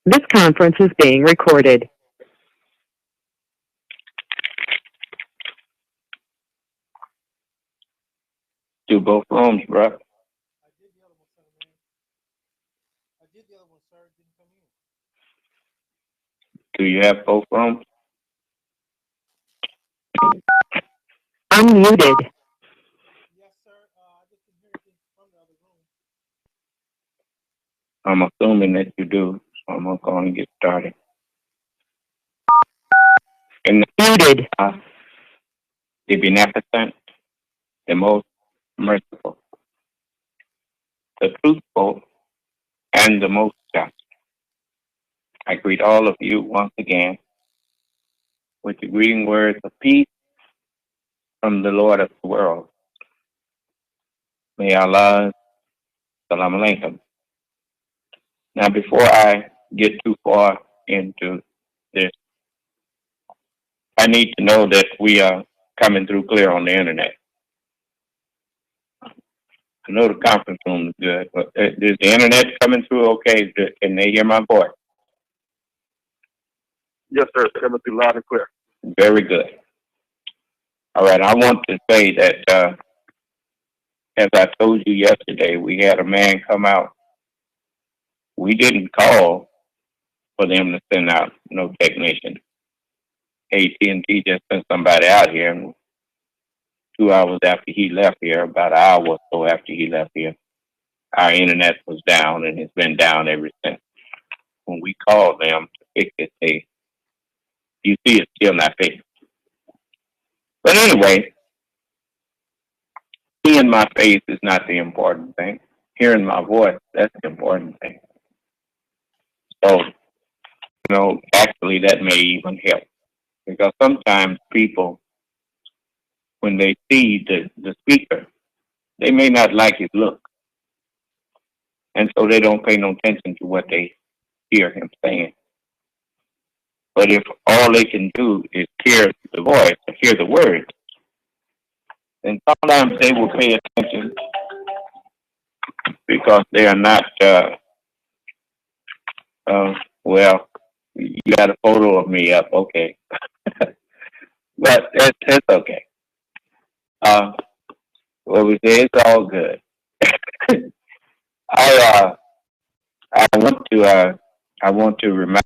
This conference is being recorded. Do both rooms, bro. Do you have both rooms? Unmuted. I'm assuming that you do, so I'm going to get started. In Muted. the beneficent, the most merciful, the truthful, and the most just. I greet all of you once again with the greeting words of peace from the Lord of the world. May Allah, salam alaikum. Now, before I get too far into this, I need to know that we are coming through clear on the internet. I know the conference room is good, but is the internet coming through okay? Can they hear my voice? Yes, sir. It's coming through loud and clear. Very good. All right. I want to say that, as I told you yesterday, we had a man come out. We didn't call for them to send out no technician. AT&T just sent somebody out here, and 2 hours after he left here, about an hour or so after he left here, our internet was down, and it's been down ever since. When we called them to fix it, you see it's still not fixed. But anyway, seeing my face is not the important thing. Hearing my voice, that's the important thing. So, actually that may even help. Because sometimes people, when they see the speaker, they may not like his look. And so they don't pay no attention to what they hear him saying. But if all they can do is hear the voice, or hear the words, then sometimes they will pay attention because they are not, well, you got a photo of me up, okay. But it's okay. What we say, it's all good. I want to remind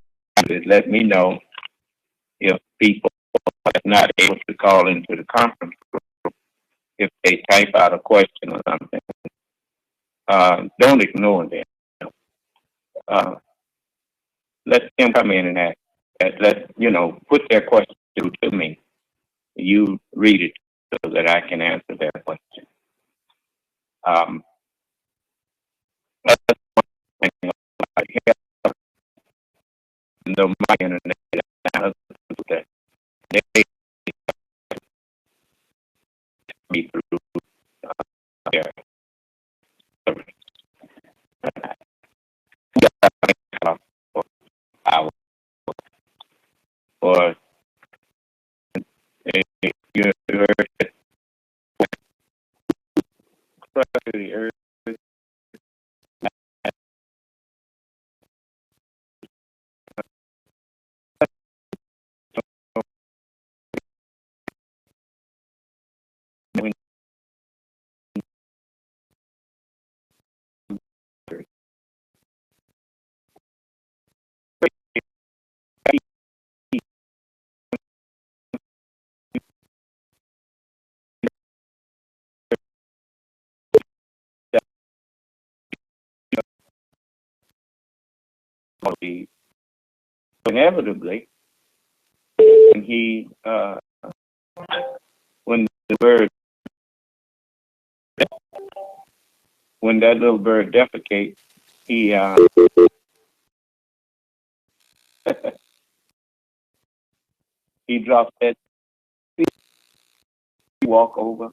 you, let me know if people are not able to call into the conference room, if they type out a question or something. Don't ignore them. Let them come in and ask. Put their question to me. You read it so that I can answer their question. That's one thing I have, though my internet is not that they me through their service. For hours or you heard the earth inevitably when when the bird when that little bird defecates, he he drops that seed. We walk over,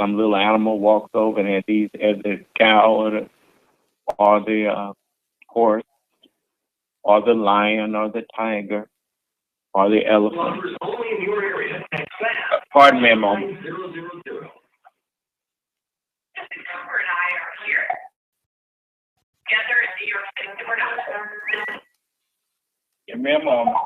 some little animal walks over, and as the cow or the horse or the lion or the tiger or the elephant. Pardon me a moment. Give me a moment.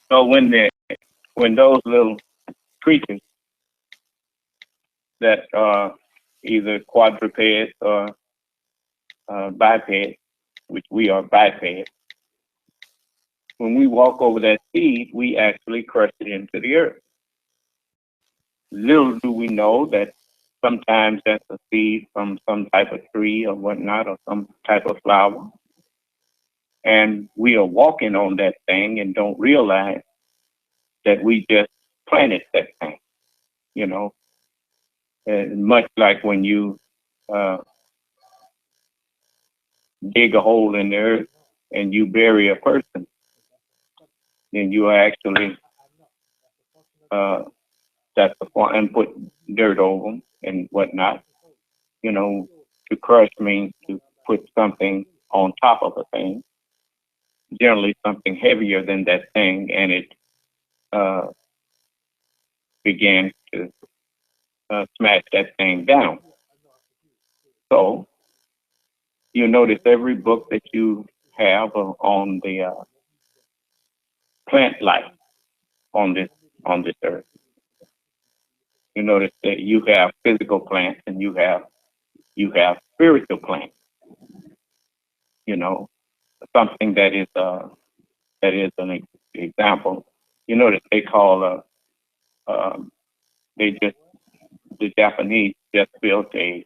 So when those little creatures that are either quadrupeds or bipeds, which we are bipeds, when we walk over that seed, we actually crush it into the earth. Little do we know that sometimes that's a seed from some type of tree or whatnot, or some type of flower. And we are walking on that thing and don't realize that we just planted that thing, you know. And much like when you dig a hole in the earth and you bury a person, then you are actually that's the point, and put dirt over them and whatnot. You know, to crush means to put something on top of a thing, generally something heavier than that thing, and it began to smash that thing down. So you notice every book that you have on the plant life on this earth. You notice that you have physical plants and you have spiritual plants. You know, something that is an example. You notice they call they just the Japanese just built a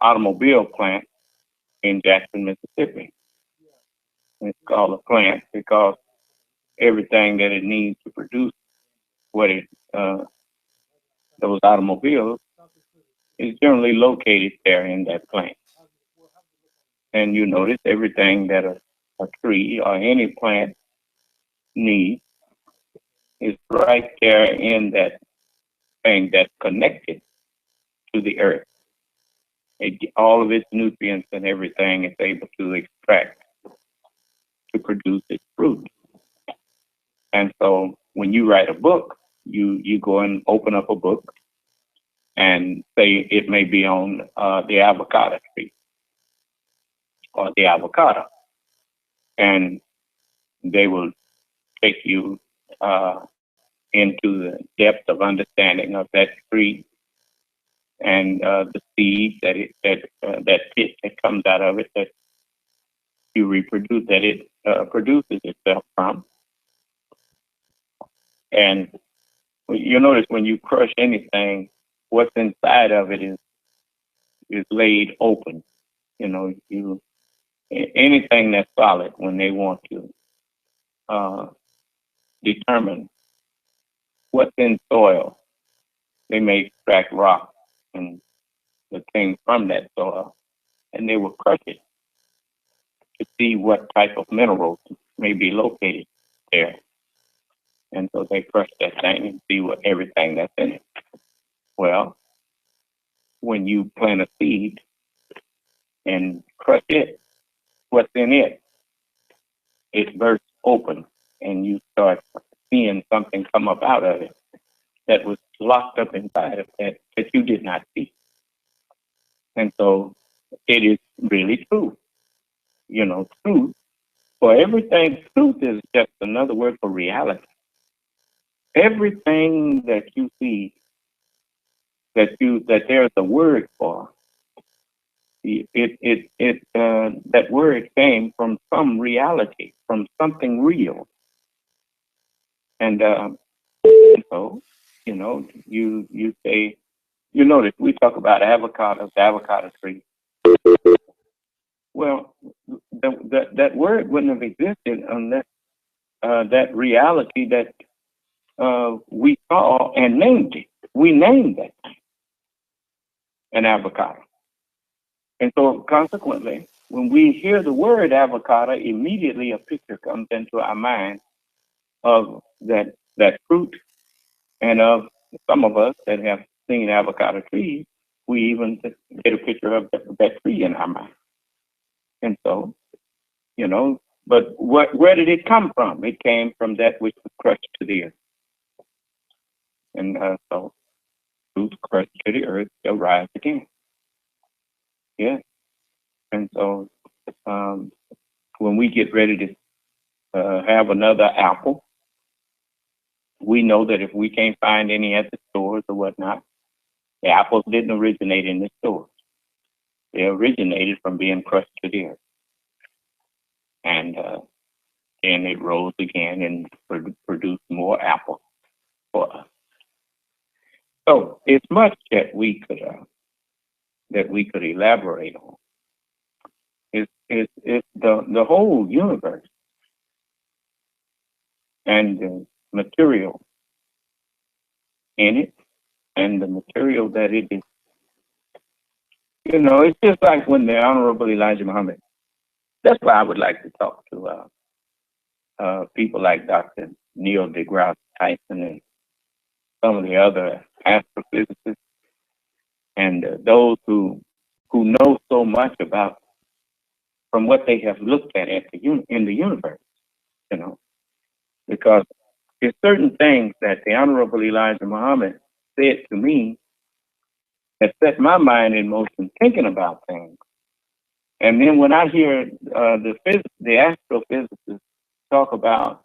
automobile plant in Jackson, Mississippi. It's called a plant because everything that it needs to produce what it those automobiles is generally located there in that plant. And you notice everything that a tree or any plant needs is right there in that thing that's connected to the earth. All of its nutrients and everything it's able to extract to produce its fruit. And so when you write a book, you go and open up a book and say it may be on the avocado tree or the avocado. And they will take you into the depth of understanding of that tree and the seed that pit that comes out of it that you reproduce, that it produces itself from. And you notice when you crush anything, what's inside of it is laid open. You know, anything that's solid, when they want to determine what's in soil, they may extract rock and the things from that soil, and they will crush it to see what type of minerals may be located there. And so they crush that thing and see what everything that's in it. Well, when you plant a seed and crush it, what's in it, it bursts open and you start seeing something come up out of it that was locked up inside of that you did not see. And so it is really true. You know, truth. For everything, truth is just another word for reality. Everything that you see that there's a word for, that word came from some reality, from something real. And so, you know, you say, you notice we talk about avocados, the avocado tree. Well, that word wouldn't have existed unless that reality that we saw and named it. We named that thing an avocado. And so consequently, when we hear the word avocado, immediately a picture comes into our mind of that fruit, and of some of us that have seen avocado trees, we even get a picture of that tree in our mind. And so, you know, but where did it come from? It came from that which was crushed to the earth. And so truth crushed to the earth shall rise again. Yeah. And so when we get ready to have another apple, we know that if we can't find any at the stores or whatnot, the apples didn't originate in the stores. They originated from being crushed to the earth. And then it rose again and produced more apples for us. So it's much that we could elaborate on. It's the whole universe and the material in it and the material that it is. You know, it's just like when the Honorable Elijah Muhammad. That's why I would like to talk to people like Dr. Neil deGrasse Tyson and some of the other astrophysicists and those who know so much about from what they have looked at in the universe, you know, because there's certain things that the Honorable Elijah Muhammad said to me that set my mind in motion thinking about things. And then when I hear the astrophysicists talk about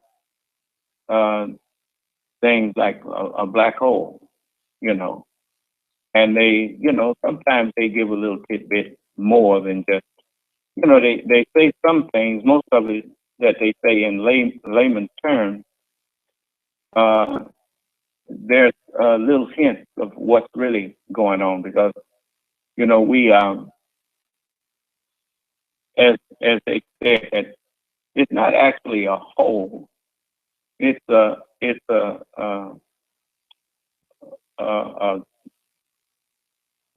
things like a black hole, you know, and they, you know, sometimes they give a little tidbit more than just, you know, they say some things, most of it that they say in layman's terms, there's a little hint of what's really going on because, you know, we, as they said, it's not actually a hole. It's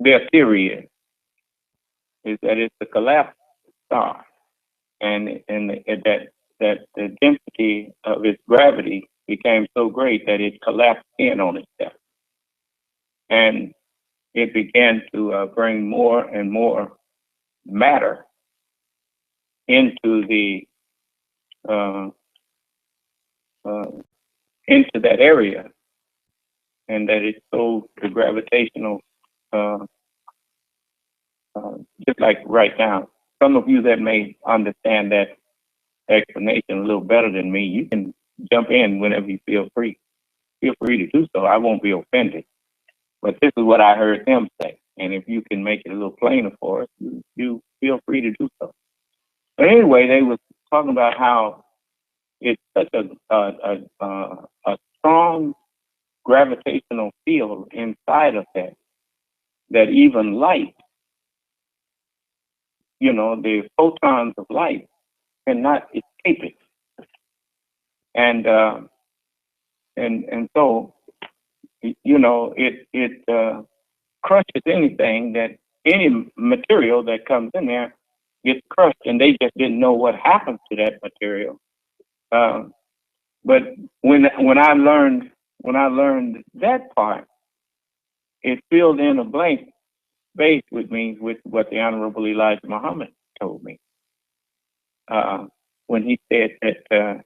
their theory is that it's a collapsed star, and that the density of its gravity became so great that it collapsed in on itself, and it began to bring more and more matter into the into that area, and that it sold the gravitational, just like right now. Some of you that may understand that explanation a little better than me, you can jump in whenever you feel free. Feel free to do so. I won't be offended. But this is what I heard them say. And if you can make it a little plainer for us, you feel free to do so. But anyway, they were talking about how it's such a strong gravitational field inside of that even light, you know, the photons of light cannot escape it. And so, you know, it crushes anything that any material that comes in there gets crushed, and they just didn't know what happened to that material. But when I learned that part, it filled in a blank space with me with what the Honorable Elijah Muhammad told me when he said that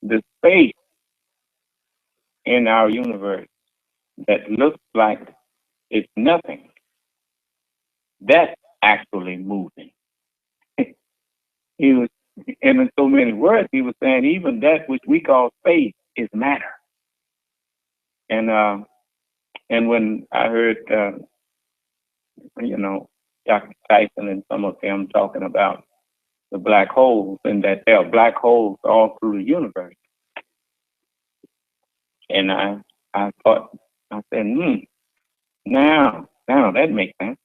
the space in our universe that looks like it's nothing, that's actually moving. He was, and in so many words, he was saying even that which we call space is matter. And when I heard, you know, Dr. Tyson and some of them talking about the black holes and that there are black holes all through the universe, and I thought, I said, now that makes sense.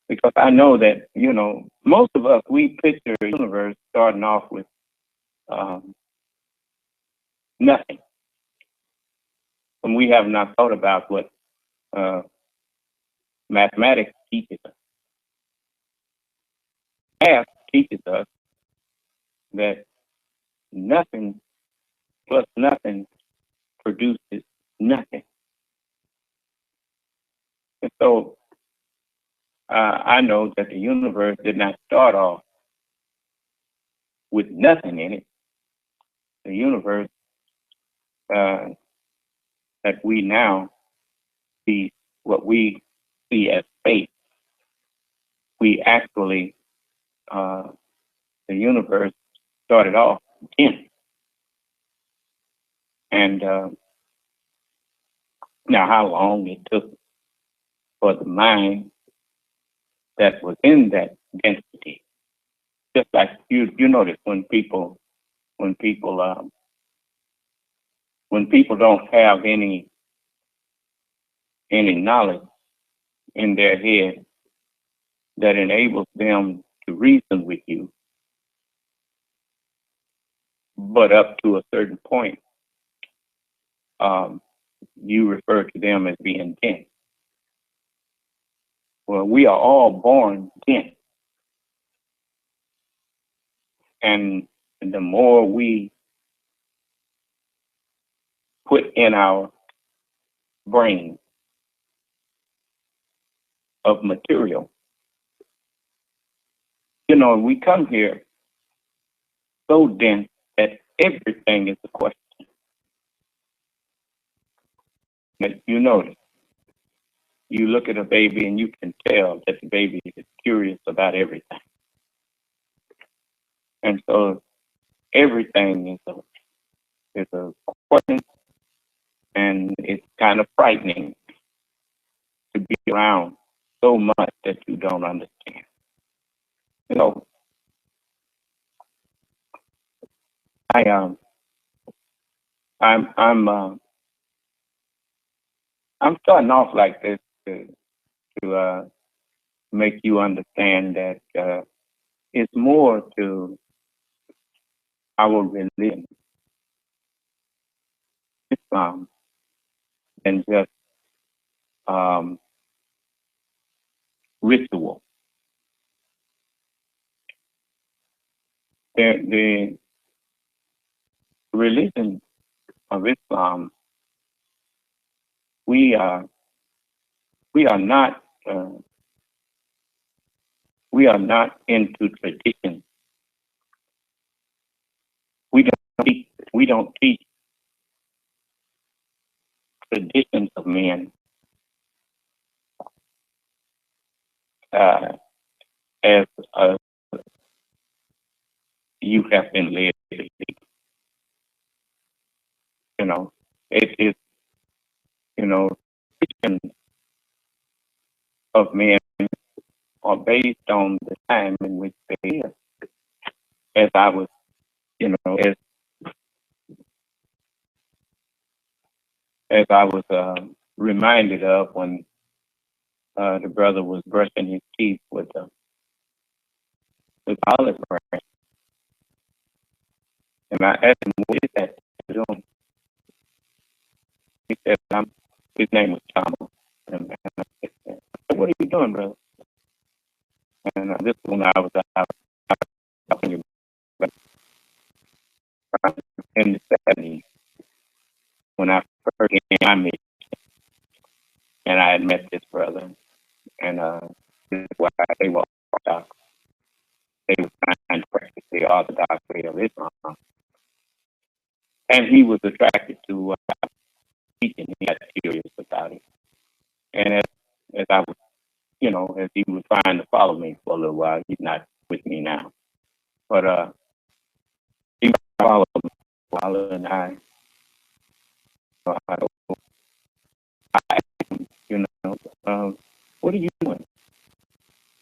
Because I know that, you know, most of us, we picture a universe starting off with nothing. And we have not thought about what mathematics teaches us. Math teaches us that nothing plus nothing produces nothing. And so I know that the universe did not start off with nothing in it. The universe uh, that we now see what we see as faith. We actually, the universe started off 10. And now how long it took for the mind that was in that density. Just like you notice when people don't have any knowledge in their head that enables them to reason with you, but up to a certain point, you refer to them as being dense. Well, we are all born dense, and the more we put in our brain of material, we come here so dense that everything is a question. But you notice, you look at a baby and you can tell that the baby is curious about everything. And so everything is a question, and it's kind of frightening to be around so much that you don't understand. You know, I I'm starting off like this to make you understand that it's more to our religion, Islam, than just ritual. The religion of Islam, we are not into tradition. We don't teach traditions of men as you have been led to teach. It is traditions of men are based on the time in which they live. As I was, as I was reminded of when the brother was brushing his teeth with olive branch, and I asked him, "What is that you're doing?" He said, his name was Thomas. And I said, "What are you doing, brother?" And this one I was out talking about in the 70s when I first came to me, and I had met this brother, and this is why they were orthodox. They were trying to practice the orthodox way of Islam, and he was attracted to teaching. He got curious about it, and as I was, as he was trying to follow me for a little while, he's not with me now, but he followed me for a while, and I asked him, what are you doing?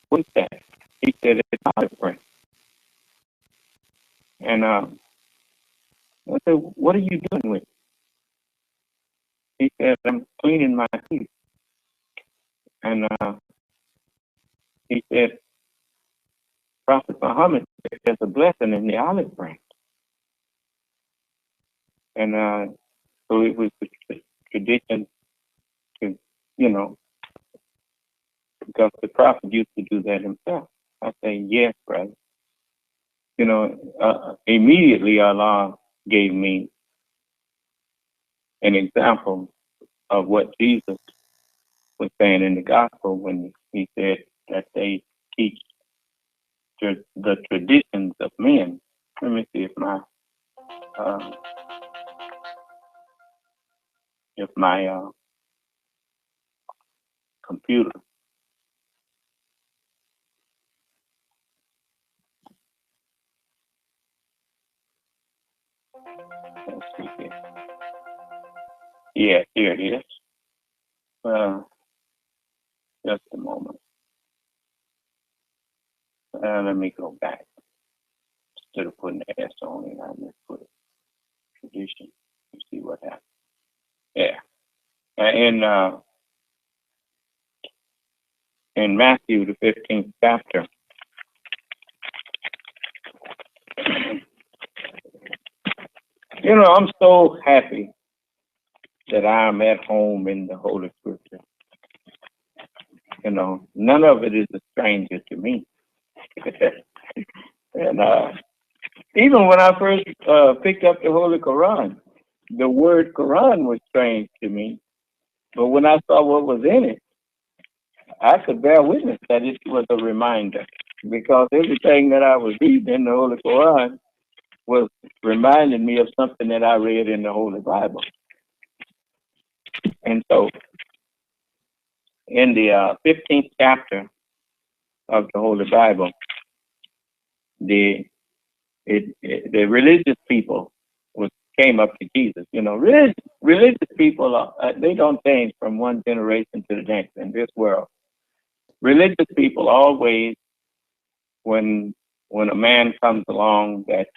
What's that? He said, it's olive branch. And I said, what are you doing with it? He said, I'm cleaning my teeth. And he said, Prophet Muhammad said there's a blessing in the olive branch. And so it was the tradition to, because the Prophet used to do that himself. I say, yes, brother. Immediately Allah gave me an example of what Jesus was saying in the gospel when he said that they teach the traditions of men. Let me see if my if my computer. Let's see here. Yeah, here it is. Just a moment. Let me go back. Instead of putting the S on it, I just put tradition. You see what happens. Yeah. In Matthew, the 15th chapter, I'm so happy that I'm at home in the Holy Scripture. None of it is a stranger to me. And even when I first picked up the Holy Quran, the word Quran was strange to me. But when I saw what was in it, I could bear witness that it was a reminder, because everything that I was reading in the Holy Quran was reminding me of something that I read in the Holy Bible. And so in the 15th chapter of the Holy Bible, the religious people came up to Jesus. Religious people, they don't change from one generation to the next in this world. Religious people always, when a man comes along that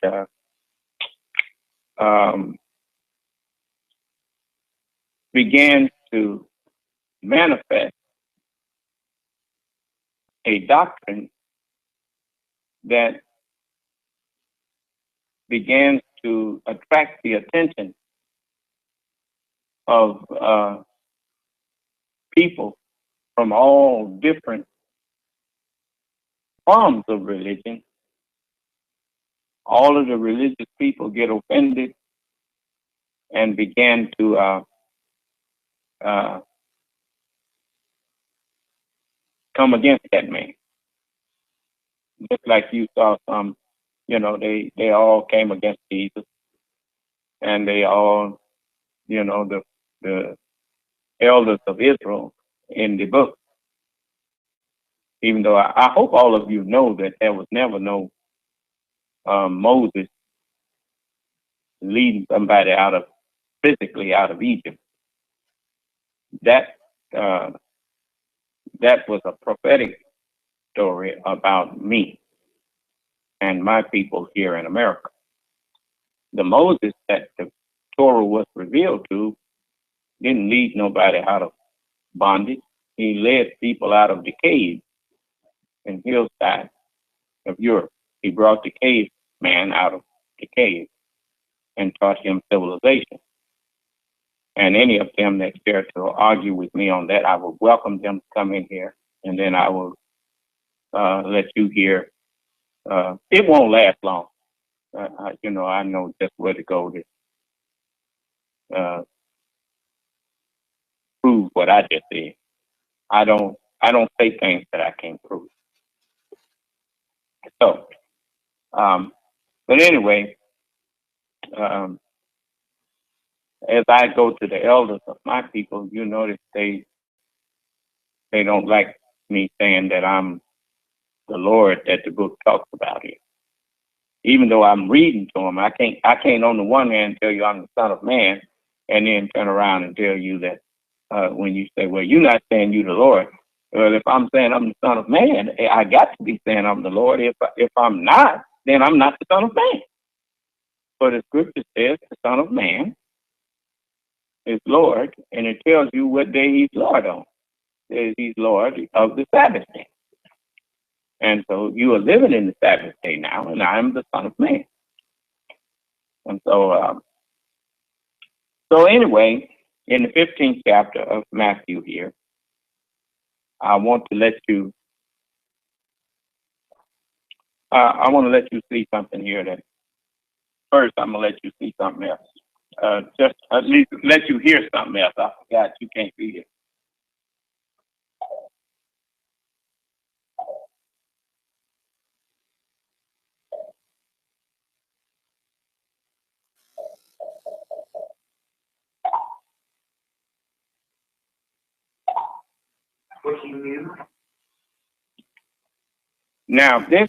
begins to manifest a doctrine that begins to attract the attention of people from all different forms of religion, all of the religious people get offended and begin to come against that man. Just like you saw some, they all came against Jesus, and they all, the elders of Israel in the book. Even though I hope all of you know that there was never no Moses leading somebody physically out of Egypt. That was a prophetic story about me and my people here in America. The Moses that the Torah was revealed to didn't lead nobody out of bondage. He led people out of the caves in hillside of Europe. He brought the cave man out of the cave and taught him civilization. And any of them that care to argue with me on that, I will welcome them to come in here, and then I will let you hear. It won't last long. I know just where to go to prove what I just said. I don't say things that I can't prove. So, but anyway, as I go to the elders of my people, you notice they don't like me saying that I'm the Lord that the book talks about here. Even though I'm reading to them, I can't on the one hand tell you I'm the Son of Man, and then turn around and tell you that when you say, well, you're not saying you the Lord. Well, if I'm saying I'm the Son of Man, I got to be saying I'm the Lord. If I'm not, then I'm not the Son of Man. But the Scripture says the Son of Man is Lord, and it tells you what day he's Lord on. It says he's Lord of the Sabbath day. And so you are living in the Sabbath day now, and I am the Son of Man. And so, anyway, in the 15th chapter of Matthew here, I want to let you see something here. That first, I'm gonna let you see something else. Just at least let you hear something else. I forgot you can't see it. what he knew. Now this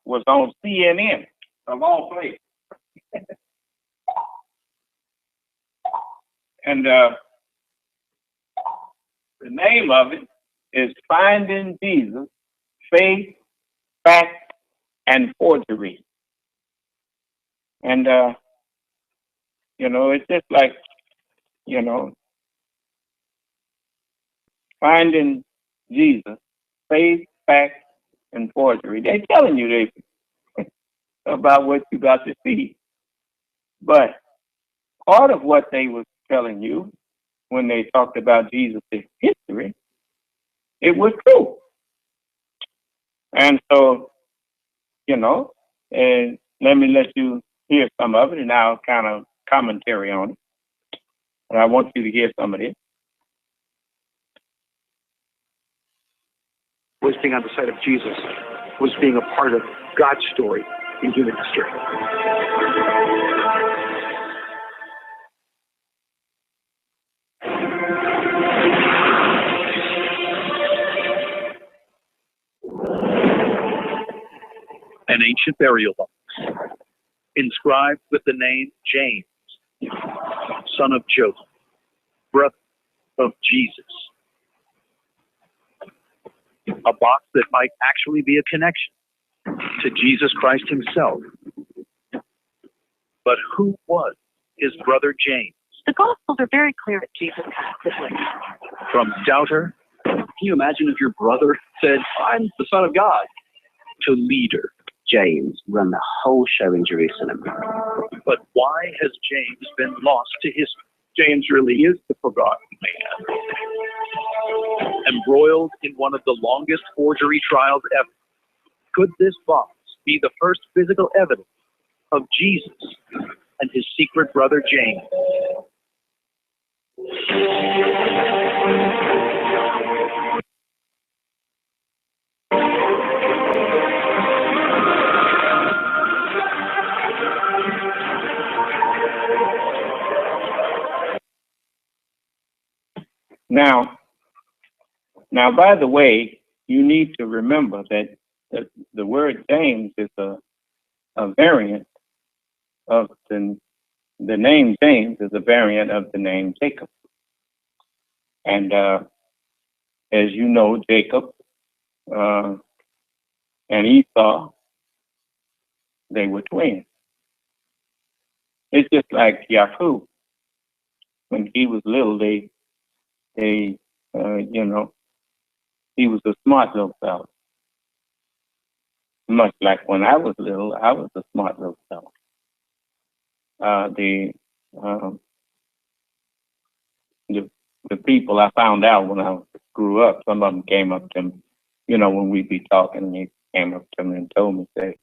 was on CNN of all places, and the name of it is "Finding Jesus: Faith, Fact, and Forgery." And it's just like finding Jesus: faith, fact, and forgery. They're telling you about what you got to see, but part of what they was telling you when they talked about Jesus' history, it was true. And so, and let me let you hear some of it, and I'll kind of commentary on it. And I want you to hear some of it. Was being on the side of Jesus, was being a part of God's story in human history. An ancient burial box inscribed with the name James, son of Joseph, brother of Jesus. A box that might actually be a connection to Jesus Christ himself. But who was his brother James? The Gospels are very clear that Jesus passed this way. From doubter, can you imagine if your brother said, "I'm the Son of God," to leader? James ran the whole show in Jerusalem. But why has James been lost to history? James really is the forgotten man. Embroiled in one of the longest forgery trials ever, could this box be the first physical evidence of Jesus and his secret brother James? Now, by the way, you need to remember that the word James is a variant of the name James is a variant of the name Jacob. And as you know, Jacob and Esau, they were twins. It's just like Yaakov. When he was little, he was a smart little fellow. Much like when I was little, I was a smart little fellow. The people I found out when I grew up, some of them came up to me, when we'd be talking, they came up to me and told me, say,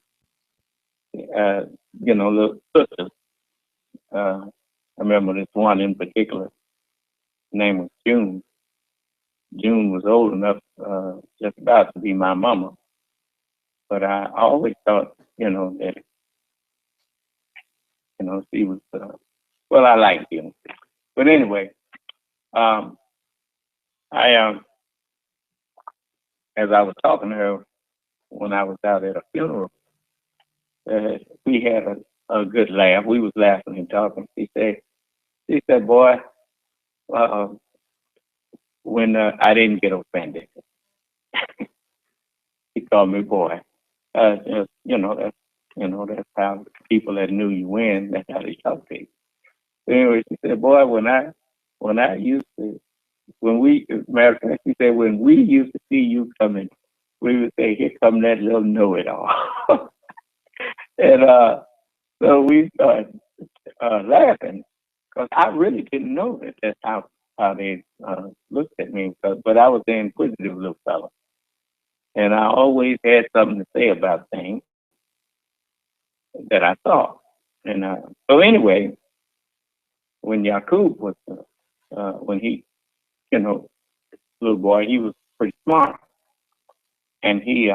little sisters. I remember this one in particular. Her name was June. June was old enough, just about to be my mama. But I always thought, that, she was, I liked him. But anyway, I, as I was talking to her when I was out at a funeral, we had a good laugh. We was laughing and talking. She said, boy, when I didn't get offended. He called me boy. That's how people that knew you win, that's how they talk to you. Anyway, she said, boy, when she said, when we used to see you coming, we would say, here come that little know-it-all. And so we started laughing, because I really didn't know that that's how they looked at me. But I was an inquisitive little fellow, and I always had something to say about things that I saw. And so anyway, when Yaakov was, when he, little boy, he was pretty smart, and he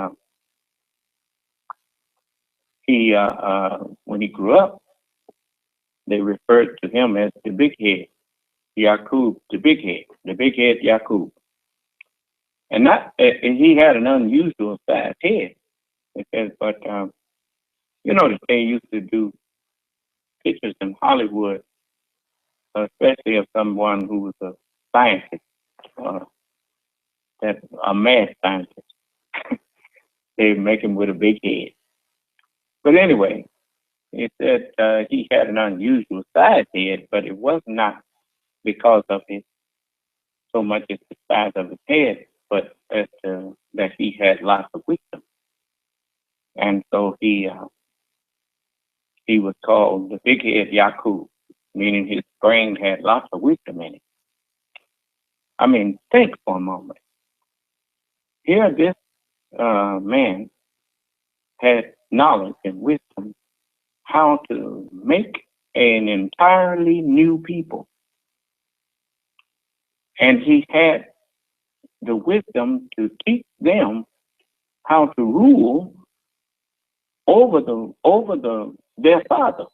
when he grew up, they referred to him as the big head. Yakub, the big head Yakub. And he had an unusual sized head. It says, but you know that they used to do pictures in Hollywood, especially of someone who was a scientist, a mad scientist. They make him with a big head. But anyway, it said he had an unusual sized head, but it was not because of his so much as the size of his head, but that he had lots of wisdom. And so he was called the big head Yakub, meaning his brain had lots of wisdom in it. I mean, think for a moment. Here, this man had knowledge and wisdom how to make an entirely new people. And he had the wisdom to teach them how to rule over their father.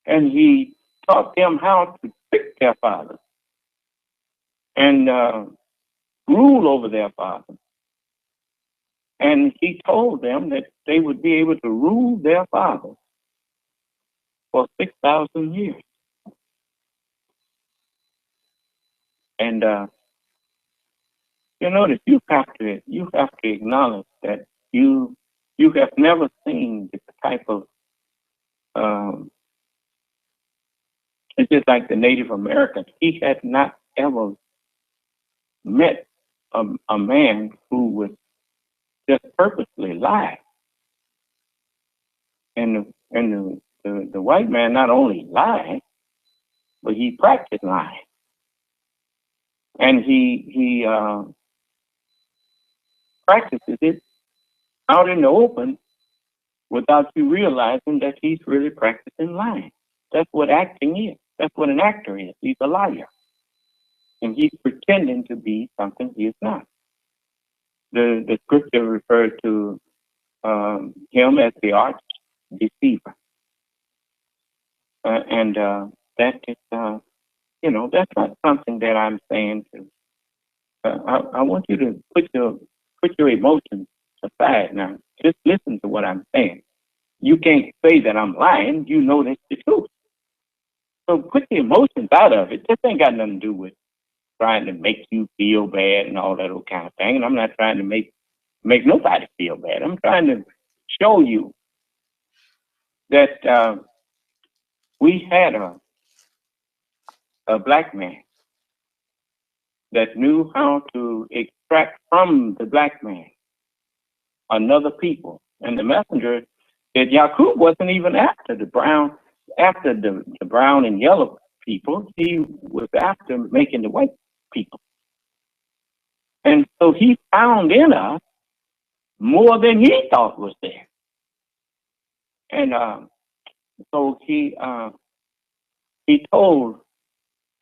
And he taught them how to pick their father and rule over their father. And he told them that they would be able to rule their father for 6,000 years. And you notice you have to acknowledge that you have never seen the type of it's just like the Native Americans. He had not ever met a man who would just purposely lie. And the white man not only lied, but he practiced lying. And he practices it out in the open without you realizing that he's really practicing lying. That's what acting is. That's what an actor is. He's a liar. And he's pretending to be something he is not. The scripture refers to him as the arch deceiver. And that is, that's not something that I'm saying to. I want you to put your emotions aside now. Just listen to what I'm saying. You can't say that I'm lying. You know that's the truth. So put the emotions out of it. This ain't got nothing to do with trying to make you feel bad and all that old kind of thing. And I'm not trying to make nobody feel bad. I'm trying to show you that we had a black man that knew how to extract from the black man another people. And the messenger said Yakub wasn't even after the brown and yellow people. He was after making the white people. And so he found in us more than he thought was there. And so he told,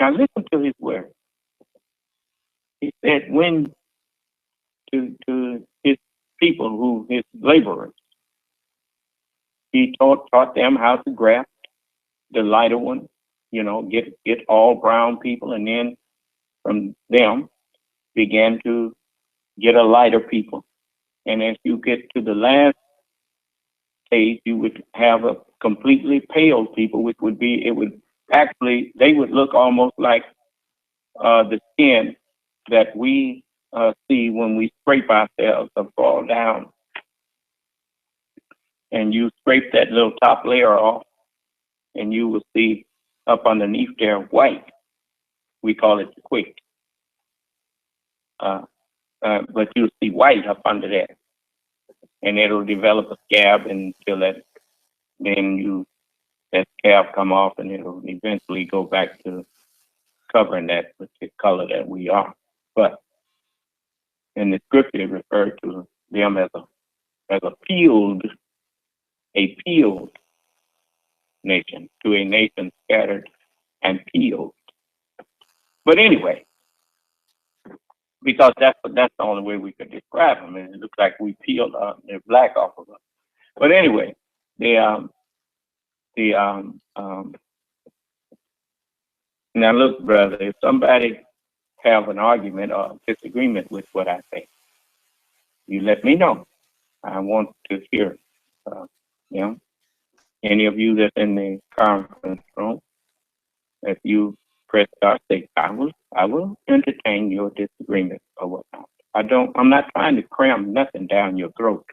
now listen to his words. He said, when to his people, his laborers, he taught them how to graft the lighter one, get all brown people, and then from them began to get a lighter people. And as you get to the last stage, you would have a completely pale people, which would be, they would look almost like the skin that we see when we scrape ourselves or fall down. And you scrape that little top layer off, and you will see up underneath there white. We call it the quick. But you'll see white up under that. And it'll develop a scab until that scab come off, and it'll eventually go back to covering that with the color that we are. But in the scripture, it referred to them as a peeled nation, to a nation scattered and peeled. But anyway, because that's the only way we could describe them. And it looks like we peeled the black off of them. But anyway, Now look, brother, if somebody have an argument or disagreement with what I say, you let me know. I want to hear, you know, any of you that's in the conference room, if you press start, say, I will entertain your disagreement or whatnot. I'm not trying to cram nothing down your throat.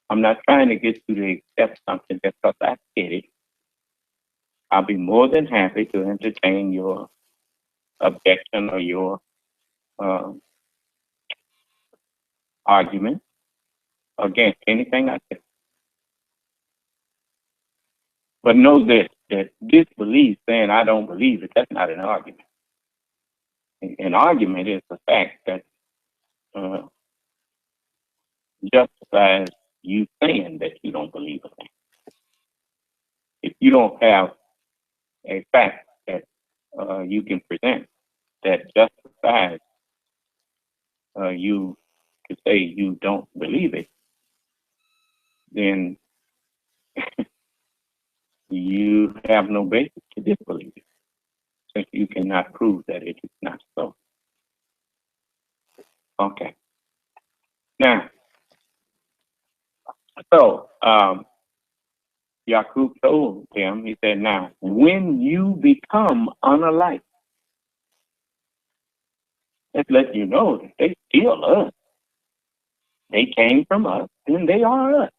I'm not trying to get you to accept something just because I said it. I'll be more than happy to entertain your objection or your argument against anything I say. But know this, that disbelief, saying I don't believe it, that's not an argument. An argument is the fact that justifies you saying that you don't believe a thing. If you don't have a fact that you can present that justifies you to say you don't believe it, then you have no basis to disbelieve it, since you cannot prove that it is not so. Okay. Now, so Yaqub told him, he said, now, when you become unalike, let's let you know that they still us. They came from us, and they are us.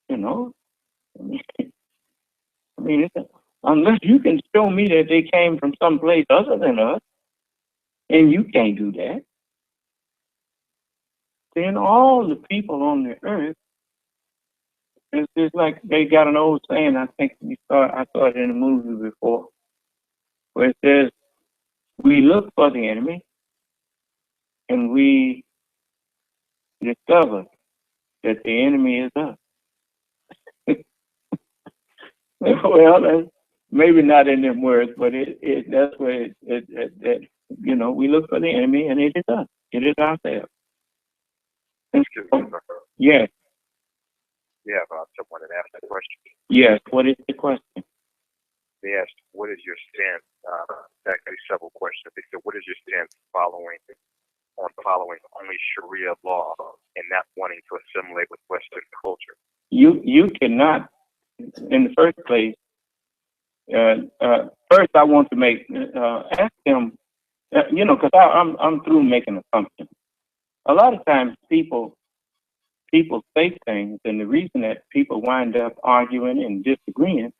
You know? I mean, unless you can show me that they came from someplace other than us, and you can't do that, then all the people on the earth, it's just like they got an old saying, I think I saw it in a movie before, where it says, we look for the enemy, and we discover that the enemy is us. Well, that's maybe not in them words, but that's where you know, we look for the enemy, and it is us. It is ourselves. Excuse me, sir. Yes. Yeah, someone had asked that question. Yes. What is the question? They asked, what is your stance? Actually, several questions. They said, what is your stance on following only Sharia law and not wanting to assimilate with Western culture? You cannot, in the first place, first I want to ask them, you know, because I'm through making assumptions. A lot of times people say things, and the reason that people wind up arguing and disagreeing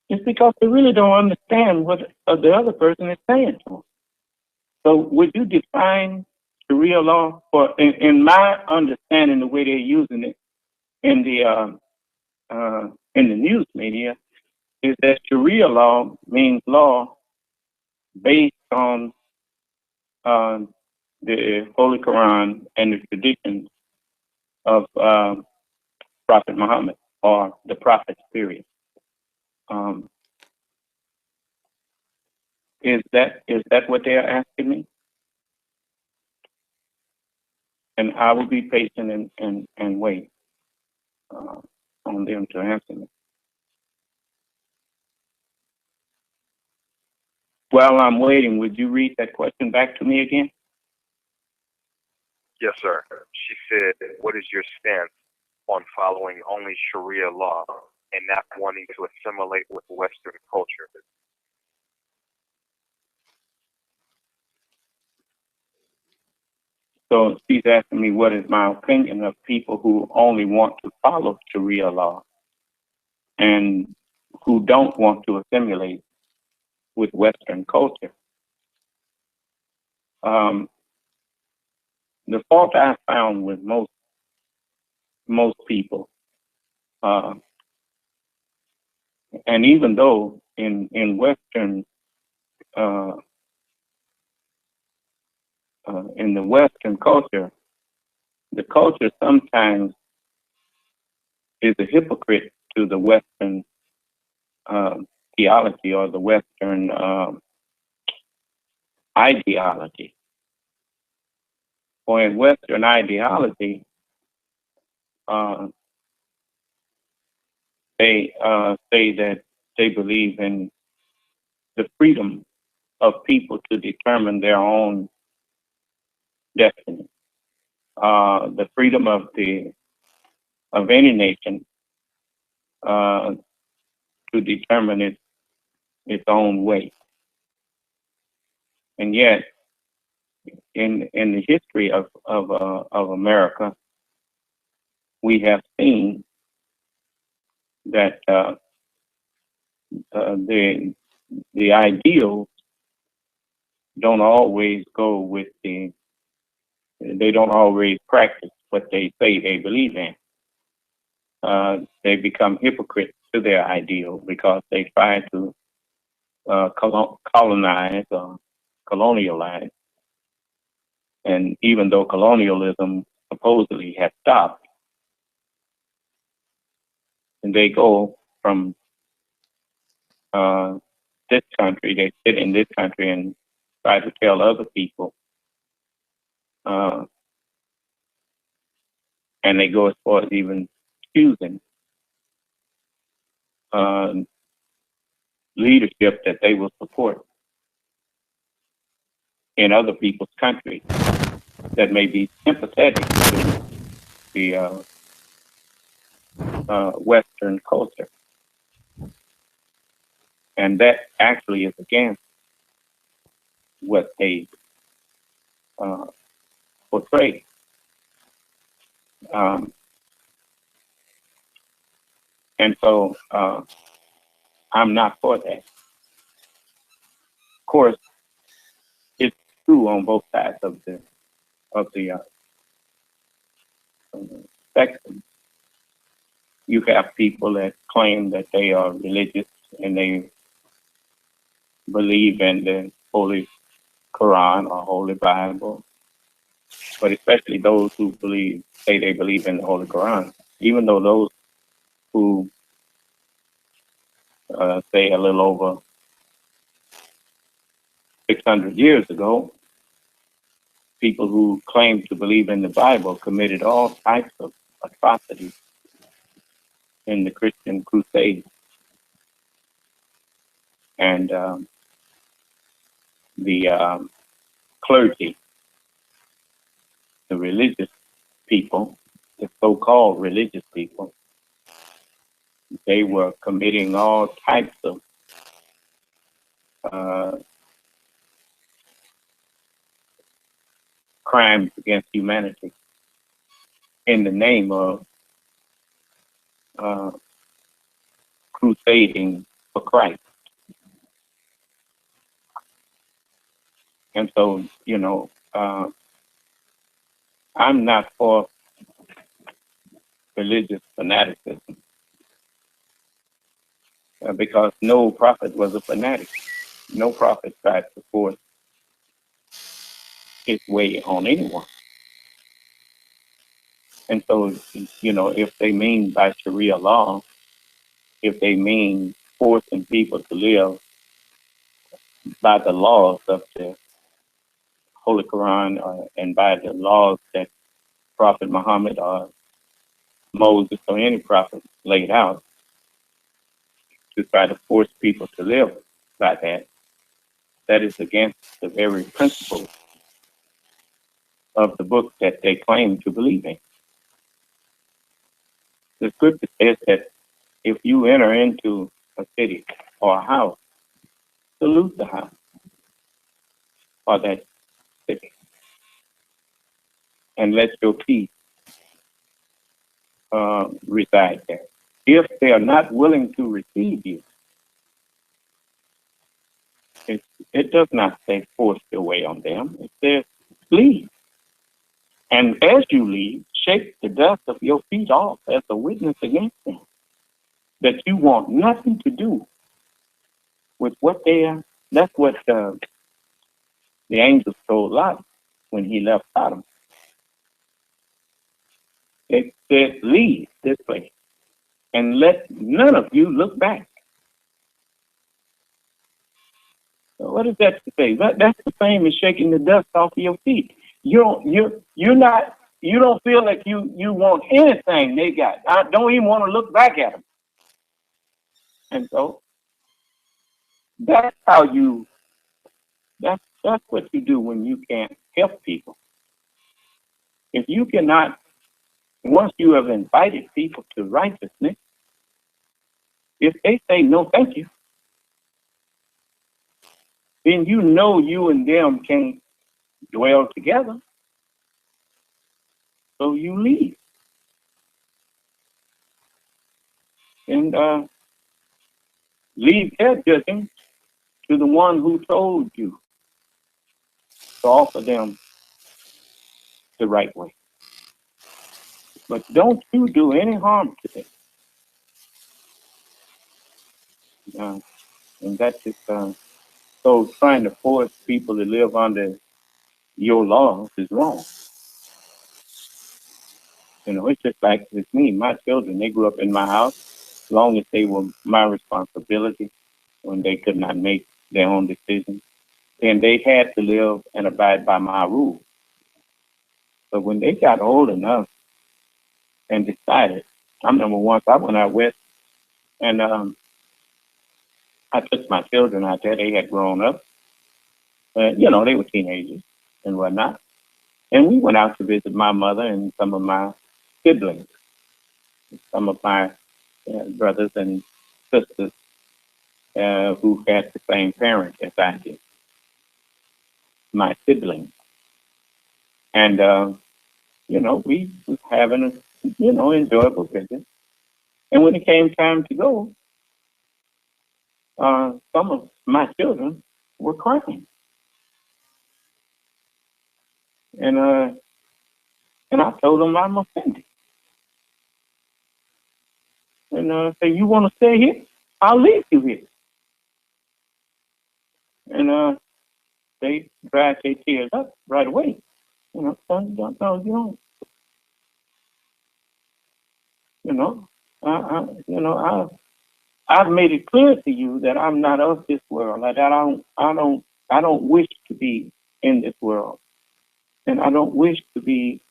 is because they really don't understand what the other person is saying to them. So would you define Sharia law, for in my understanding, the way they're using it in the news media, is that Sharia law means law based on the Holy Quran and the traditions of Prophet Muhammad, or the prophets, period. Is that what they are asking me? And I will be patient and wait on them to answer me. While I'm waiting, would you read that question back to me again? Yes, sir. She said, what is your stance on following only Sharia law and not wanting to assimilate with Western culture? So she's asking me what is my opinion of people who only want to follow Sharia law and who don't want to assimilate with Western culture. The fault I found with most people, and even though in Western in the Western culture, the culture sometimes is a hypocrite to the Western theology or the Western ideology. For in Western ideology, they say that they believe in the freedom of people to determine their own destiny, the freedom of any nation to determine its own way. And yet, in the history of America, we have seen that the ideals don't always go with they don't always practice what they say they believe in. They become hypocrites to their ideal because they try to colonize or colonialize. And even though colonialism supposedly has stopped, and they go from this country, they sit in this country and try to tell other people, and they go as far as even choosing leadership that they will support in other people's countries that may be sympathetic to the Western culture. And that actually is against what they portray. And so I'm not for that. Of course, it's true on both sides of the spectrum. You have people that claim that they are religious and they believe in the Holy Quran or Holy Bible, but especially those who say they believe in the Holy Quran, even though those who say a little over 600 years ago, people who claim to believe in the Bible committed all types of atrocities in the Christian crusade. And the clergy, the religious people, the so-called religious people, they were committing all types of crimes against humanity in the name of crusading for Christ. And so, I'm not for religious fanaticism because no prophet was a fanatic. No prophet tried to force his way on anyone. And so, if they mean by Sharia law, if they mean forcing people to live by the laws of the Holy Quran and by the laws that Prophet Muhammad or Moses or any prophet laid out, to try to force people to live by that is against the very principles of the book that they claim to believe in. The scripture says that if you enter into a city or a house, salute the house or that city and let your peace reside there. If they are not willing to receive you, it does not say force your way on them. It says leave. And as you leave, shake the dust of your feet off as a witness against them, that you want nothing to do with what they are. That's what the angels told Lot when he left Sodom. It said, leave this place and let none of you look back. So what is that to say? That's the same as shaking the dust off of your feet. You don't feel like you want anything they got. I don't even want to look back at them. And so That's how that's what you do when you can't help people. If you cannot, once you have invited people to righteousness, if they say no thank you, then you know you and them can't dwell together, so you leave. And leave their judging to the one who told you to offer them the right way. But don't you do any harm to them. And that's just, so trying to force people to live under your laws is wrong. You know, it's just like with me, my children, they grew up in my house, as long as they were my responsibility when they could not make their own decisions. And they had to live and abide by my rules. But when they got old enough and decided, I remember once I went out west and I took my children out there. They had grown up. You know, they were teenagers and whatnot. And we went out to visit my mother and some of my siblings, some of my brothers and sisters who had the same parents as I did, my siblings. And, you know, we was having a, you know, enjoyable visit. And when it came time to go, some of my children were crying. And I told them I'm offended. And say, you want to stay here? I'll leave you here. And they dried their tears up right away. You know, son, no, you don't. You know, I've made it clear to you that I'm not of this world. Like that, I don't wish to be in this world, and I don't wish to be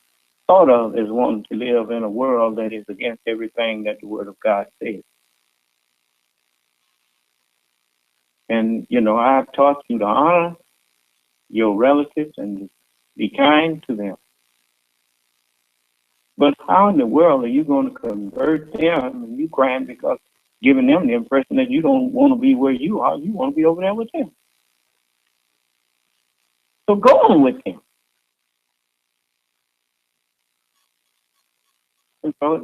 thought of as one to live in a world that is against everything that the Word of God says. And you know, I've taught you to honor your relatives and be kind to them. But how in the world are you going to convert them and you crying because giving them the impression that you don't want to be where you are, you want to be over there with them? So go on with them. And so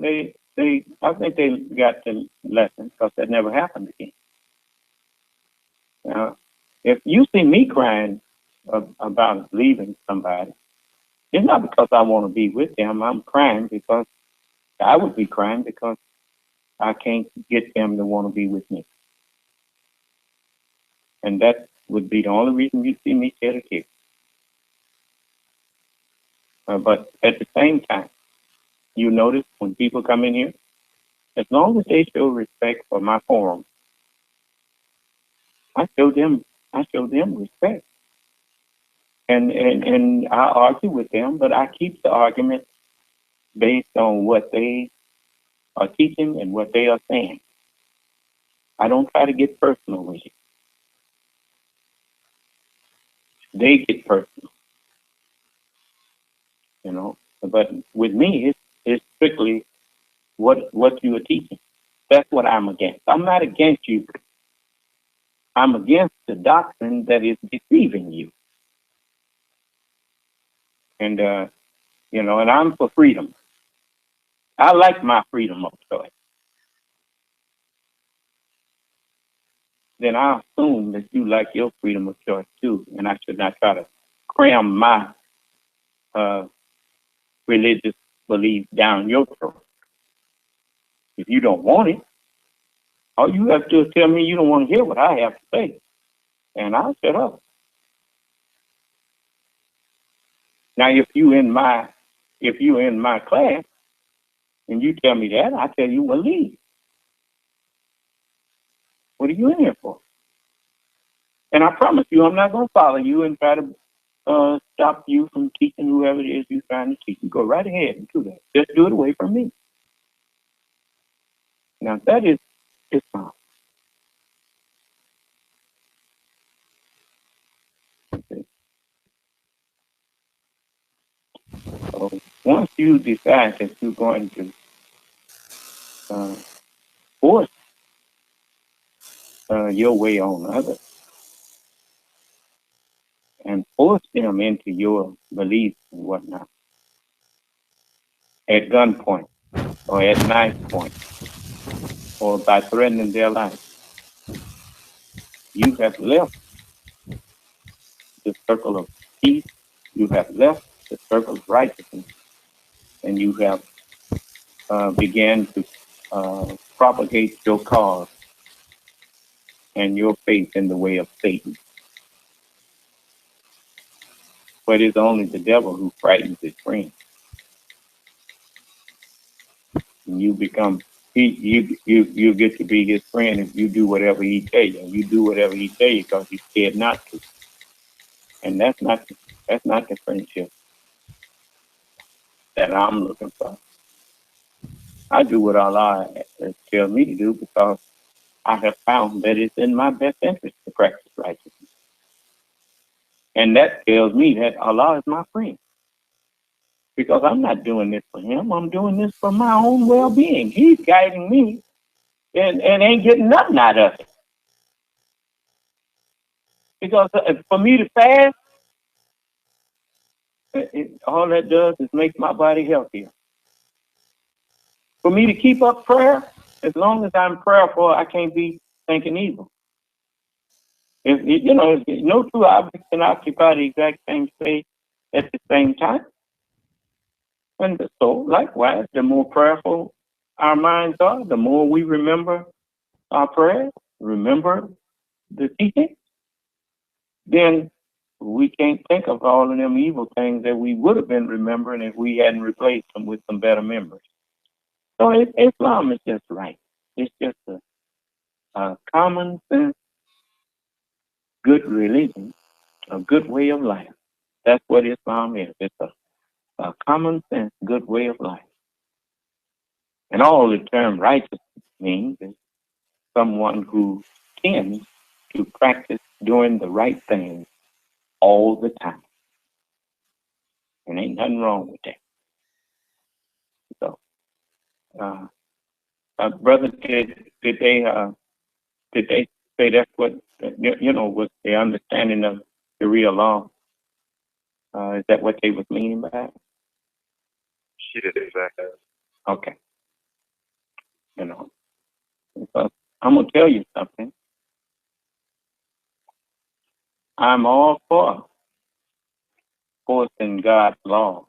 I think they got the lesson because that never happened again. Now, if you see me crying about leaving somebody, it's not because I want to be with them. I'm crying because I would be crying because I can't get them to want to be with me. And that would be the only reason you see me shed a tear. But at the same time, you notice when people come in here, as long as they show respect for my forum, I show them respect. And I argue with them, but I keep the argument based on what they are teaching and what they are saying. I don't try to get personal with it. They get personal, you know. But with me, it's strictly what you are teaching. That's what I'm against. I'm not against you. I'm against the doctrine that is deceiving you. And you know, and I'm for freedom. I like my freedom of choice. Then I assume that you like your freedom of choice too, and I should not try to cram my religious belief down your throat. If you don't want it, all you have to do is tell me you don't want to hear what I have to say, and I'll shut up. Now, if you in my class and you tell me that, I tell you, well, leave. What are you in here for? And I promise you, I'm not going to follow you and try to stop you from teaching whoever it is you're trying to teach. You go right ahead and do that. Just do it away from me. Now, that is Islam. once you decide that you're going to force your way on others and force them into your beliefs and whatnot at gunpoint or at knife point or by threatening their life, you have left the circle of peace, you have left the circle of righteousness, and you have began to propagate your cause and your faith in the way of Satan. But it's only the devil who frightens his friend. And you become you get to be his friend if you do whatever he tell you. And you do whatever he tell you because he's scared not to. And that's not the friendship that I'm looking for. I do what Allah tells me to do because I have found that it's in my best interest to practice righteousness. And that tells me that Allah is my friend. Because I'm not doing this for him. I'm doing this for my own well-being. He's guiding me and ain't getting nothing out of it. Because for me to fast, all that does is make my body healthier. For me to keep up prayer, as long as I'm prayerful, I can't be thinking evil. No two objects can occupy the exact same space at the same time. And so, likewise, the more prayerful our minds are, the more we remember our prayers, remember the teaching, then we can't think of all of them evil things that we would have been remembering if we hadn't replaced them with some better memories. So Islam is just right. It's just a common sense, good religion, a good way of life. That's what Islam is. It's a common sense, good way of life. And all the term righteous means is someone who tends to practice doing the right thing all the time. And ain't nothing wrong with that. So, brother, did they say that's what was the understanding of Sharia law? Is that what they was meaning by it? She did exactly. Okay. Because I'm gonna tell you something. I'm all for forcing God's law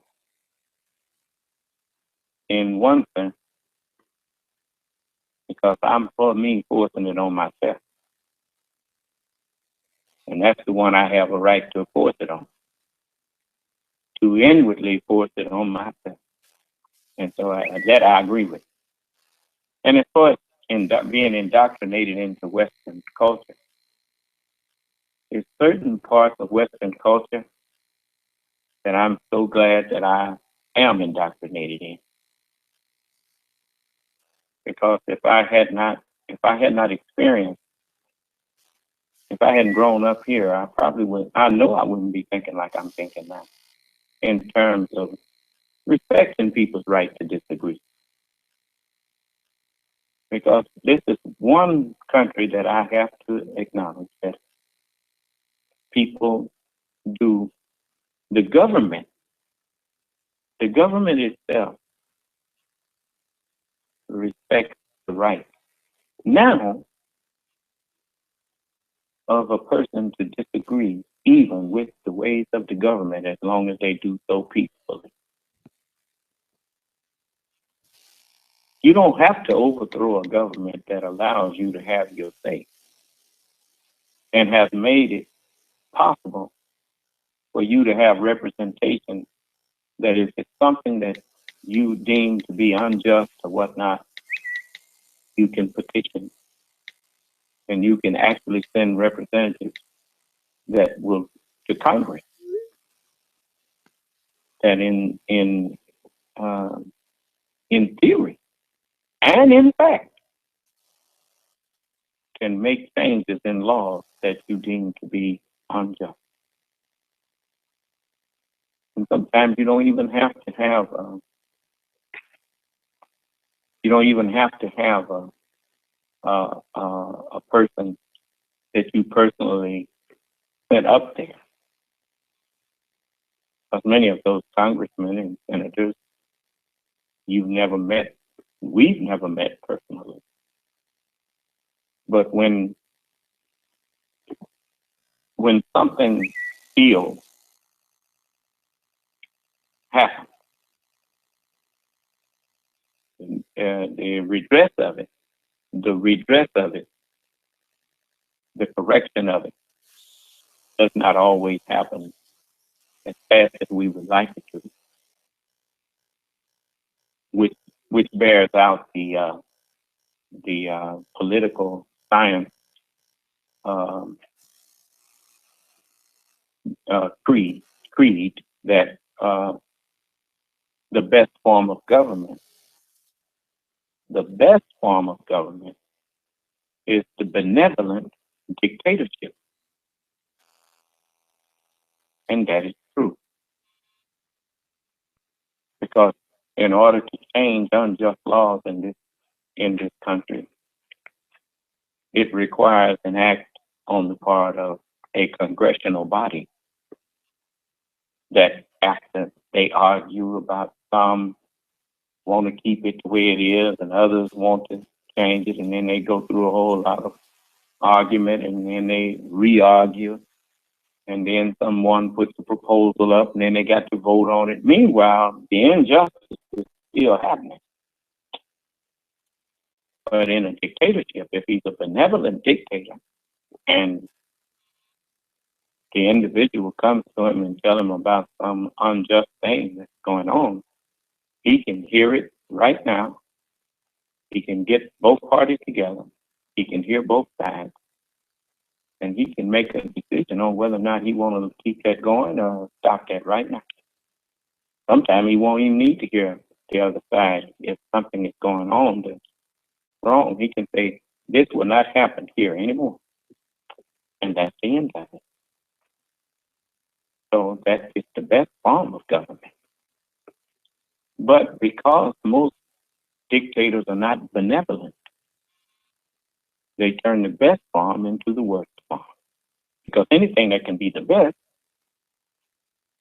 in one sense, because I'm for me forcing it on myself. And that's the one I have a right to force it on. To inwardly force it on myself. And so that I agree with. And as far as being indoctrinated into Western culture, there's certain parts of Western culture that I'm so glad that I am indoctrinated in. Because if I had not experienced, if I hadn't grown up here, I know I wouldn't be thinking like I'm thinking now in terms of respecting people's right to disagree. Because this is one country that I have to acknowledge that people do, the government itself respects the right now of a person to disagree even with the ways of the government as long as they do so peacefully. You don't have to overthrow a government that allows you to have your say and has made it possible for you to have representation that if it's something that you deem to be unjust or whatnot, you can petition and you can actually send representatives that will to Congress that in theory and in fact can make changes in laws that you deem to be unjust. And sometimes you don't even have to have a person that you personally set up there. Because many of those congressmen and senators we've never met personally. But when something ill happens, the redress of it, the correction of it does not always happen as fast as we would like it to, which bears out the political science creed that the best form of government is the benevolent dictatorship, and that is true. Because in order to change unjust laws in this country, it requires an act on the part of a congressional body that, after they argue about, some want to keep it the way it is and others want to change it, and then they go through a whole lot of argument, and then they re-argue, and then someone puts a proposal up, and then they got to vote on it. Meanwhile, the injustice is still happening. But in a dictatorship, if he's a benevolent dictator and the individual comes to him and tell him about some unjust thing that's going on, he can hear it right now. He can get both parties together. He can hear both sides. And he can make a decision on whether or not he wants to keep that going or stop that right now. Sometimes he won't even need to hear the other side. If something is going on that's wrong, he can say, this will not happen here anymore. And that's the end of it. So that is the best form of government. But because most dictators are not benevolent, they turn the best form into the worst form. Because anything that can be the best,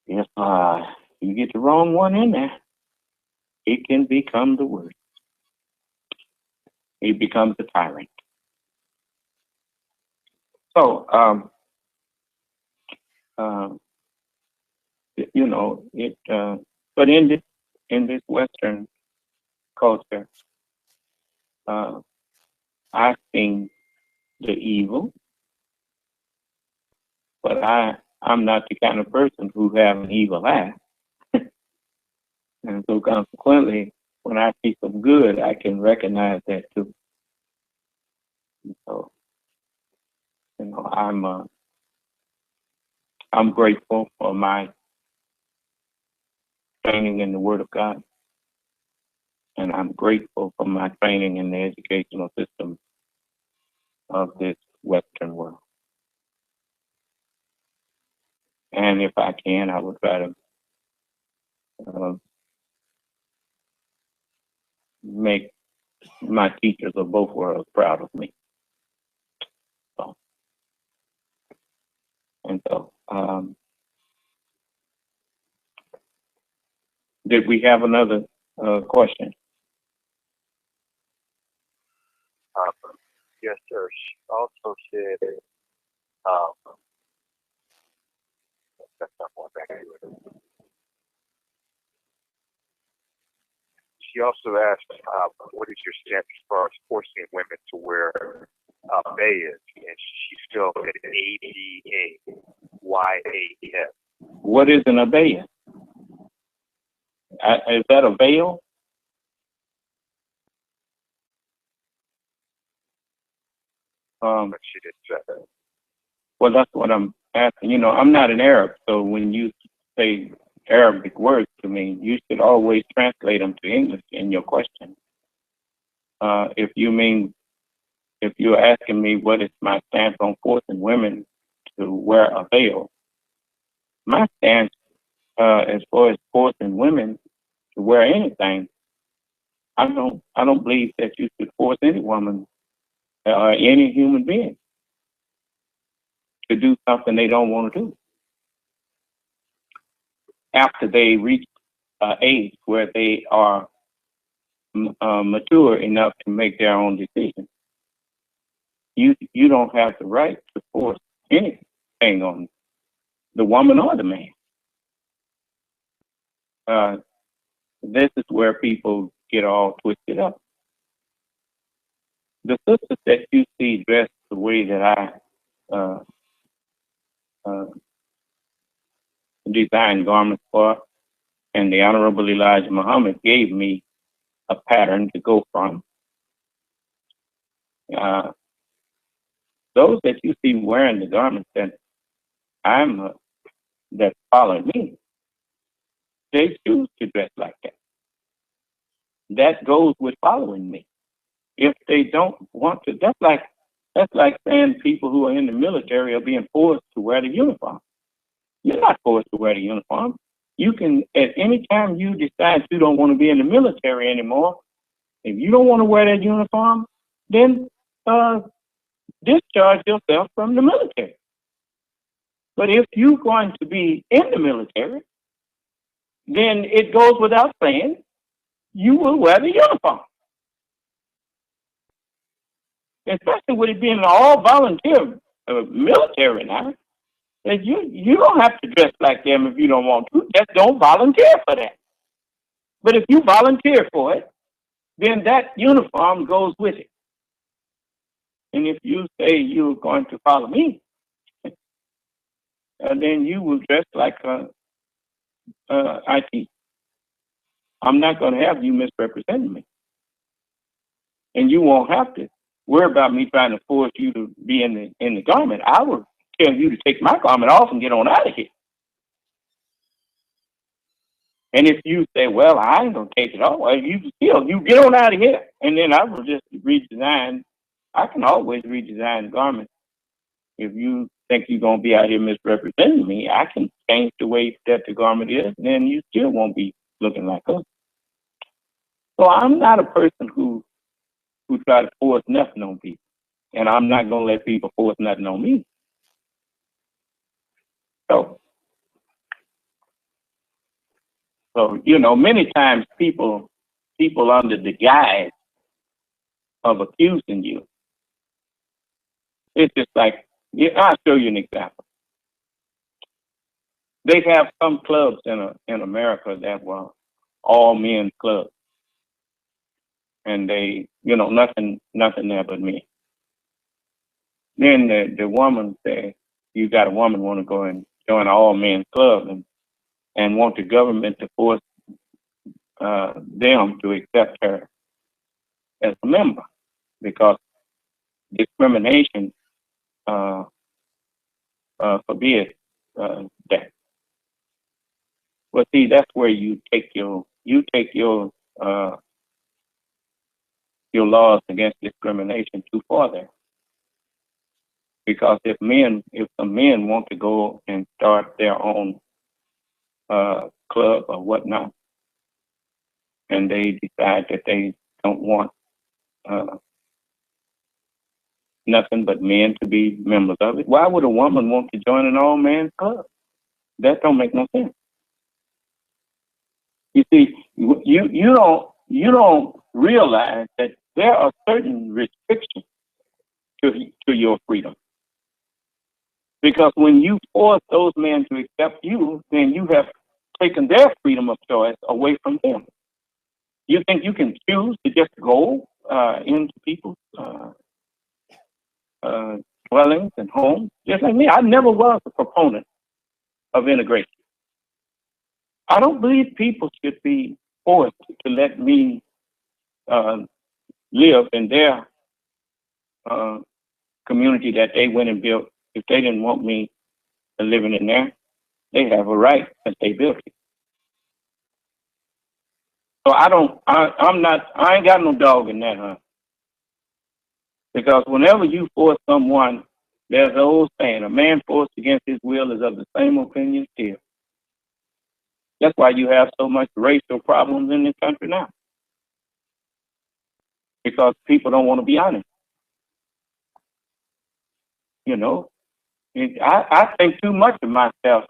if you get the wrong one in there, it can become the worst. It becomes a tyrant. So, but in this Western culture, I've seen the evil, but I'm not the kind of person who have an evil eye. And so consequently, when I see some good, I can recognize that too. So, I'm grateful for my training in the Word of God, and I'm grateful for my training in the educational system of this Western world. And if I can, I would try to make my teachers of both worlds proud of me. Did we have another question? Yes, sir. She also said, that's not going back to it. She also asked, what is your stance as far as forcing women to wear bayas? And she spelled it A-D-A-Y-A-S. What is an abaya? Is that a veil? But she did say that. Well, that's what I'm asking. I'm not an Arab, so when you say Arabic words to me, you should always translate them to English in your question. If you're asking me what is my stance on forcing women to wear a veil, my stance as far as forcing women to wear anything, I don't believe that you should force any woman or any human being to do something they don't want to do after they reach age where they are mature enough to make their own decisions. You don't have the right to force anything on the woman or the man. This is where people get all twisted up. The sisters that you see dressed the way that I designed garments for, and the Honorable Elijah Muhammad gave me a pattern to go from. Those that you see wearing the garments that that follow me, they choose to dress like that. That goes with following me. If they don't want to, that's like saying people who are in the military are being forced to wear the uniform. You're not forced to wear the uniform. You can, at any time you decide you don't want to be in the military anymore, if you don't want to wear that uniform, then discharge yourself from the military. But if you're going to be in the military, then it goes without saying, you will wear the uniform. Especially with it being an all-volunteer military now. That you don't have to dress like them if you don't want to. Just don't volunteer for that. But if you volunteer for it, then that uniform goes with it. And if you say you're going to follow me, then you will dress like I teach. I'm not going to have you misrepresenting me. And you won't have to worry about me trying to force you to be in the garment. I will tell you to take my garment off and get on out of here. And if you say, well, I ain't going to take it off, well, you get on out of here. And then I will just redesign. I can always redesign garments. If you think you're going to be out here misrepresenting me, I can change the way that the garment is, and then you still won't be looking like us. So I'm not a person who try to force nothing on people. And I'm not going to let people force nothing on me. So, many times people under the guise of accusing you, it's just like, I'll show you an example. They have some clubs in America that were all men's clubs. And they, nothing there but men. Then the woman said, you got a woman want to go and join an all men's club and want the government to force them to accept her as a member because discrimination forbids that. Well, see, that's where you take your laws against discrimination too far there. Because if some men want to go and start their own club or whatnot, and they decide that they don't want nothing but men to be members of it, why would a woman want to join an all-man club? That don't make no sense. You see, you don't realize that there are certain restrictions to your freedom. Because when you force those men to accept you, then you have taken their freedom of choice away from them. You think you can choose to just go into people's dwellings and homes, just like me? I never was a proponent of integration. I don't believe people should be forced to let me live in their community that they went and built. If they didn't want me living in there, they have a right since they built it. So I ain't got no dog in that, huh? Because whenever you force someone, there's an old saying, a man forced against his will is of the same opinion still. That's why you have so much racial problems in this country now. Because people don't want to be honest. You know, I think too much of myself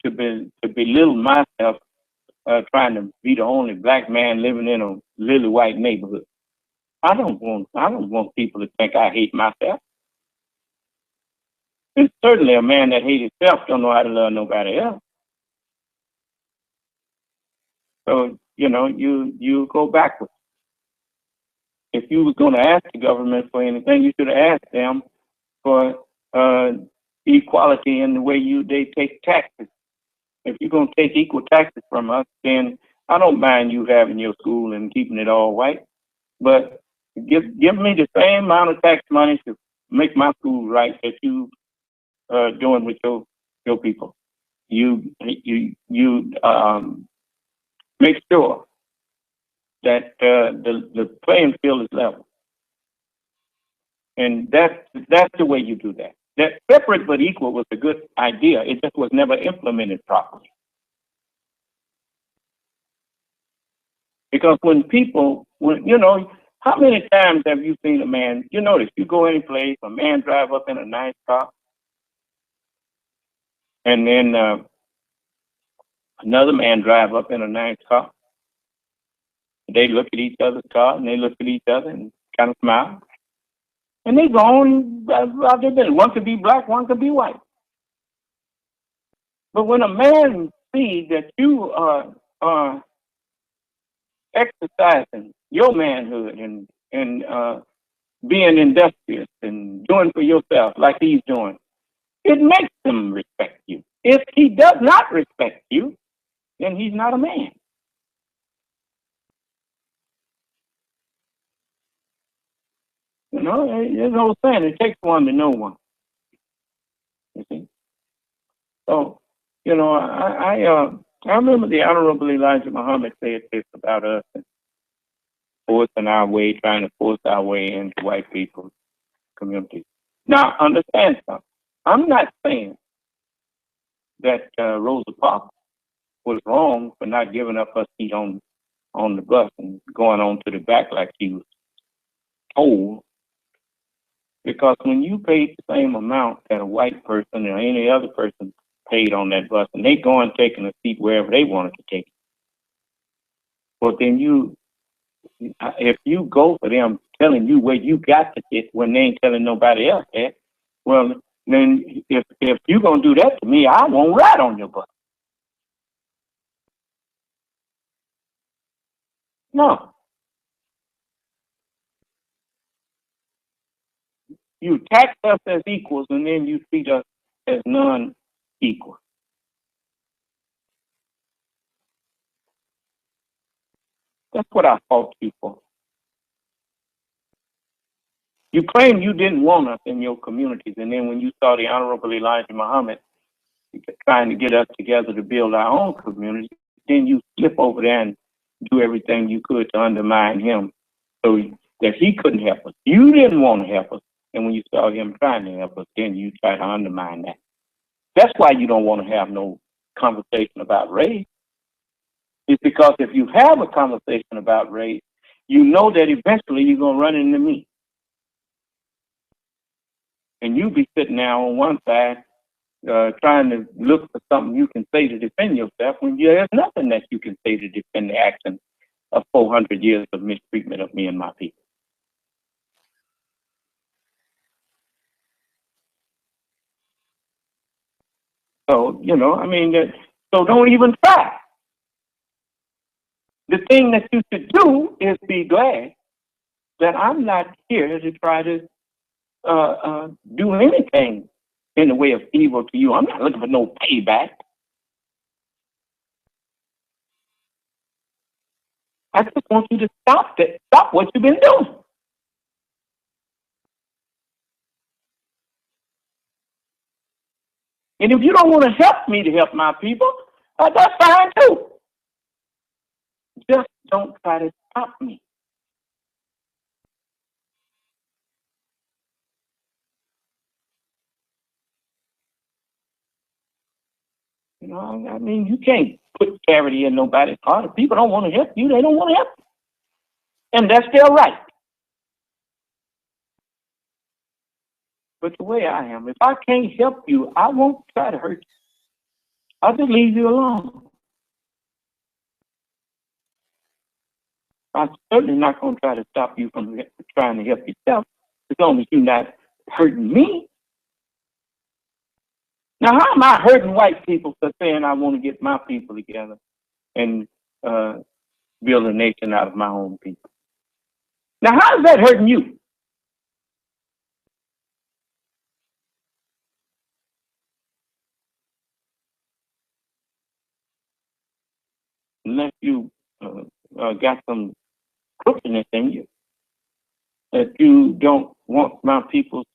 to belittle myself, trying to be the only black man living in a lily white neighborhood. I don't want people to think I hate myself. It's certainly a man that hates himself don't know how to love nobody else. So, you know, you go backwards. If you were going to ask the government for anything, you should have asked them for equality in the way they take taxes. If you're going to take equal taxes from us, then I don't mind you having your school and keeping it all white. But give me the same amount of tax money to make my school right that you doing with your people. You make sure that the playing field is level, and that's the way you do that. That separate but equal was a good idea. It just was never implemented properly. Because when you know, how many times have you seen a man? You notice you go any place, a man drive up in a nice car, and then another man drive up in a nice car. They look at each other's car and they look at each other and kind of smile. And they go on about their business. One could be black, one could be white. But when a man sees that you are exercising your manhood and being industrious and doing for yourself like he's doing, it makes him respect you. If he does not respect you, then he's not a man. You know, there's an old saying, it takes one to know one. You see? So, you know, I remember the Honorable Elijah Muhammad said this about us, forcing our way, trying to force our way into white people's communities. Now, understand something. I'm not saying that Rosa Parks was wrong for not giving up her seat on the bus and going on to the back like she was told. Because when you paid the same amount that a white person or any other person paid on that bus, and they go and taking a seat wherever they wanted to take it, well, then if you go for them telling you where you got to sit when they ain't telling nobody else that, well, then if you're going to do that to me, I won't ride on your bus. No. You tax us as equals, and then you treat us as non-equal. That's what I fought you for. You claim you didn't want us in your communities, and then when you saw the Honorable Elijah Muhammad trying to get us together to build our own community, then you slip over there and do everything you could to undermine him so that he couldn't help us. You didn't want to help us, and when you saw him trying to help us, then you try to undermine that. That's why you don't want to have no conversation about race. It's because if you have a conversation about race, you know that eventually you're going to run into me. And you be sitting there on one side trying to look for something you can say to defend yourself when there's nothing that you can say to defend the action of 400 years of mistreatment of me and my people. So, you know, I mean, so don't even try. The thing that you should do is be glad that I'm not here to try to do anything in the way of evil to you. I'm not looking for no payback. I just want you to stop what you've been doing. And if you don't want to help me to help my people, that's fine too. Just don't try to stop me. You know, I mean, you can't put charity in nobody's heart. If people don't want to help you, they don't want to help you. And that's their right. But the way I am, if I can't help you, I won't try to hurt you. I'll just leave you alone. I'm certainly not going to try to stop you from trying to help yourself, as long as you're not hurting me. Now, how am I hurting white people for saying I want to get my people together and build a nation out of my own people? Now, how is that hurting you? Unless you got some crookedness in you, that you don't want my people's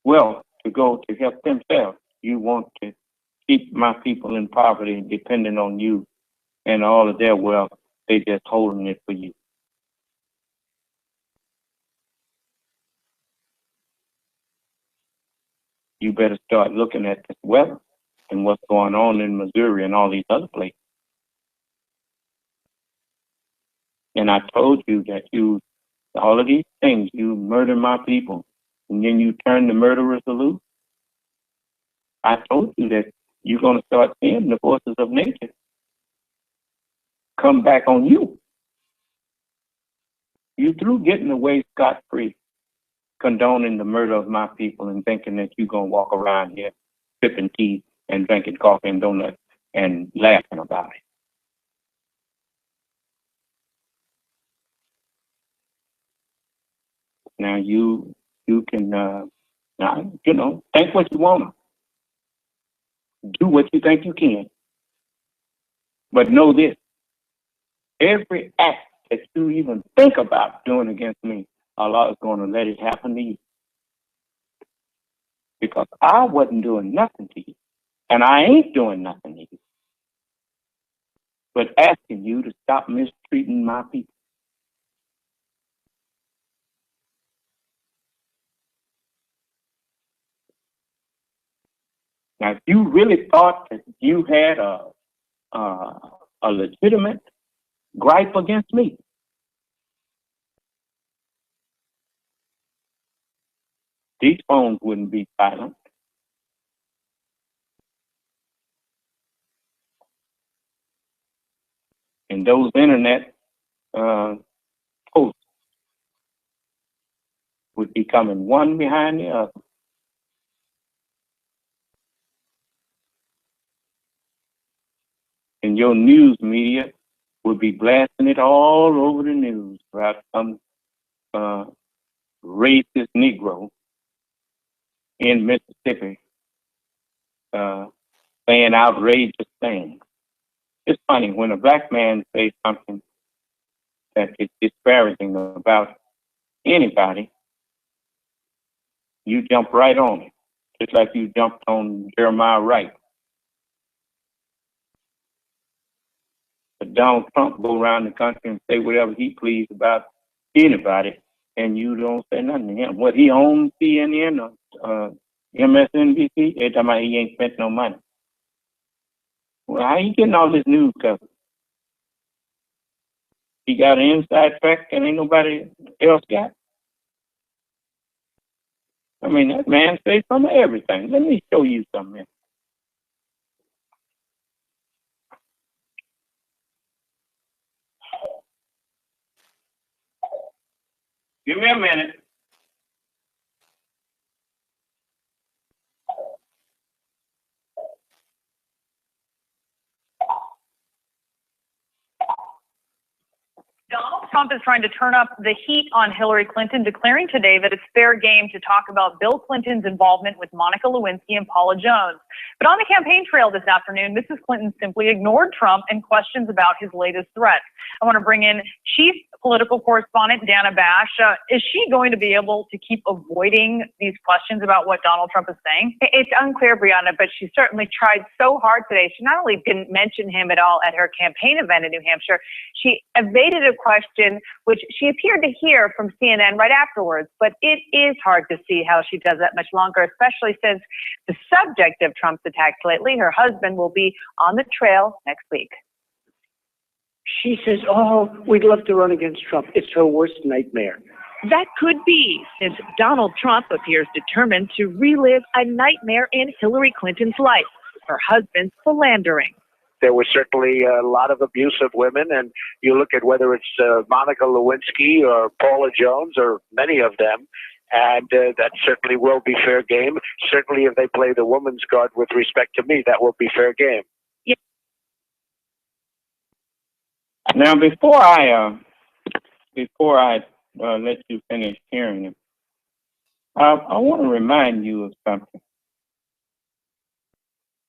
wealth to go to help themselves. You want to keep my people in poverty, depending on you and all of their wealth. They just holding it for you. You better start looking at this weather and what's going on in Missouri and all these other places. And I told you that all of these things, you murder my people, and then you turn the murderers loose. I told you that you're going to start seeing the forces of nature come back on you. You through getting away scot-free, condoning the murder of my people and thinking that you're going to walk around here sipping tea and drinking coffee and donuts and laughing about it. Now you can, think what you want to. Do what you think you can. But know this, every act that you even think about doing against me, Allah is going to let it happen to you. Because I wasn't doing nothing to you. And I ain't doing nothing to you. But asking you to stop mistreating my people. Now, if you really thought that you had a legitimate gripe against me, these phones wouldn't be silent. And those internet posts would be coming one behind the other. And your news media would be blasting it all over the news about some racist Negro in Mississippi saying outrageous things. It's funny, when a black man says something that is disparaging about anybody, you jump right on it, just like you jumped on Jeremiah Wright. But Donald Trump go around the country and say whatever he pleases about anybody, and you don't say nothing to him. What, he owns CNN or MSNBC? Every time he ain't spent no money. Well, how you getting all this news coverage? He got an inside track and ain't nobody else got? I mean, that man says some of everything. Let me show you something. Give me a minute. Donald Trump is trying to turn up the heat on Hillary Clinton, declaring today that it's fair game to talk about Bill Clinton's involvement with Monica Lewinsky and Paula Jones. But on the campaign trail this afternoon, Mrs. Clinton simply ignored Trump and questions about his latest threat. I want to bring in Chief political correspondent Dana Bash. Is she going to be able to keep avoiding these questions about what Donald Trump is saying? It's unclear, Brianna, but she certainly tried so hard today. She not only didn't mention him at all at her campaign event in New Hampshire, she evaded a question which she appeared to hear from CNN right afterwards. But it is hard to see how she does that much longer, especially since the subject of Trump's attacks lately, her husband, will be on the trail next week. She says, oh, we'd love to run against Trump. It's her worst nightmare. That could be, since Donald Trump appears determined to relive a nightmare in Hillary Clinton's life, her husband's philandering. There was certainly a lot of abuse of women, and you look at whether it's Monica Lewinsky or Paula Jones or many of them, and that certainly will be fair game. Certainly if they play the woman's card with respect to me, that will be fair game. Now, before I let you finish hearing him, I want to remind you of something.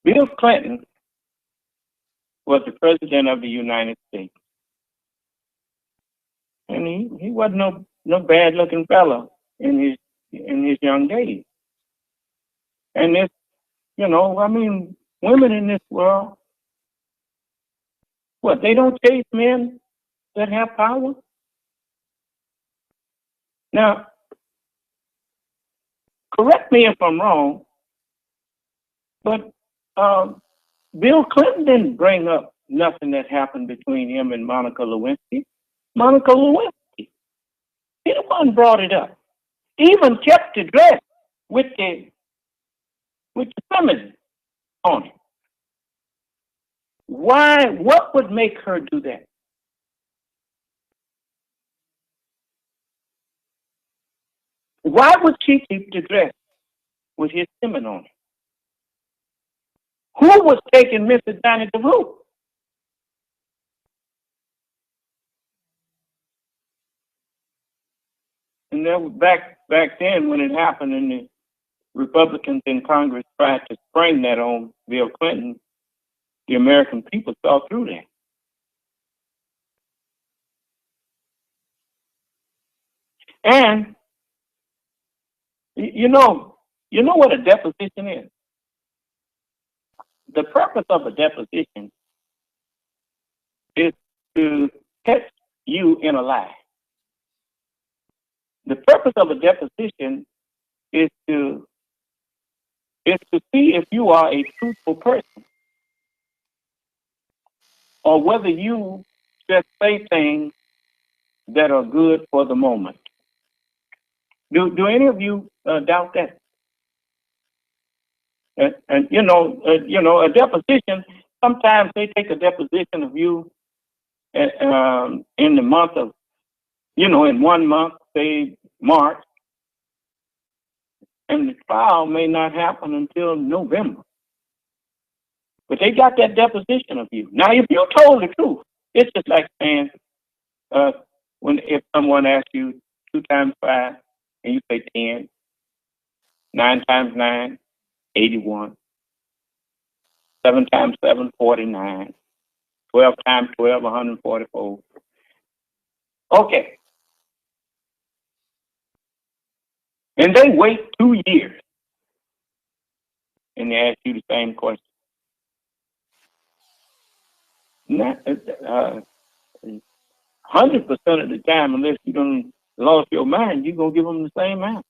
Bill Clinton was the president of the United States, and he wasn't no bad-looking fellow in his young days. And this, women in this world, what, they don't chase men that have power? Now, correct me if I'm wrong, but Bill Clinton didn't bring up nothing that happened between him and Monica Lewinsky. Monica Lewinsky, he the one brought it up. Even kept the dress with the feminine on it. Why? What would make her do that? Why would she keep the dress with his feminine on it? Who was taking Mrs. Johnny DeRue? And that was back then when it happened, and the Republicans in Congress tried to spring that on Bill Clinton. The American people saw through that. And you know what a deposition is? The purpose of a deposition is to catch you in a lie. The purpose of a deposition is to see if you are a truthful person, or whether you just say things that are good for the moment. Do any of you doubt that? And a deposition. Sometimes they take a deposition of you in the month of, in 1 month, say March, and the trial may not happen until November. But they got that deposition of you. Now, if you told the truth, it's just like saying, if someone asks you 2 times 5, and you say 10, 9 times 9, 81, 7 times 7, 49, 12 times 12, 144. Okay. And they wait 2 years, and they ask you the same question. 100% of the time, unless you don't lost your mind, you're going to give them the same answer.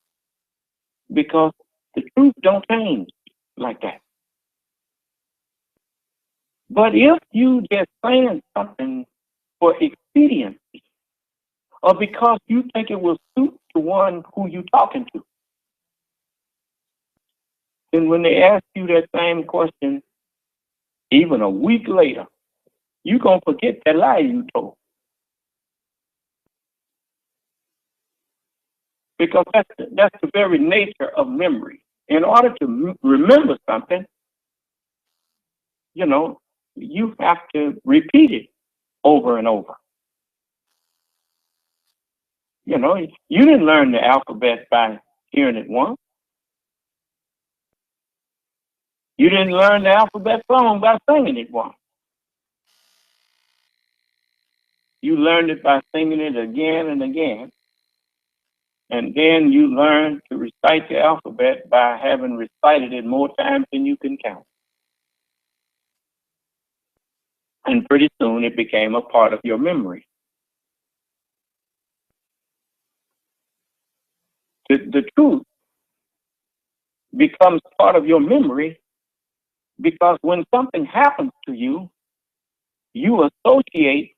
Because the truth don't change like that. But if you just saying something for expediency, or because you think it will suit the one who you're talking to, then when they ask you that same question, even a week later, you're going to forget that lie you told. Because that's the very nature of memory. In order to remember something, you have to repeat it over and over. You didn't learn the alphabet by hearing it once. You didn't learn the alphabet song by singing it once. You learned it by singing it again and again. And then you learn to recite the alphabet by having recited it more times than you can count. And pretty soon it became a part of your memory. The truth becomes part of your memory because when something happens to you, you associate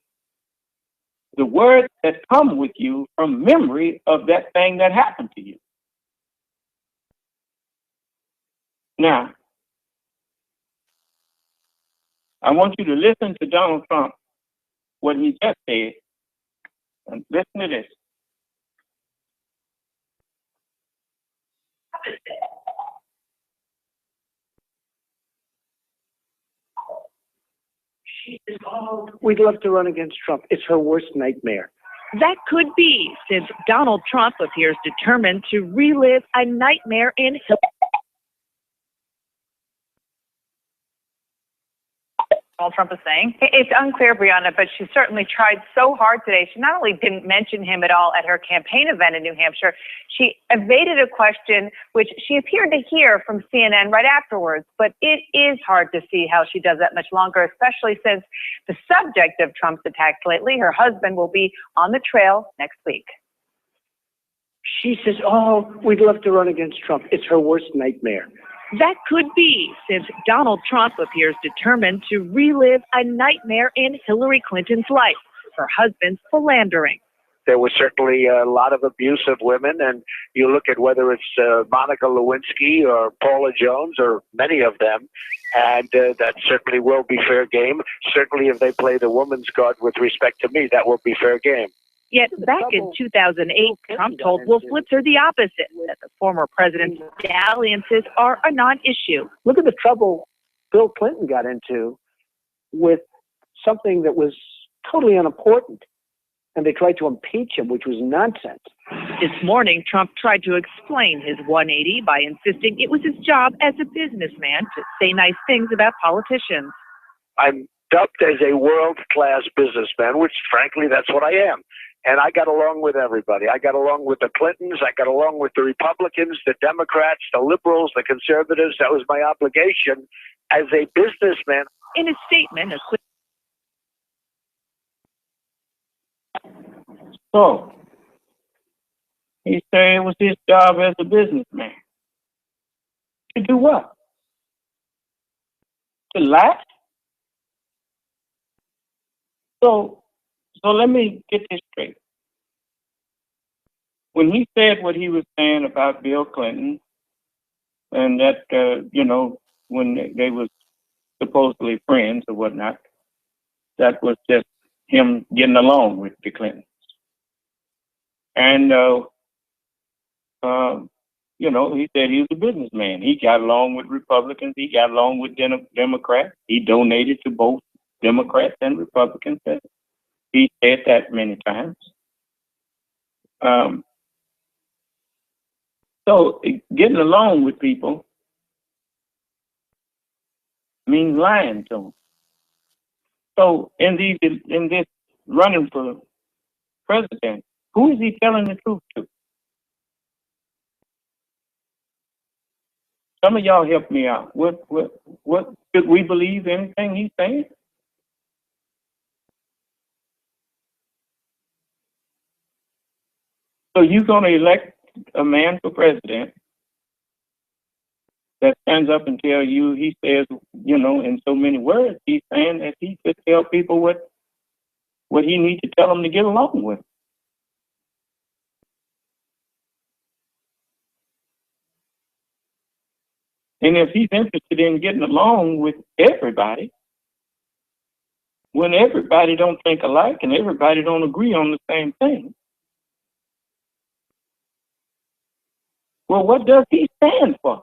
the words that come with you from memory of that thing that happened to you. Now, I want you to listen to Donald Trump, what he just said, and listen to this. We'd love to run against Trump. It's her worst nightmare. That could be, since Donald Trump appears determined to relive a nightmare in Donald Trump is saying. It's unclear, Brianna, but she certainly tried so hard today. She not only didn't mention him at all at her campaign event in New Hampshire, she evaded a question which she appeared to hear from CNN right afterwards. But it is hard to see how she does that much longer, especially since the subject of Trump's attacks lately, her husband, will be on the trail next week. She says, oh, we'd love to run against Trump. It's her worst nightmare. That could be, since Donald Trump appears determined to relive a nightmare in Hillary Clinton's life, her husband's philandering. There was certainly a lot of abuse of women, and you look at whether it's Monica Lewinsky or Paula Jones or many of them, and that certainly will be fair game. Certainly if they play the woman's card with respect to me, that will be fair game. Yet back in 2008, Trump told Wolf Blitzer the opposite, that the former president's dalliances are a non-issue. Look at the trouble Bill Clinton got into with something that was totally unimportant. And they tried to impeach him, which was nonsense. This morning, Trump tried to explain his 180 by insisting it was his job as a businessman to say nice things about politicians. I'm dubbed as a world-class businessman, which frankly, that's what I am. And I got along with everybody. I got along with the Clintons. I got along with the Republicans, the Democrats, the liberals, the conservatives. That was my obligation as a businessman. In his statement, So, he said it was his job as a businessman. To do what? To lie? So let me get this straight. When he said what he was saying about Bill Clinton, and that, when they was supposedly friends or whatnot, that was just him getting along with the Clintons. And, he said he was a businessman. He got along with Republicans. He got along with Democrats. He donated to both Democrats and Republicans. He said that many times. So getting along with people means lying to them. So in this running for president, who is he telling the truth to? Some of y'all help me out. What should we believe anything he's saying? So you're going to elect a man for president that stands up and tell you, he says, in so many words, he's saying that he could tell people what he needs to tell them to get along with. And if he's interested in getting along with everybody, when everybody don't think alike and everybody don't agree on the same thing, well, what does he stand for?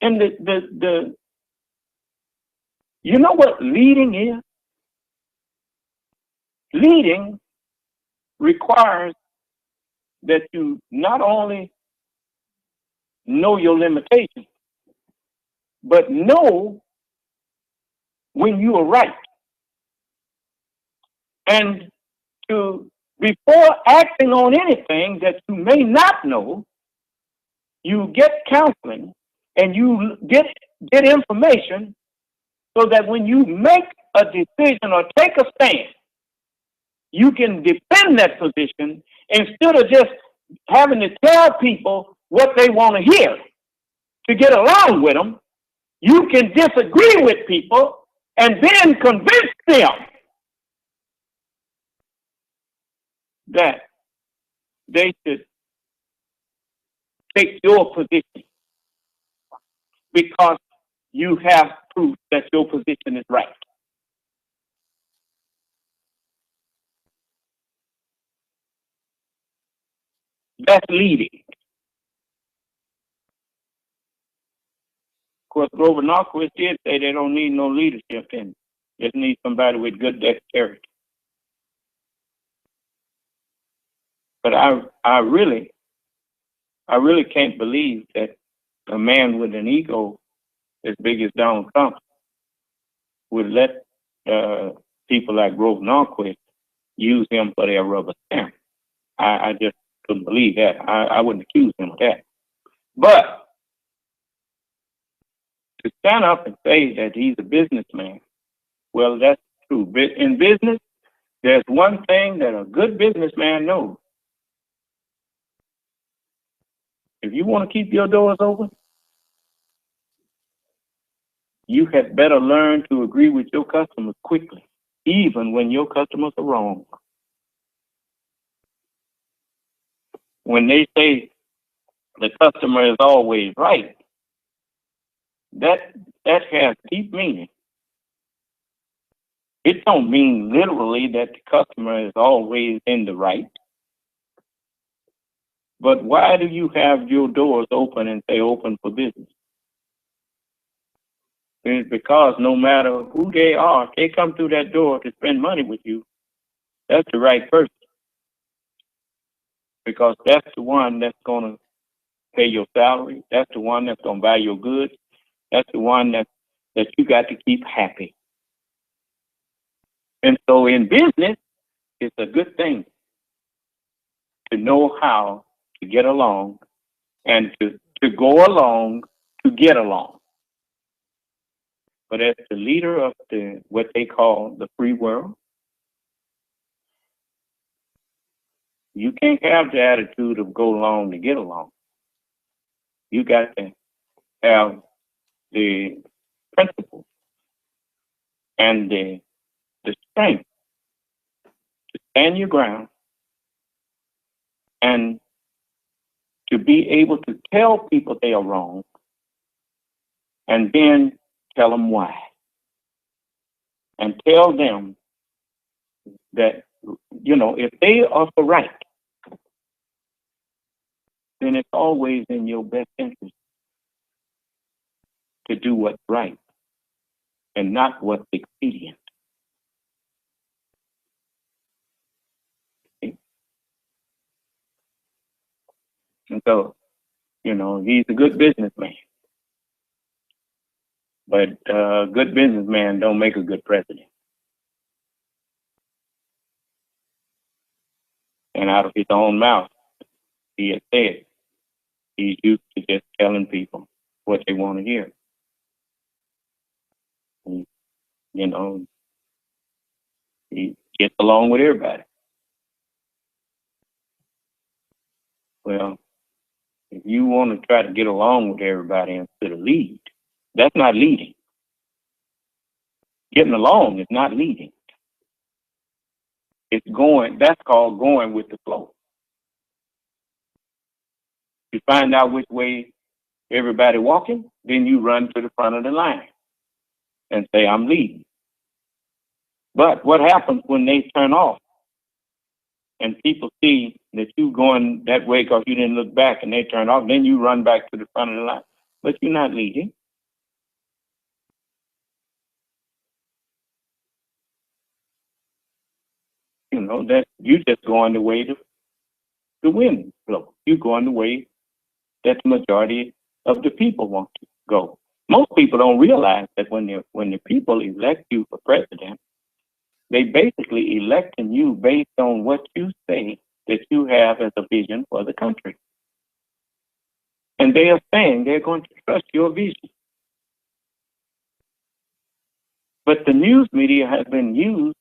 And you know what leading is? Leading requires that you not only know your limitations, but know when you are right. And before acting on anything that you may not know, you get counseling and you get information so that when you make a decision or take a stand, you can defend that position instead of just having to tell people what they want to hear to get along with them. You can disagree with people and then convince them that they should take your position because you have proof that your position is right. That's leading. Of course, Grover Norquist did say they don't need no leadership in. Just need somebody with good dexterity. But I really can't believe that a man with an ego as big as Donald Trump would let people like Grover Norquist use him for their rubber stamp. I just couldn't believe that. I wouldn't accuse him of that. But to stand up and say that he's a businessman, well, that's true. In business, there's one thing that a good businessman knows. If you want to keep your doors open, you had better learn to agree with your customers quickly, even when your customers are wrong. When they say the customer is always right, that has deep meaning. It don't mean literally that the customer is always in the right. But why do you have your doors open and say open for business? It's because no matter who they are, if they come through that door to spend money with you, that's the right person. Because that's the one that's going to pay your salary. That's the one that's going to buy your goods. That's the one that you got to keep happy. And so in business, it's a good thing to know how to get along and to go along to get along. But as the leader of what they call the free world, you can't have the attitude of go along to get along. You got to have the principle and the strength to stand your ground and to be able to tell people they are wrong and then tell them why. And tell them that, if they are for right, then it's always in your best interest to do what's right and not what's expedient. And so, he's a good businessman. But a good businessman don't make a good president. And out of his own mouth, he has said he's used to just telling people what they want to hear. And, he gets along with everybody. Well, if you want to try to get along with everybody instead of lead, that's not leading. Getting along is not leading. It's going, that's called going with the flow. You find out which way everybody walking, then you run to the front of the line and say, I'm leading. But what happens when they turn off and people see that you going that way because you didn't look back and they turn off, then you run back to the front of the line. But you're not leading. That you just going the way the wind blows. You going the way that the majority of the people want to go. Most people don't realize that when the people elect you for president, they basically electing you based on what you say that you have as a vision for the country. And they are saying they're going to trust your vision. But the news media has been used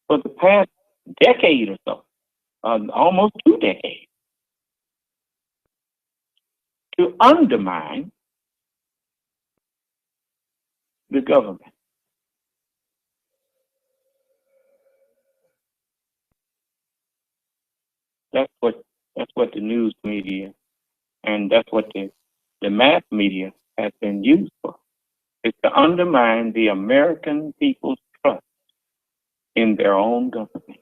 for the past decade or so, almost 2 decades, to undermine the government. That's what the news media and that's what the mass media has been used for. It's to undermine the American people's trust in their own government.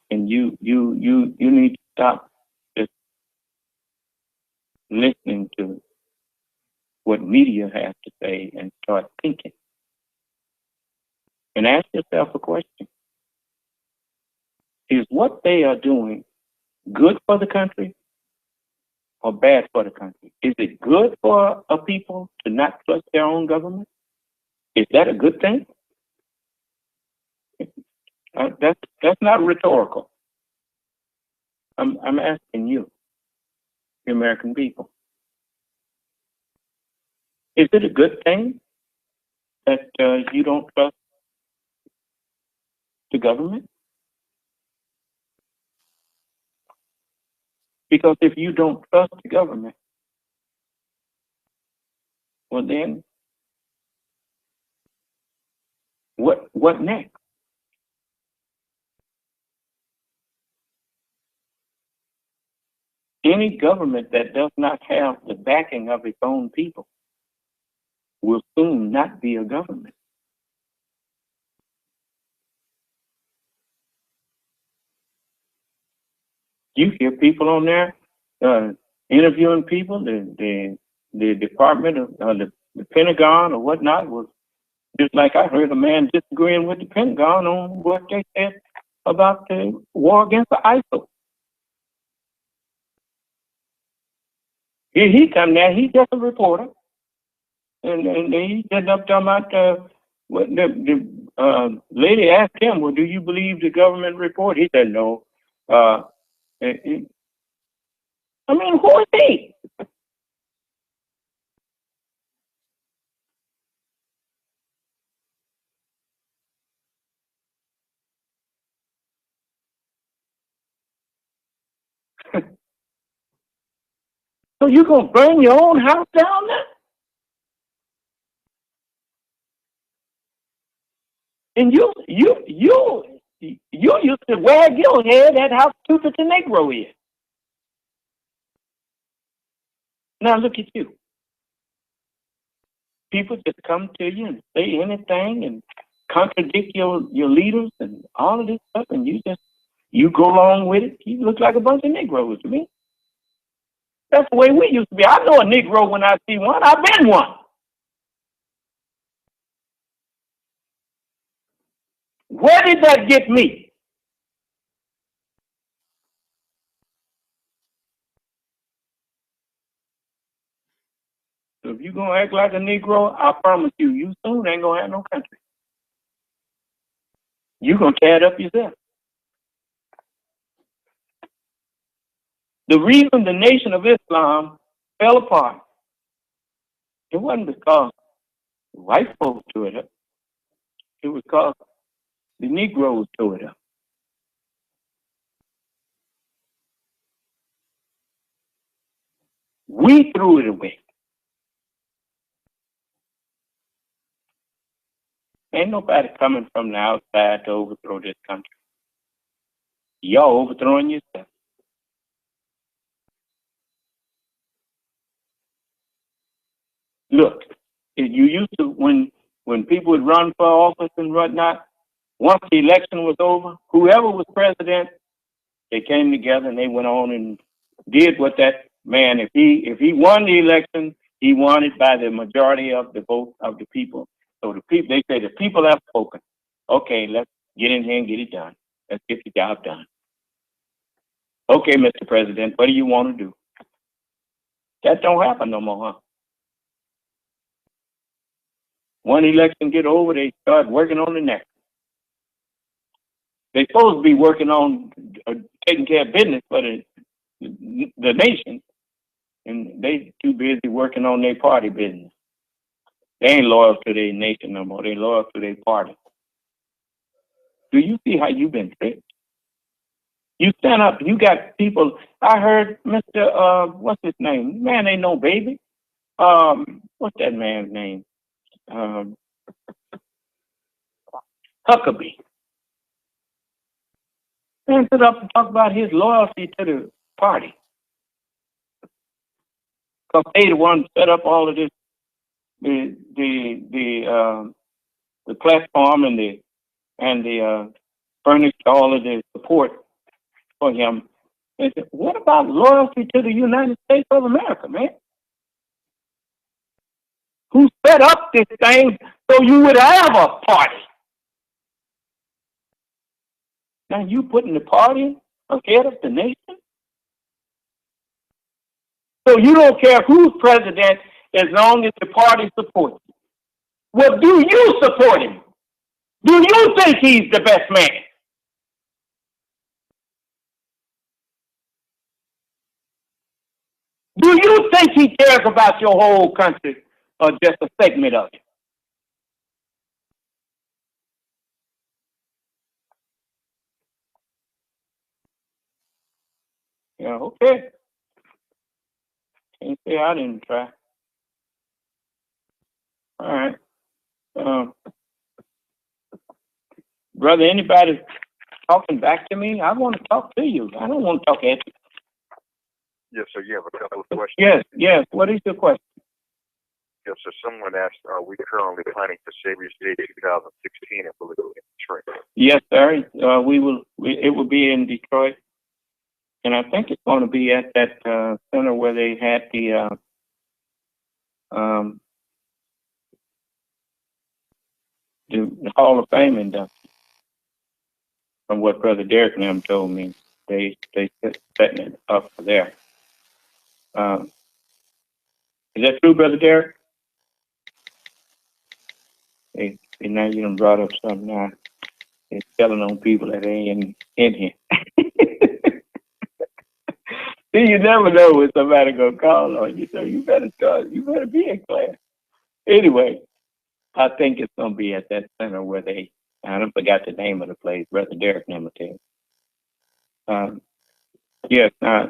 And you need to stop just listening to what media has to say and start thinking. And ask yourself a question. Is what they are doing good for the country or bad for the country? Is it good for a people to not trust their own government? Is that a good thing? That's not rhetorical. I'm asking you, the American people. Is it a good thing that you don't trust the government? Because if you don't trust the government, well then, what next? Any government that does not have the backing of its own people will soon not be a government. You hear people on there interviewing people. The Department of the Pentagon or whatnot was just like I heard a man disagreeing with the Pentagon on what they said about the war against the ISIL. He come there. He's just a reporter, and he ended up talking about what the lady asked him, "Well, do you believe the government report?" He said, "No." I mean, who is he? So you gonna burn your own house down there? And you used to wag your head at how stupid the Negro is. Now look at you. People just come to you and say anything and contradict your leaders and all of this stuff, and you go along with it. You look like a bunch of Negroes to me. That's the way we used to be. I know a Negro when I see one. I've been one. Where did that get me? So if you're gonna act like a Negro, I promise you soon ain't gonna have no country. You're gonna tear it up yourself. The reason the Nation of Islam fell apart, it wasn't because the white folks tore it up. It was because the Negroes tore it up. We threw it away. Ain't nobody coming from the outside to overthrow this country. Y'all overthrowing yourself. Look, you used to, when people would run for office and whatnot, once the election was over, whoever was president, they came together and they went on and did what that man, if he won the election, he won it by the majority of the vote of the people. So the people, they say the people have spoken. Okay, let's get in here and get it done. Let's get the job done. Okay, Mr. President, what do you want to do? That don't happen no more, huh? One election get over, they start working on the next. They're supposed to be working on taking care of business for the nation, and they too busy working on their party business. They ain't loyal to their nation no more. They loyal to their party. Do you see how you've been tricked? You stand up, you got people. I heard Mr. What's his name? Man ain't no baby. What's that man's name? Huckabee. Man stood up and talked about his loyalty to the party. Because they the ones set up all of this, the platform and the furnished all of the support for him. They said, what about loyalty to the United States of America, man? Who set up this thing so you would have a party? Now you putting the party ahead of the nation? So you don't care who's president as long as the party supports him. Well, do you support him? Do you think he's the best man? Do you think he cares about your whole country or just a segment of it? Yeah, okay. Can't say I didn't try. All right. Brother, anybody talking back to me? I want to talk to you. I don't want to talk at you. Yes, sir. You have a couple of questions. Yes. What is your question? Yes, sir. Someone asked, are we currently planning for Savior's Day 2016 in Detroit? Yes, sir. We will. It will be in Detroit, and I think it's going to be at that center where they had the Hall of Fame induction. From what Brother Derek and them told me, they setting it up for there. Is that true, Brother Derek? Hey, now you done brought up something now. It's telling on people that ain't in here. See, you never know when somebody gonna call on you, so you better be in class. Anyway, I think it's gonna be at that center where I don't forgot the name of the place. Brother Derek never tell. Yes, I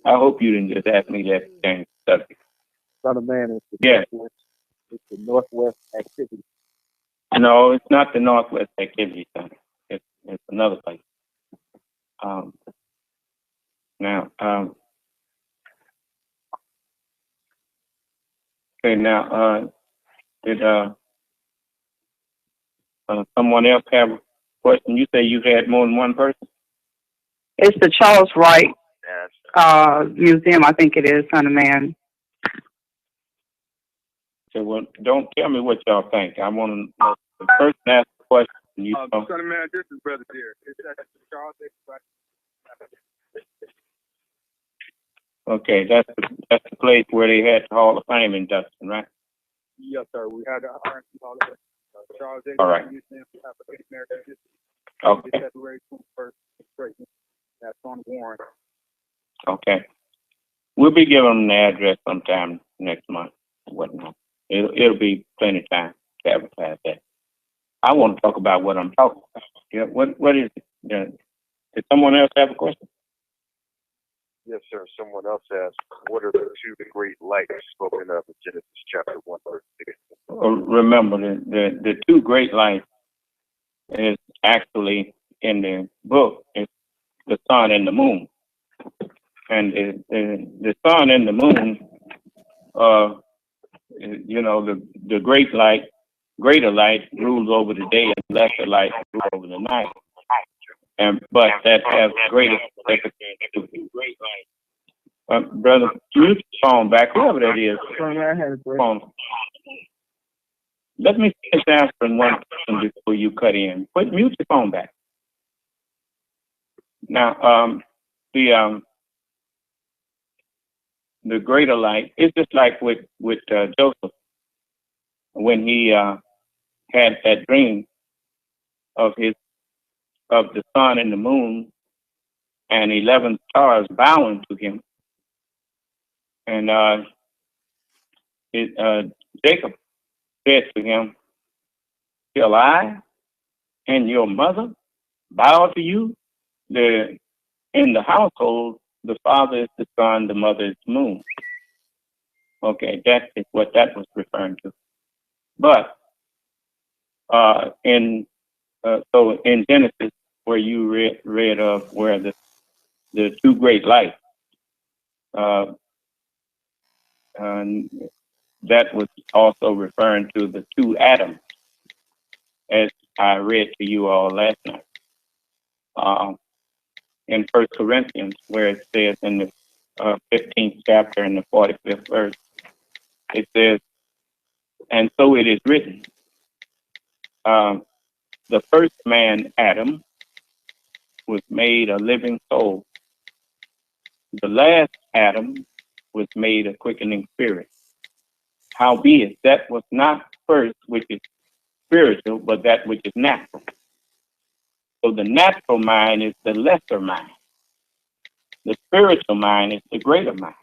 hope you didn't just ask me that same subject. Son.of.man is the Northwest Activity. No, it's not the Northwest Activity Center. It's another place. Did someone else have a question? You say you had more than one person? It's the Charles Wright Museum, I think it is, Son.of.man. So, well, don't tell me what y'all think. I want to know the person asked the question. You know. Son.of.man, this is Brother Derek. Is that Charles Wright? Okay, that's the place where they had the Hall of Fame induction, right? Yes, sir. We had the RNC Hall of Fame. Charles All right. Museum for African American History. Okay. February 21st. That's on Warren. Okay. We'll be giving them the address sometime next month. Whatnot. It'll be plenty of time to advertise that. I want to talk about what I'm talking about. Yeah. What is it? Did someone else have a question? Yes, sir. Someone else asked, what are the two great lights spoken of in Genesis chapter 1, verse 6? Remember, the two great lights is actually in the book. It's the sun and the moon. And the sun and the moon, the greater light rules over the day, and lesser light rules over the night. But that has greater significance. Brother, mute your phone back, whoever that is. Phone. Let me finish answering one question before you cut in. Mute your phone back. Now, the greater light. It's just like with Joseph when he had that dream of the sun and the moon and 11 stars bowing to him, and Jacob said to him, "Shall I and your mother bow to you?" In the household, the father is the sun, the mother is the moon. Okay, that is what that was referring to. But so in Genesis, where you read of where the two great lights, and that was also referring to the two atoms, as I read to you all last night. In 1 Corinthians, where it says in the 15th chapter and the 45th verse, it says, "And so it is written, the first man, Adam, was made a living soul. The last Adam was made a quickening spirit. Howbeit, that was not first which is spiritual, but that which is natural. So the natural mind is the lesser mind. The spiritual mind is the greater mind.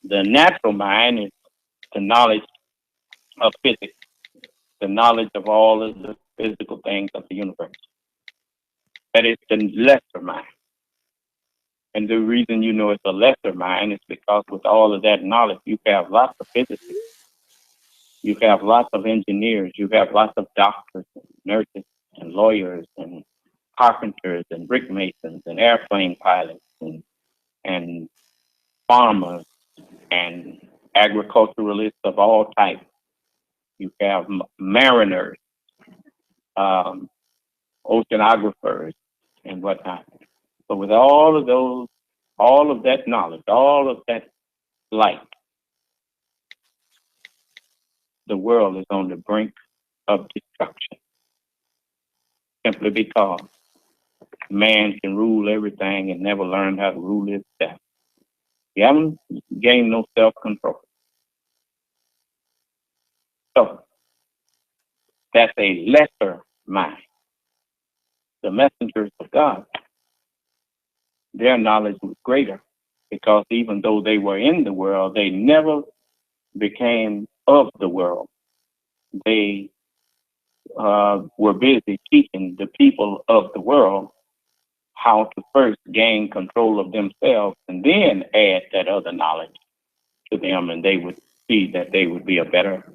The natural mind is the knowledge of physics, the knowledge of all of the physical things of the universe. That is the lesser mind. And the reason you know it's a lesser mind is because with all of that knowledge, you have lots of physicists, you have lots of engineers, you have lots of doctors and nurses and lawyers and carpenters and brick masons and airplane pilots and farmers and agriculturalists of all types. You have mariners, oceanographers, and whatnot. So with all of those, all of that knowledge, all of that light, the world is on the brink of destruction, simply because man can rule everything and never learn how to rule himself. You haven't gained no self-control. So that's a lesser mind. The messengers of God, their knowledge was greater because even though they were in the world, they never became of the world. They were busy teaching the people of the world how to first gain control of themselves and then add that other knowledge to them, and they would see that they would be a better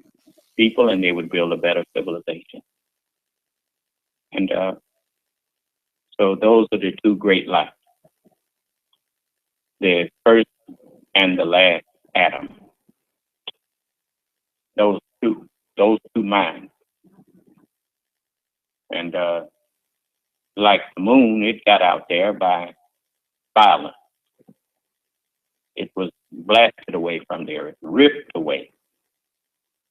people and they would build a better civilization. And so those are the two great lights, the first and the last Adam. Those two minds. And like the moon, it got out there by violence. It was blasted away from there. It ripped away.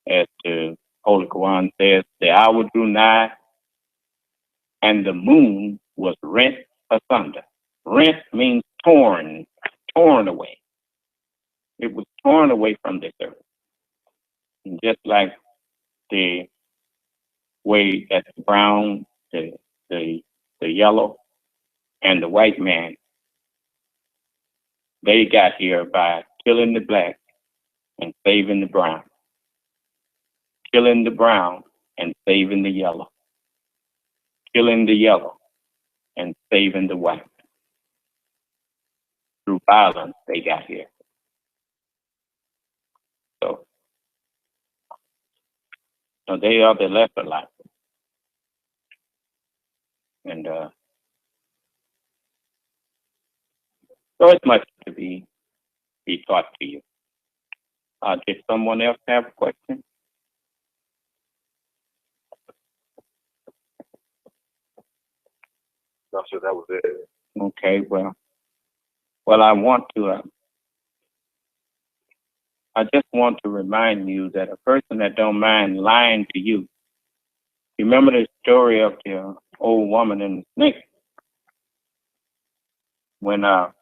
As the Holy Quran says, the hour drew nigh and the moon was rent asunder. Rent means torn away. It was torn away from this earth. And just like the way that the brown, the yellow, and the white man, they got here by killing the black and saving the brown. Killing the brown and saving the yellow. Killing the yellow and saving the white. Through violence, they got here. So they are the lesser light. And so it's much to be taught to you. Did someone else have a question? No, sir, that was it. Okay, well, I just want to remind you that a person that don't mind lying to you, remember the story of the old woman and the snake? when Oscar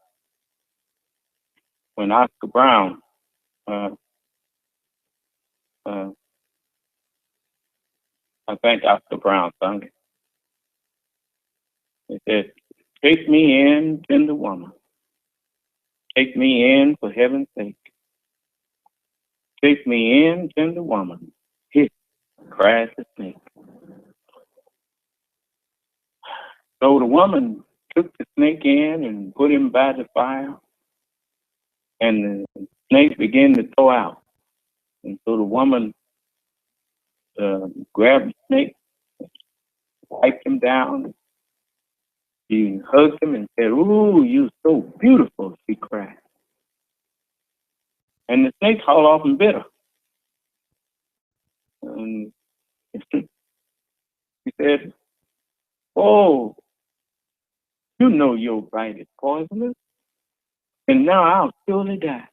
Brown, I think Oscar Brown sung it. It said, "Take me in, tender woman. Take me in for heaven's sake. Take me in, tender woman." Hit, cries the snake. So the woman took the snake in and put him by the fire, and the snake began to thaw out. And so the woman grabbed the snake, wiped him down. She hugged him and said, "Ooh, you're so beautiful," she cried. And the snake hauled off and bit her. And she said, "Oh, you know your bite is poisonous, and now I'll surely die."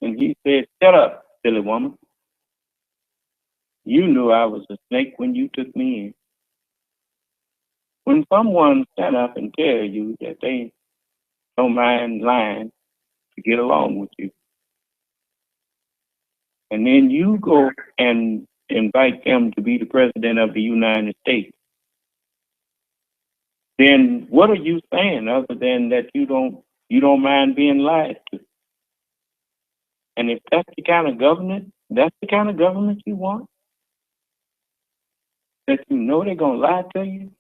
And he said, "Shut up, silly woman. You knew I was a snake when you took me in." When someone stand up and tell you that they don't mind lying to get along with you, and then you go and invite them to be the president of the United States, then what are you saying other than that you don't mind being lied to? And if that's the kind of government you want, that you know they're gonna lie to you,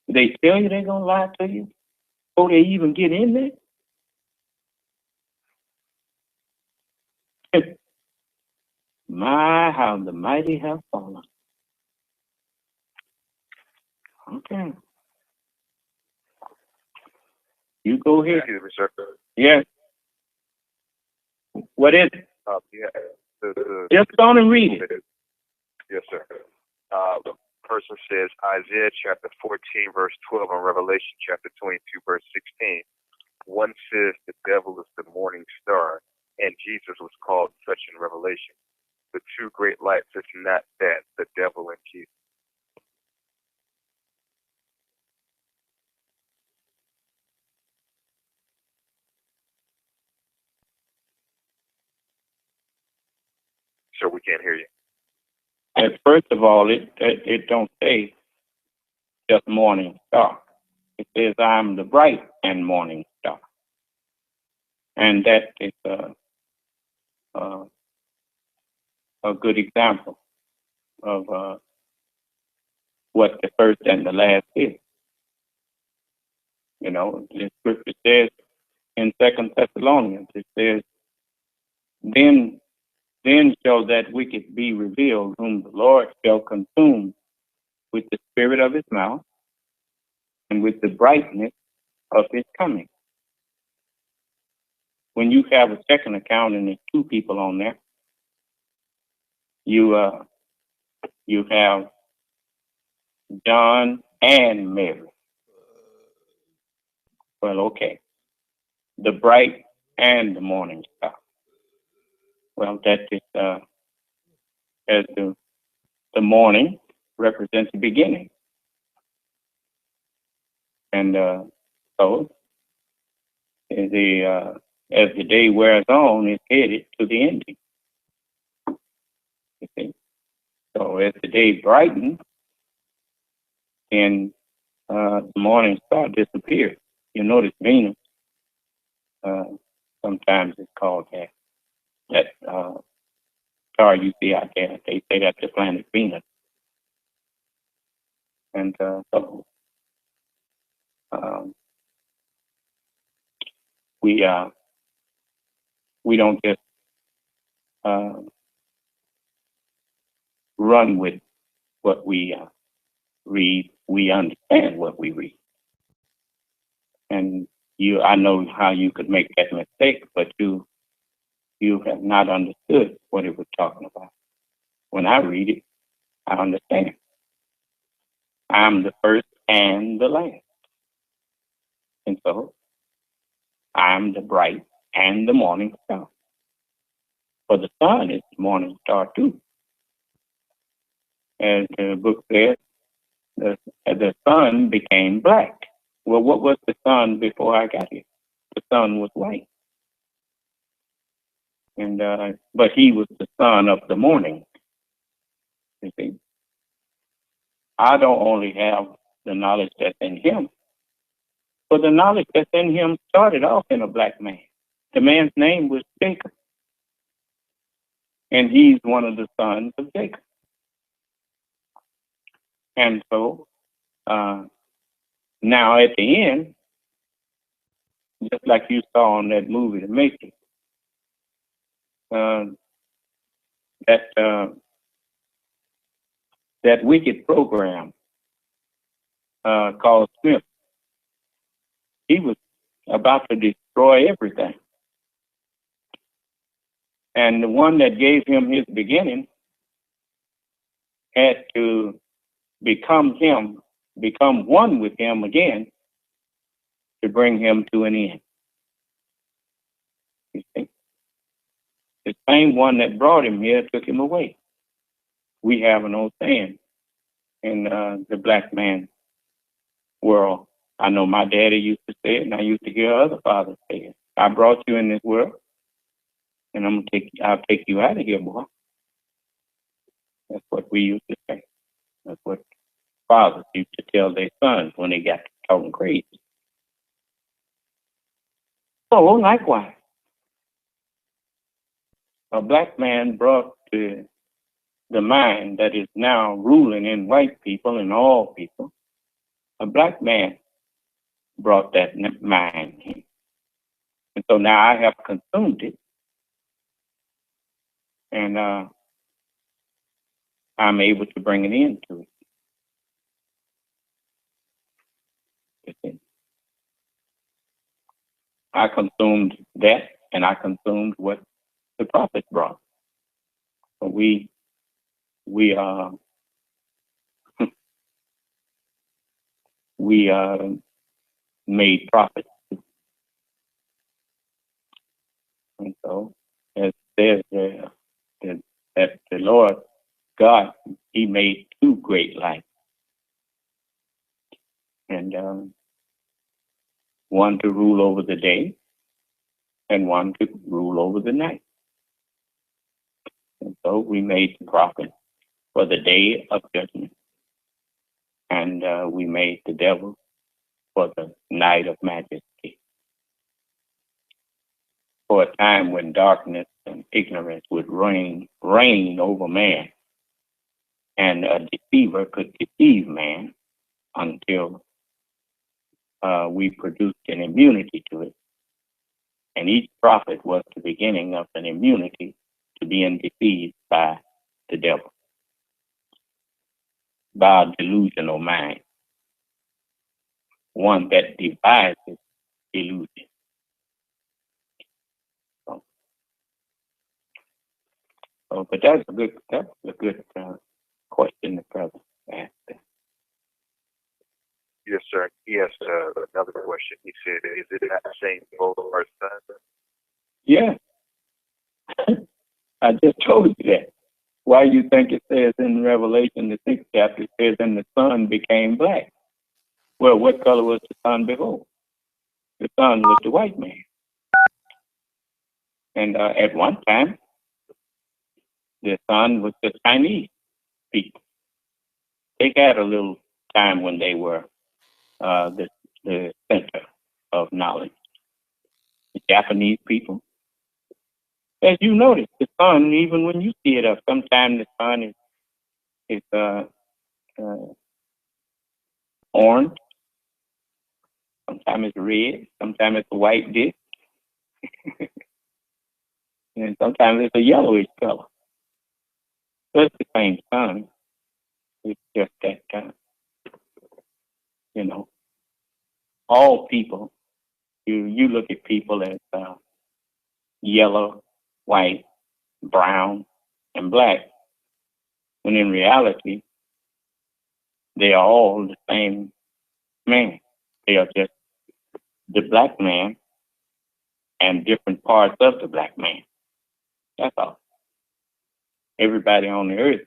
they tell you they're gonna lie to you before they even get in there. My, how the mighty have fallen. Okay. You go ahead. Excuse me, sir. Yes. What is it? Yeah, Just go on and read it. Yes, sir. The person says Isaiah chapter 14, verse 12, and Revelation chapter 22, verse 16. One says the devil is the morning star, and Jesus was called such in Revelation. The two great lights is not that, the devil and Jesus. So we can't hear you. And first of all, it don't say just morning star. It says I'm the bright and morning star, and that is a good example of what the first and the last is. You know, the scripture says in 2 Thessalonians, it says, then shall that wicked be revealed, whom the Lord shall consume with the spirit of his mouth and with the brightness of his coming. When you have a second account and there's two people on there, you have John and Mary. Well, okay. The bright and the morning star. Well, that is as the morning represents the beginning, and so as the day wears on, it's headed to the ending. You see? So as the day brightens, then the morning star disappears. You notice Venus. Sometimes it's called that star you see out there. They say that's the planet Venus, and so we don't just run with what we read. We understand what we read, and I know how you could make that mistake, but you have not understood what it was talking about. When I read it, I understand. I'm the first and the last. And so I'm the bright and the morning star. For the sun is the morning star too. As the book says, the sun became black. Well, what was the sun before I got here? The sun was white. And but he was the son of the morning. You see, I don't only have the knowledge that's in him, but the knowledge that's in him started off in a black man. The man's name was Jacob, and he's one of the sons of Jacob. And so now at the end, just like you saw in that movie, The Matrix, that wicked program called Smith, he was about to destroy everything. And the one that gave him his beginning had to become him, become one with him again to bring him to an end. You see? The same one that brought him here took him away. We have an old saying in the black man world. I know my daddy used to say it, and I used to hear other fathers say it. I brought you in this world, and I'll take you out of here, boy. That's what we used to say. That's what fathers used to tell their sons when they got to talking crazy. So likewise, a black man brought to the mind that is now ruling in white people and all people, a black man brought that mind in. And so now I have consumed it, and I'm able to bring an end to it. I consumed that, and I consumed what the prophet brought. So we made profit. And so, as says that the Lord God, He made two great lights, and one to rule over the day, and one to rule over the night. And so we made the prophet for the day of judgment, and we made the devil for the night of majesty. For a time when darkness and ignorance would reign over man, and a deceiver could deceive man until we produced an immunity to it. And each prophet was the beginning of an immunity to being deceived by the devil, by a delusional mind, one that devises illusion. But that's a good question the brother asked. Yes, sir. He asked another question. He said, is it not the same both our sons? Yeah. I just told you that. Why you think it says in Revelation, the 6th chapter, it says, and the sun became black? Well, what color was the sun before? The sun was the white man. And at one time, the sun was the Chinese people. They had a little time when they were the center of knowledge. The Japanese people. As you notice, the sun, even when you see it up, sometimes the sun is orange, sometimes it's red, sometimes it's a white disk, and sometimes it's a yellowish color. So it's the same sun. It's just that, all people, you look at people as yellow, white, brown, and black, when in reality, they are all the same man. They are just the black man and different parts of the black man. That's all. Everybody on the earth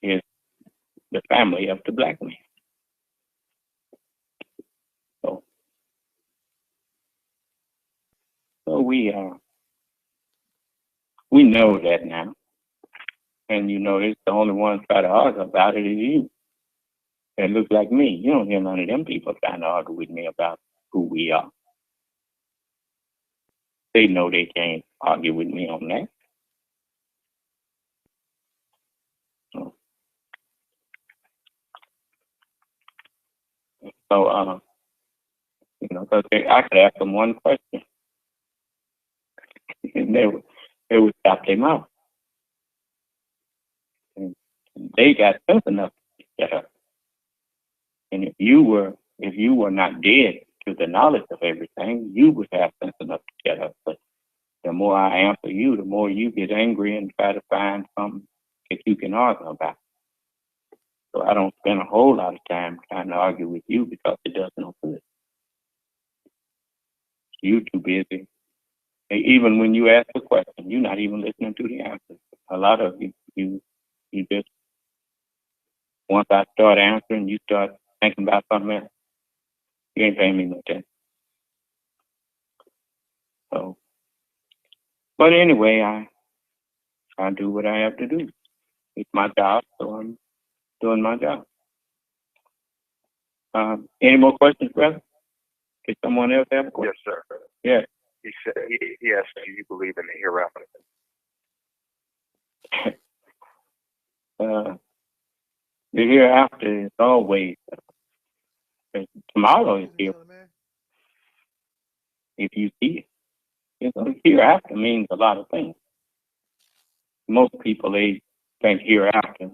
is the family of the black man. So we know that now. And you know, it's the only one try to argue about it is you. It looks like me. You don't hear none of them people trying to argue with me about who we are. They know they can't argue with me on that. So, you know, because I could ask them one question, and they would stop their mouth. And they got sense enough to shut up. And if you were not dead to the knowledge of everything, you would have sense enough to shut up. But the more I answer you, the more you get angry and try to find something that you can argue about. So I don't spend a whole lot of time trying to argue with you because it does no good. You're too busy. And even when you ask a question, you're not even listening to the answer. A lot of you just, once I start answering, you start thinking about something else. You ain't paying me no attention. So, but anyway, I do what I have to do. It's my job, so I'm doing my job. Any more questions, brother? Did someone else have a question? Yes, sir. Yeah. He said he asked, do you believe in the hereafter? The hereafter is always tomorrow is here. If you see it, you know, hereafter means a lot of things. Most people they think hereafter,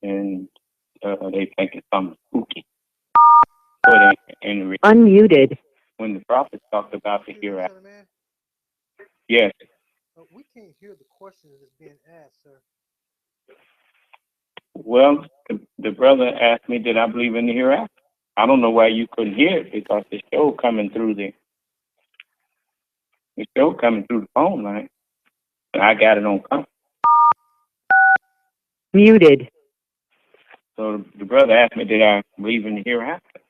and they think it's something spooky. But Unmuted. when the prophet talked about the hereafter, yes. We can't hear the questions that's being asked, sir. Well, the brother asked me, did I believe in the hereafter? I don't know why you couldn't hear it because the show coming through the phone line. And I got it on conference. Muted. So the brother asked me, did I believe in the hereafter?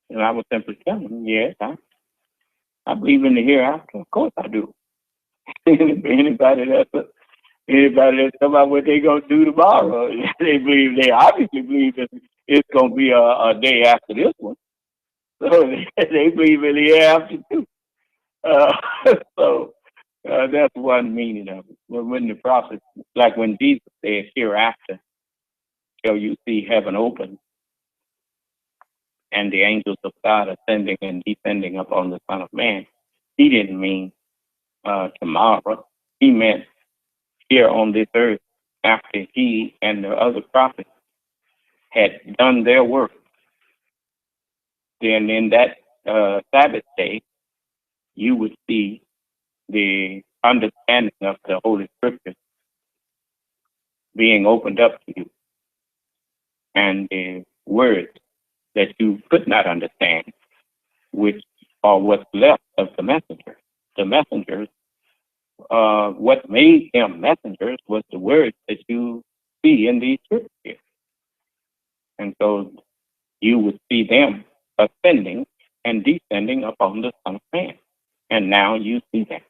And I was simply telling him, yes, I believe in the hereafter. Of course I do. Anybody that's talking about what they gonna do tomorrow, they obviously believe that it's gonna be a day after this one. So they believe in the hereafter too. So that's one meaning of it. When the prophet, like when Jesus said hereafter, shall you see heaven open and the angels of God ascending and descending upon the Son of Man, he didn't mean tomorrow. He meant here on this earth after he and the other prophets had done their work. Then in that Sabbath day, you would see the understanding of the Holy Scriptures being opened up to you, and the words that you could not understand, which are what's left of the messengers. The messengers, what made them messengers was the words that you see in these scriptures. And so you would see them ascending and descending upon the Son of Man. And now you see that.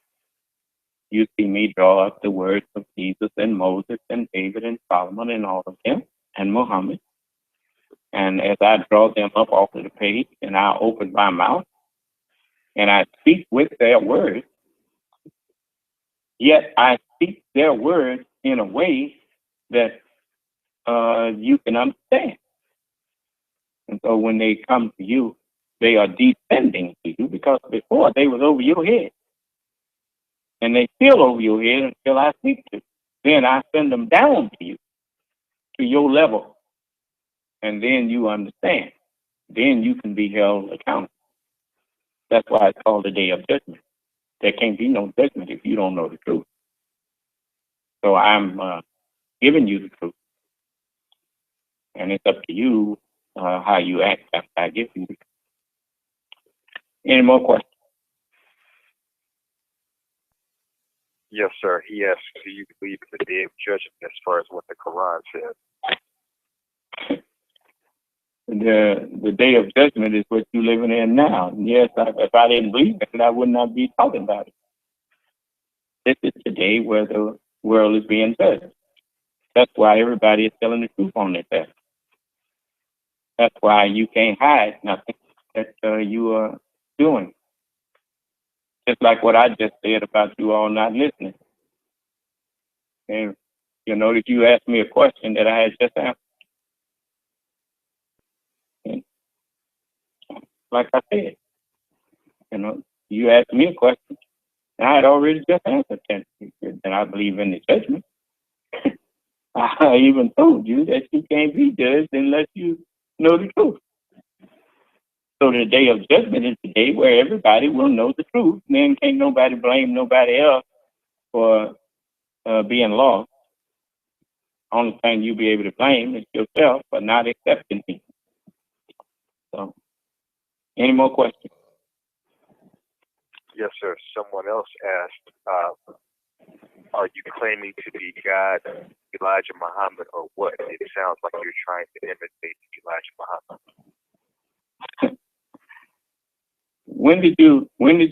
You see me draw up the words of Jesus and Moses and David and Solomon and all of them and Muhammad. And as I draw them up off of the page and I open my mouth and I speak with their words, yet I speak their words in a way that you can understand. And so when they come to you, they are descending to you because before they was over your head. And they still over your head until I speak to you. Then I send them down to you, to your level. And then you understand. Then you can be held accountable. That's why it's called the day of judgment. There can't be no judgment if you don't know the truth. So I'm giving you the truth. And it's up to you how you act after I give you the truth. Any more questions? Yes, sir. He asked, do you believe in the day of judgment as far as what the Quran says? The day of judgment is what you're living in now. Yes, if I didn't believe it, I would not be talking about it. this is the day where the world is being judged. That's why everybody is telling the truth on this earth. That's why you can't hide nothing that you are doing. Just like what I just said about you all not listening. And you know that you asked me a question that I had just answered. And like I said, you know, you asked me a question, and I had already just answered that. And I believe in the judgment. I even told you that you can't be judged unless you know the truth. So the day of judgment is the day where everybody will know the truth. Then can't nobody blame nobody else for being lost. Only thing you'll be able to blame is yourself for not accepting me. So, any more questions? Yes, sir. Someone else asked, are you claiming to be God, Elijah Muhammad, or what? It sounds like you're trying to imitate Elijah Muhammad. When did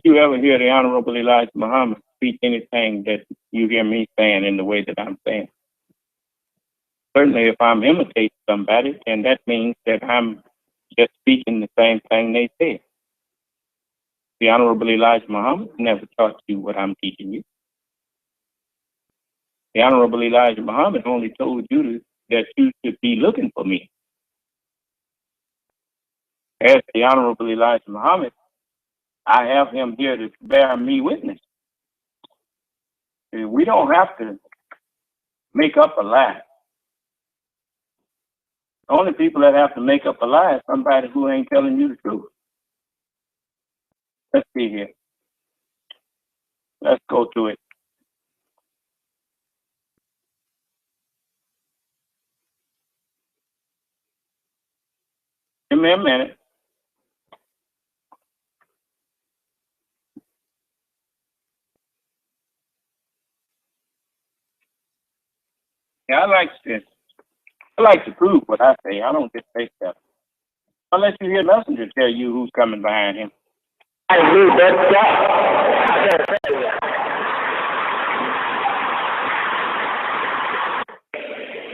you ever hear the Honorable Elijah Muhammad speak anything that you hear me saying in the way that I'm saying? Certainly, if I'm imitating somebody, then that means that I'm just speaking the same thing they said. The Honorable Elijah Muhammad never taught you what I'm teaching you. The Honorable Elijah Muhammad only told you that you should be looking for me. As the Honorable Elijah Muhammad, I have him here to bear me witness. We don't have to make up a lie. The only people that have to make up a lie is somebody who ain't telling you the truth. Let's see here. Let's go to it. Give me a minute. Yeah, I like to prove what I say. I don't just say stuff. Unless you hear messenger tell you who's coming behind him. I do, that's that.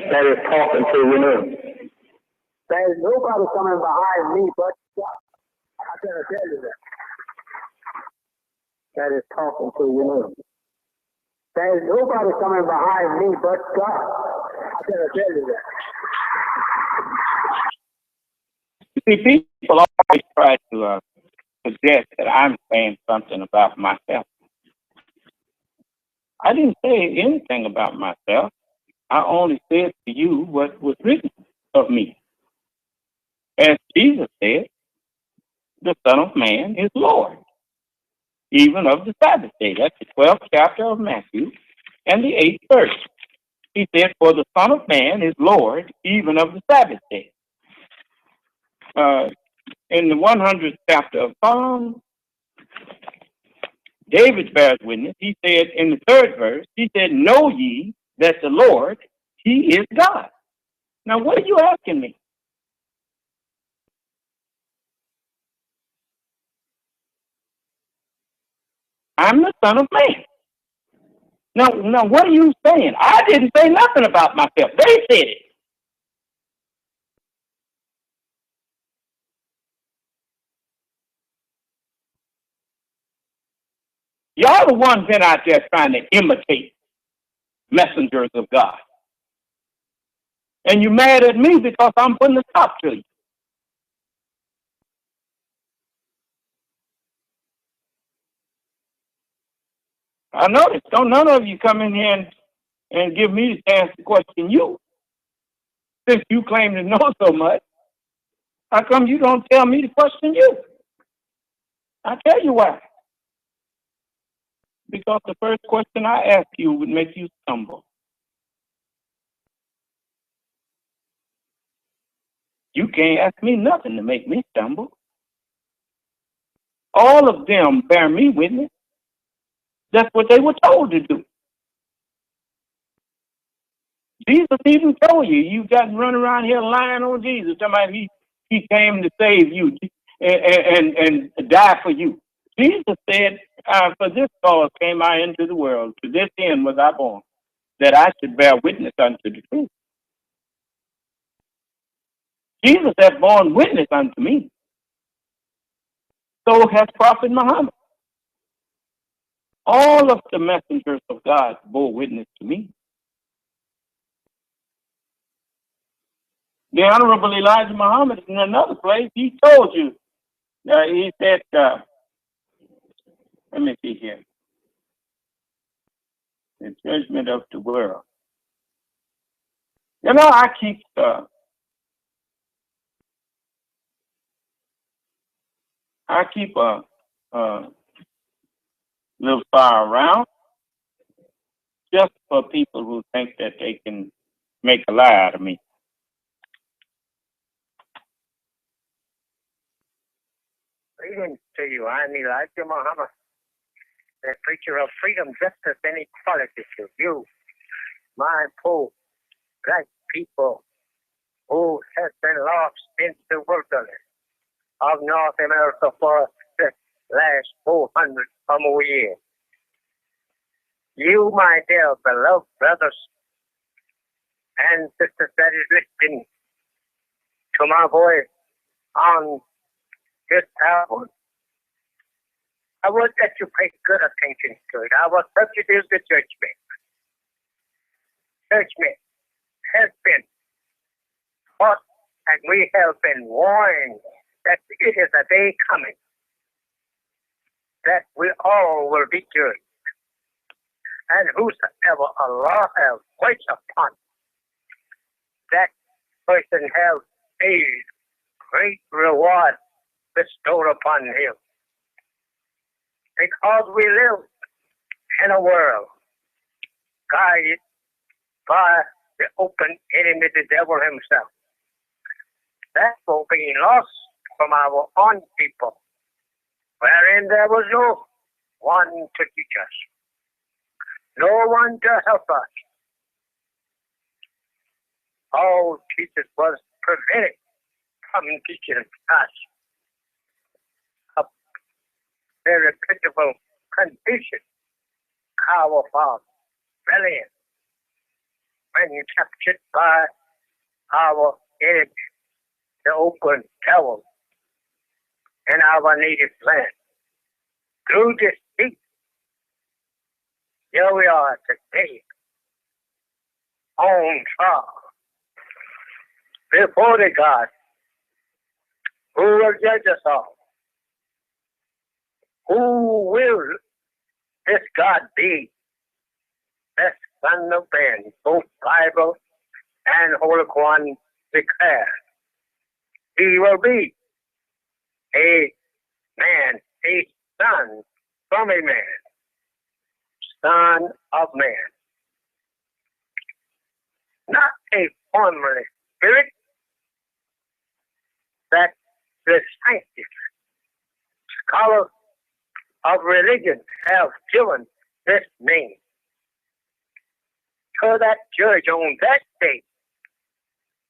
That is talking to you now. There is nobody coming behind me but God. I gotta tell you that. That is talking to you now. There is nobody coming behind me but God. I gotta tell you that. You see, people always try to suggest that I'm saying something about myself. I didn't say anything about myself. I only said to you what was written of me. As Jesus said, the Son of Man is Lord, even of the Sabbath day. That's the 12th chapter of Matthew and the 8th verse. He said, for the Son of Man is Lord, even of the Sabbath day. In the 100th chapter of Psalms, David bears witness. He said in the 3rd verse, he said, know ye that the Lord, he is God. Now, what are you asking me? I'm the Son of Man. Now, what are you saying? I didn't say nothing about myself. They said it. Y'all the ones been out there trying to imitate messengers of God. And you're mad at me because I'm putting a stop to you. I noticed. Don't none of you come in here and give me the chance to question you. Since you claim to know so much, how come you don't tell me to question you? I'll tell you why. Because the first question I ask you would make you stumble. You can't ask me nothing to make me stumble. All of them bear me witness. That's what they were told to do. Jesus even told you, you got to run around here lying on Jesus. Somebody he came to save you and die for you. Jesus said, For this cause came I into the world, to this end was I born, that I should bear witness unto the truth. Jesus hath borne witness unto me. So hath Prophet Muhammad. All of the messengers of God bore witness to me. The Honorable Elijah Muhammad in another place, he told you, he said, let me see here, the judgment of the world. You know, I keep a little fire around just for people who think that they can make a lie out of me. Greetings to you. I'm Elijah Muhammad, the preacher of freedom, justice, and equality to you, my poor black people who have been lost in the wilderness of North America for the last 400 or more years. You, my dear beloved brothers and sisters that is listening to my voice on this album, I would that you pay good attention to it. Our subject is the judgment. Judgment has been taught, and we have been warned that it is a day coming that we all will be judged. And whosoever Allah has placed upon, that person has a great reward bestowed upon him. Because we live in a world guided by the open enemy, the devil himself. Therefore, being lost from our own people, wherein there was no one to teach us, no one to help us. All teachers was prevented from teaching us a very pitiable condition. Our father, rebellion, when captured by our enemy, the open devil, in our native land. Through this defeat, here we are today, on trial, before the God who will judge us all. Who will this God be? The son.of.man, both Bible and Holy Quran declare. He will be a man, a son from a man, son of man. Not a formless spirit that the scientists, scholars of religion have given this name. So that judge on that day,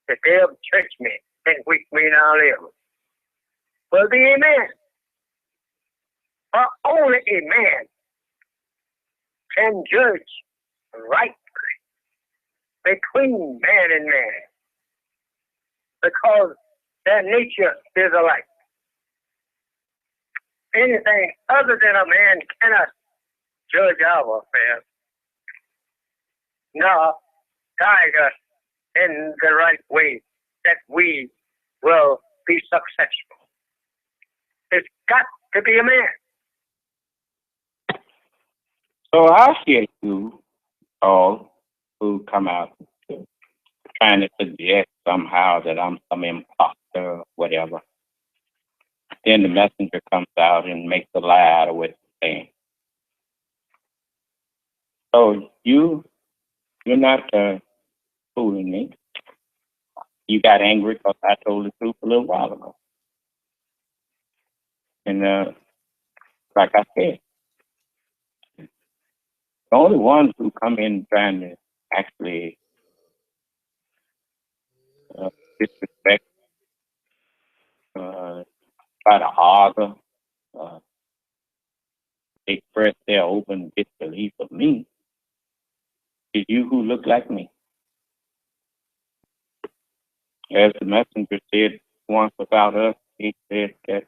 the day of judgment in which we now live, will be a man. For only a man can judge rightly between man and man, because their nature is alike. Anything other than a man cannot judge our affairs, nor guide us in the right way that we will be successful. It's got to be a man. So I hear you all who come out trying to suggest somehow that I'm some imposter or whatever. Then the messenger comes out and makes a lie out of what he's saying. So you're not fooling me. You got angry because I told the truth a little while ago. And like I said, the only ones who come in trying to actually disrespect, try to argue, express their open disbelief of me is you who look like me. As the messenger said once about us, he said that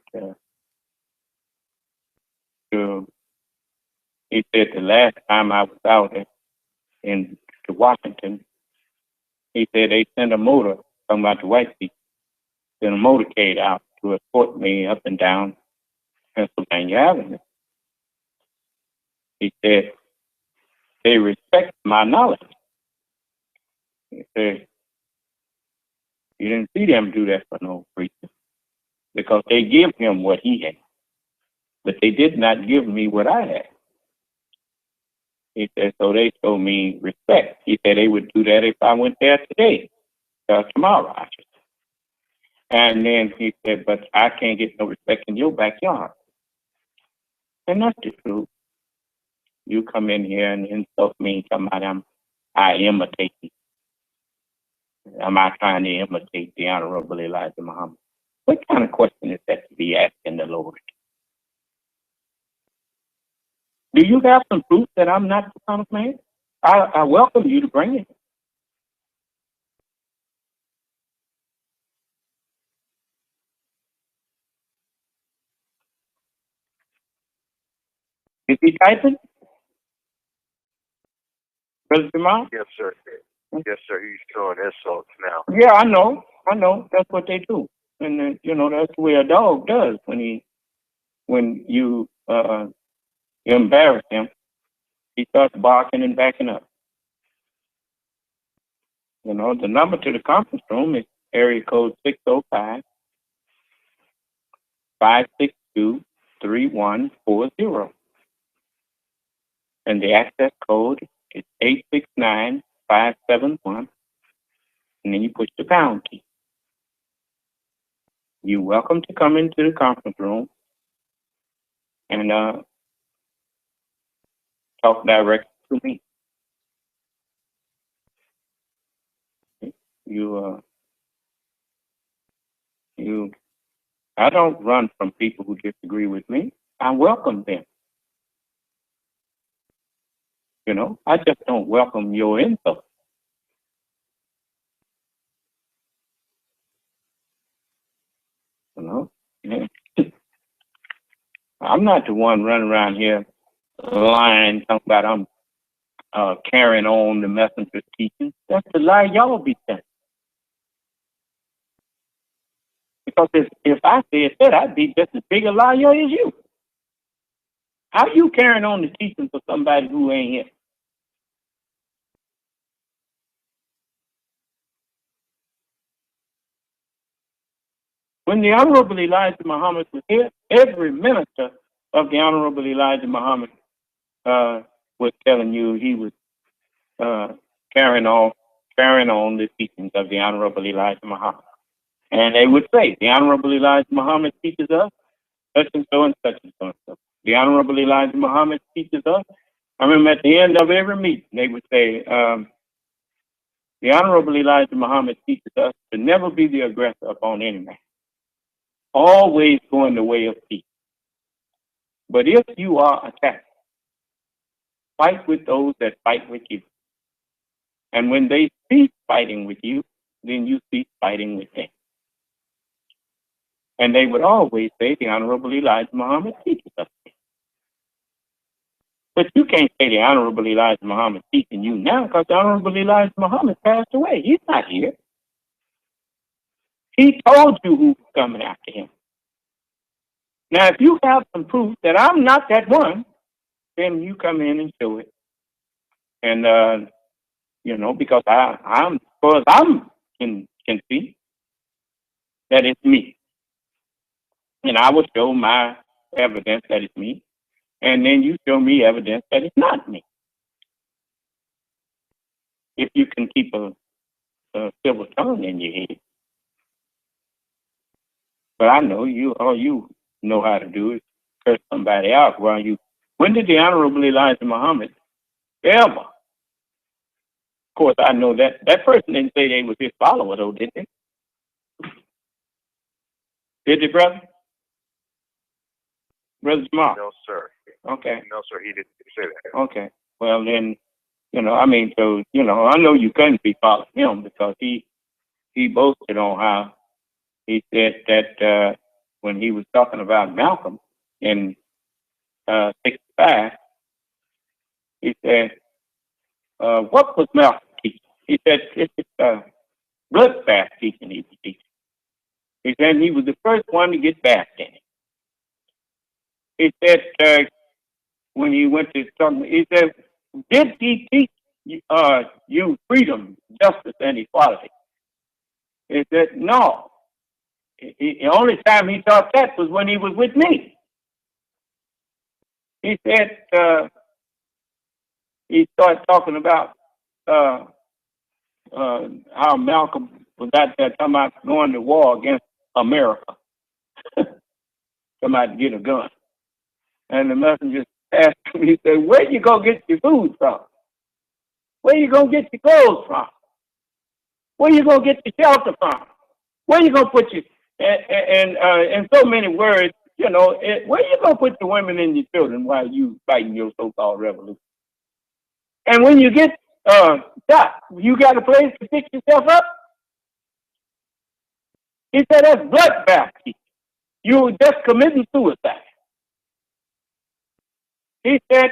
he said the last time I was out in Washington, he said they sent a motor, talking about the white people, sent a motorcade out to escort me up and down Pennsylvania Avenue. He said they respect my knowledge. He said you didn't see them do that for no preacher because they give him what he had, but they did not give me what I had. He said, so they showed me respect. He said they would do that if I went there today, tomorrow, I should say. And then he said, but I can't get no respect in your backyard. And that's the truth. You come in here and insult me, talking about I imitate you. Am I trying to imitate the Honorable Elijah Muhammad? What kind of question is that to be asking the Lord? Do you have some proof that I'm not the Son of Man? I welcome you to bring it. Is he typing? Brother Jamal? Yes, sir. Yes, sir. He's throwing insults now. Yeah, I know. That's what they do. And, that's the way a dog does when you embarrass him. He starts barking and backing up. The number to the conference room is area code 605-562-3140. And the access code is 869-571. And then you push the pound key. You're welcome to come into the conference room and talk directly to me. I don't run from people who disagree with me. I welcome them. I just don't welcome your insult. I'm not the one running around here lying, talking about I'm carrying on the messenger's teaching. That's the lie y'all be saying. Because if I said that, I'd be just as big a liar as you. How you carrying on the teaching for somebody who ain't here? When the Honorable Elijah Muhammad was here, every minister of the Honorable Elijah Muhammad was telling you he was carrying on the teachings of the Honorable Elijah Muhammad. And they would say, the Honorable Elijah Muhammad teaches us such and so and such and so and so. The Honorable Elijah Muhammad teaches us. I remember at the end of every meeting, they would say, the Honorable Elijah Muhammad teaches us to never be the aggressor upon any man. Always go in the way of peace. But if you are attacked, fight with those that fight with you. And when they cease fighting with you, then you cease fighting with them. And they would always say, the Honorable Elijah Muhammad teaches us. But you can't say the Honorable Elijah Muhammad teaching you now because the Honorable Elijah Muhammad passed away. He's not here. He told you who's coming after him. Now, if you have some proof that I'm not that one, then you come in and show it. And, because I'm, as far as I can see, that it's me. And I will show my evidence that it's me. And then you show me evidence that it's not me. If you can keep a civil tongue in your head. But I know all you know how to do is curse somebody out while you. When did the Honorable Elijah Muhammad ever? Of course, I know that person didn't say they was his follower, though, did they? Did they, brother? Brother Jamal? No, sir. Okay. No, sir, he didn't say that. Okay. Well, then, I mean, so, I know you couldn't be following him because he boasted on how he said that when he was talking about Malcolm in 65, he said, what was Malcolm teaching? He said, it's bloodbath teaching he was teaching. He said he was the first one to get bathed in it. He said, when he went to talk, he said, did he teach you freedom, justice, and equality? He said, no. The only time he taught that was when he was with me. He said, he started talking about how Malcolm was out there talking about going to war against America. Somebody to get a gun. And the messenger asked him, he said, where you going to get your food from? Where you going to get your clothes from? Where you going to get your shelter from? Where you going to put your, and in so many words, where you going to put the women and your children while you fighting your so-called revolution? And when you get shot, you got a place to fix yourself up? He said, that's bloodbath. You were just committing suicide. He said,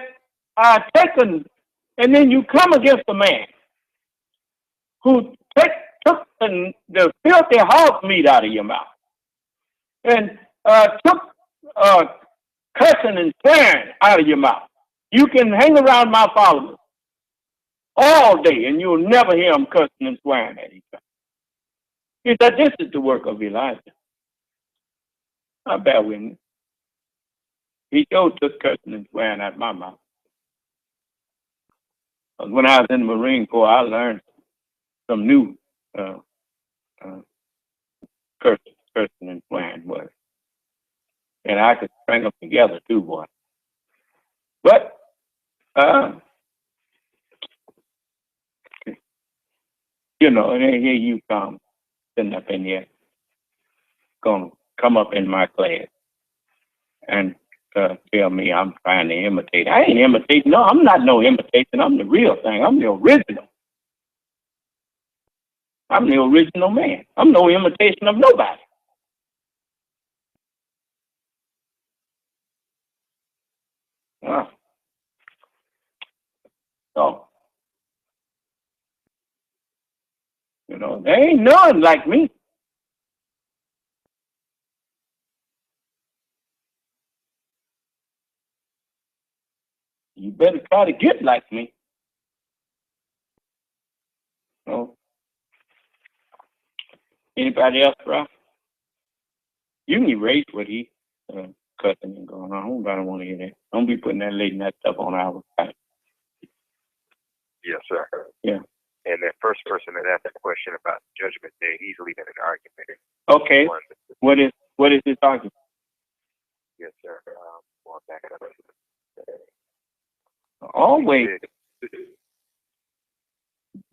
taken, and then you come against a man who took the filthy hog meat out of your mouth and took cussing and swearing out of your mouth. You can hang around my followers all day and you'll never hear them cussing and swearing at each other. He said, this is the work of Elijah. I bear witness. He sure took cussing and swearing out of my mouth. When I was in the Marine Corps, I learned some new cursing and swearing words. And I could string them together too, boy. But, and here you come, sitting up in here, gonna come up in my class and tell me I'm trying to imitate. I ain't imitating. No, I'm not no imitation. I'm the real thing. I'm the original. I'm the original man. I'm no imitation of nobody. So, there ain't none like me. You better try to get like me. So, anybody else, bro? You can erase what he cussing and going on. Nobody want to hear that. Don't be putting that lady and that stuff on our site. Yes, sir. Yeah. And that first person that asked the question about Judgment Day, he's leading an argument. Okay. What is this argument? Yes, sir. Going back up. Always.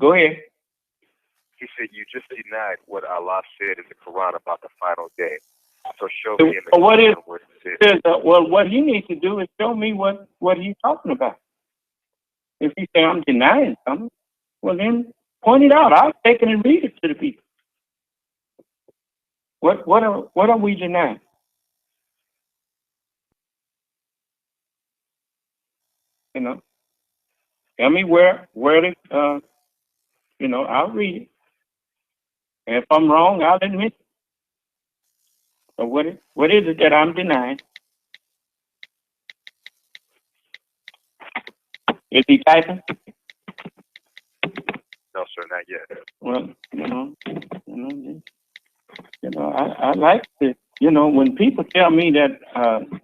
Go ahead. He said, you just denied what Allah said in the Quran about the final day. So show me in the Quran where it says. Well, what he needs to do is show me what he's talking about. If he say I'm denying something, well then point it out. I'll take it and read it to the people. What are we denying? Tell me where it I'll read it. And if I'm wrong, I'll admit it. So what is it that I'm denying? Is he typing? No, sir, not yet. Well, I like to, when people tell me that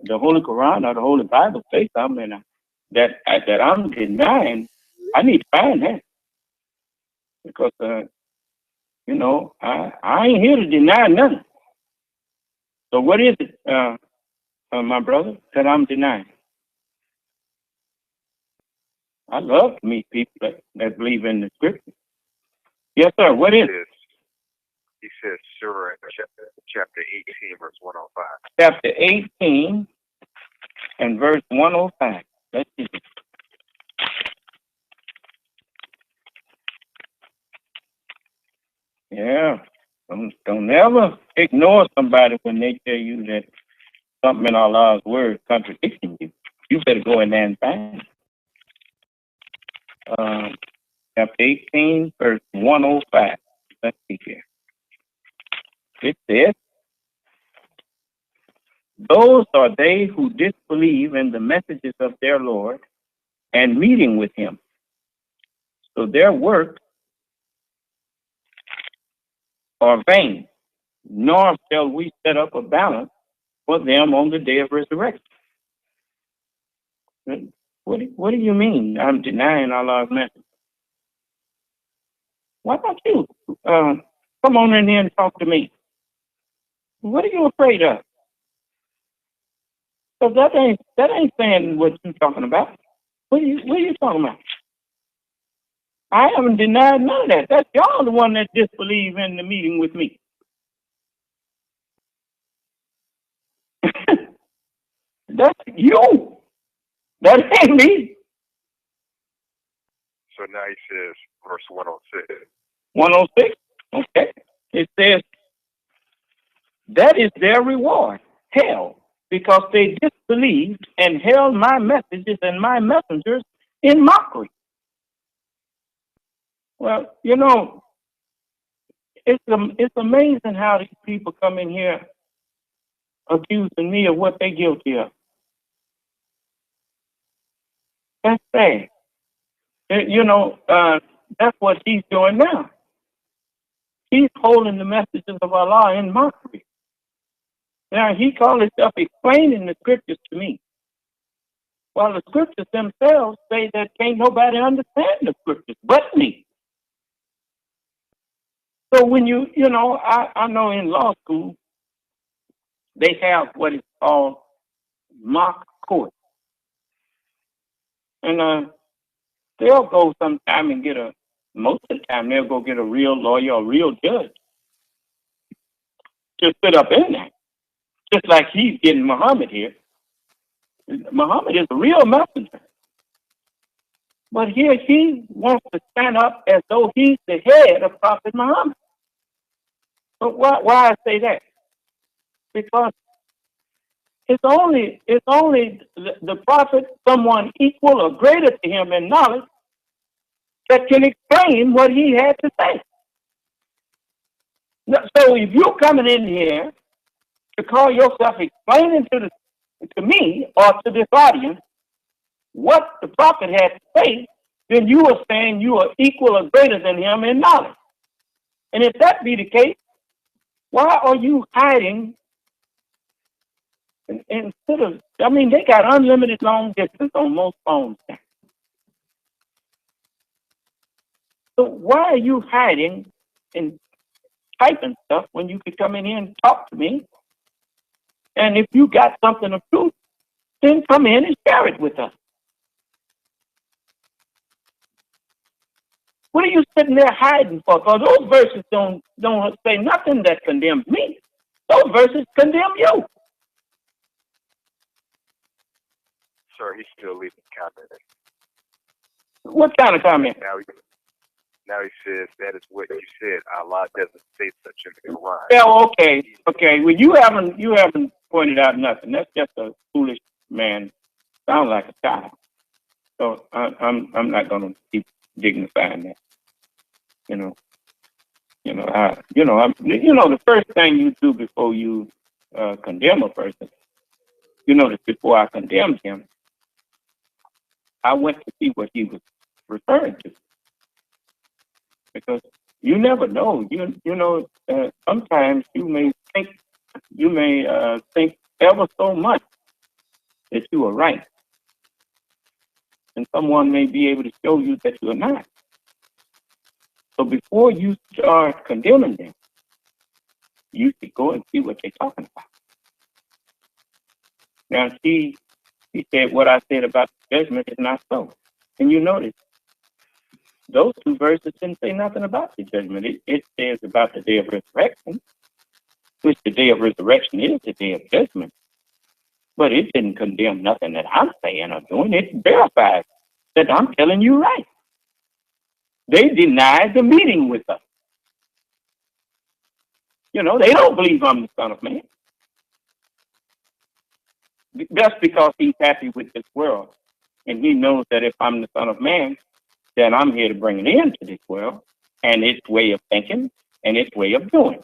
the Holy Quran or the Holy Bible says something that I'm denying, I need to find that. Because, I ain't here to deny nothing. So what is it, my brother, that I'm denying? I love to meet people that believe in the Scripture. Yes, sir. What is it? He says, Surah chapter 18, verse 105. Chapter 18, and verse 105. Let's see. Yeah. Don't ever ignore somebody when they tell you that something in Allah's word is contradicting you. You better go in there and find it. Chapter 18, verse 105. Let's see here. It says, those are they who disbelieve in the messages of their Lord and meeting with him. So their works are vain, nor shall we set up a balance for them on the day of resurrection. What do you mean I'm denying Allah's message? Why don't you come on in here and talk to me? What are you afraid of? Because that ain't saying what you're talking about. What are you talking about? I haven't denied none of that. That's y'all the one that disbelieve in the meeting with me. That's you. That ain't me. So now he says, verse 106. 106? Okay. It says, that is their reward, hell, because they disbelieved and held my messages and my messengers in mockery. Well, you know, it's amazing how these people come in here accusing me of what they're guilty of. That's sad. You know, that's what he's doing now. He's holding the messages of Allah in mockery. Now, he calls himself explaining the scriptures to me. While the scriptures themselves say that can't nobody understand the scriptures but me. So when you know, I know in law school, they have what is called mock court. And they'll go sometime and most of the time they'll go get a real lawyer or a real judge to sit up in there. Just like he's getting Muhammad here. Muhammad is a real messenger. But here he wants to stand up as though he's the head of Prophet Muhammad. But why I say that? Because it's only the prophet, someone equal or greater to him in knowledge, that can explain what he had to say. So if you're coming in here to call yourself explaining to me or to this audience what the prophet had to say, then you are saying you are equal or greater than him in knowledge. And if that be the case, why are you hiding instead of, I mean, they got unlimited long distance on most phones now. So why are you hiding and typing stuff when you could come in here and talk to me? And if you got something of truth, then come in and share it with us. What are you sitting there hiding for? Because those verses don't say nothing that condemns me. Those verses condemn you. Sir, he's still leaving comments. What kind of comment? Now he says that is what you said. Allah doesn't say such in the Quran. Yeah, okay. Well, you haven't pointed out nothing. That's just a foolish man. Sounds like a child. So I'm not going to keep dignifying that. The first thing you do before you condemn a person, that before I condemned him, I went to see what he was referring to. Because you never know. Sometimes you may think ever so much that you are right. And someone may be able to show you that you are not. So before you start condemning them, you should go and see what they're talking about. Now, he said what I said about the judgment is not so. And you notice, those two verses didn't say nothing about the judgment. It says about the day of resurrection, which the day of resurrection is the day of judgment. But it didn't condemn nothing that I'm saying or doing. It verifies that I'm telling you right. They denied the meeting with us. You know, they don't believe I'm the Son of Man. That's because he's happy with this world. And he knows that if I'm the Son of Man, then I'm here to bring it into this world and its way of thinking and its way of doing.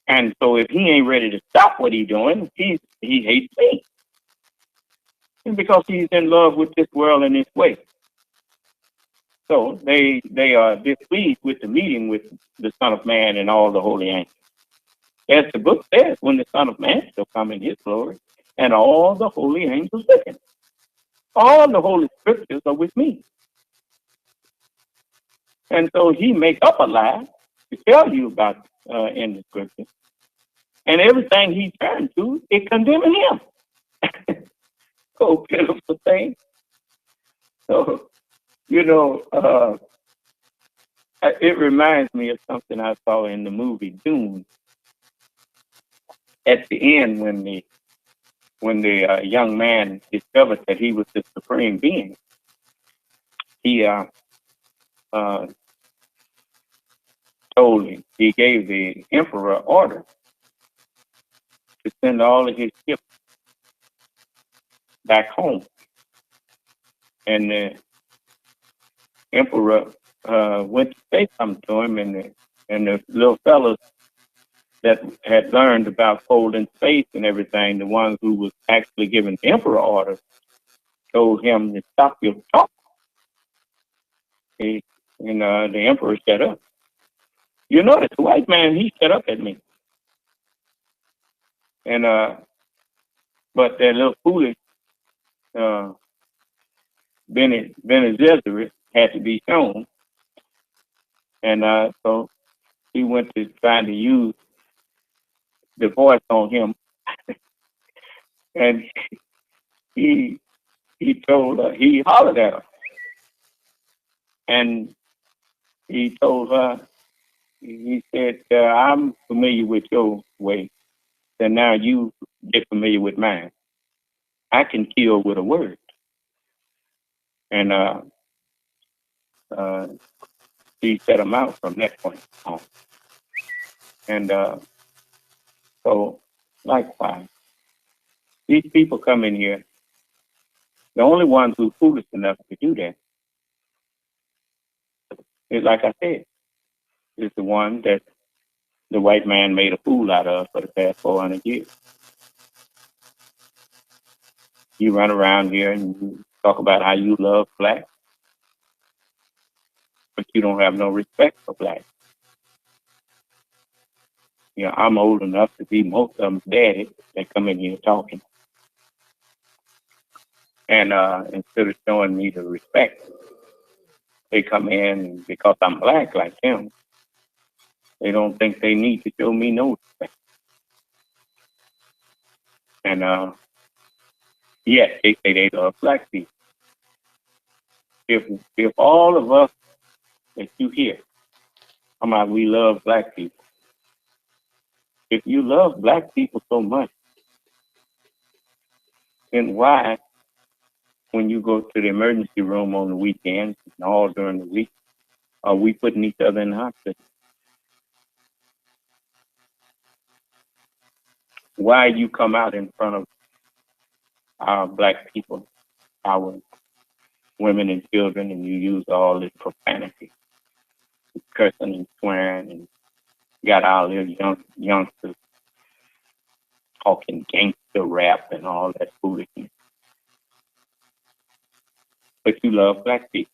And so if he ain't ready to stop what he's doing, he hates me. And because he's in love with this world and its way. So they are displeased with the meeting with the Son of Man and all the holy angels. As the book says, when the Son of Man shall come in his glory, and all the holy angels with him. All the holy scriptures are with me. And so he makes up a lie to tell you about in the scripture. And everything he turned to, it condemning him. So pitiful thing. So, you know, it reminds me of something I saw in the movie Dune. At the end, when the young man discovered that he was the supreme being, he he gave the emperor order to send all of his ships back home. And the emperor went to say something to him, and the little fellows that had learned about folding space and everything, the ones who was actually giving the emperor orders, told him to stop your talk. And the emperor shut up. You notice the white man, he shut up at me. And but that little foolish Bene Gesserit had to be shown. And so he went to trying to use the voice on him. And he told her, he hollered at her. And he told her, he said, I'm familiar with your way. So now you get familiar with mine. I can kill with a word. And he set him out from that point on. And so, likewise, these people come in here, the only ones who are foolish enough to do that is, like I said, is the one that the white man made a fool out of for the past 400 years. You run around here and you talk about how you love black, but you don't have no respect for black. You know, I'm old enough to be most of them's daddy that come in here talking. And instead of showing me the respect, they come in because I'm black like them. They don't think they need to show me no respect. And yet they say they love black people. If all of us that you hear, how about we love black people? If you love black people so much, then why, when you go to the emergency room on the weekends and all during the week, are we putting each other in the hospital? Why you come out in front of our black people, our women and children, and you use all this profanity, cursing and swearing, and got all these youngsters talking gangster rap and all that foolishness. But you love black people.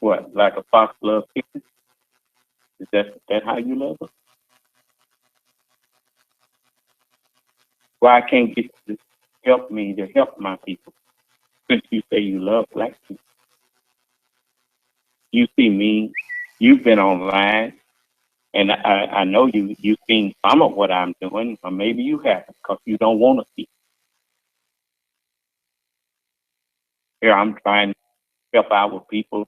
What, like a fox loves chicken? Is that how you love them? Why I can't get to help me to help my people? Since you say you love black people. You see me, you've been online, and I know you've seen some of what I'm doing, or maybe you haven't, because you don't want to see. Here I'm trying to help our people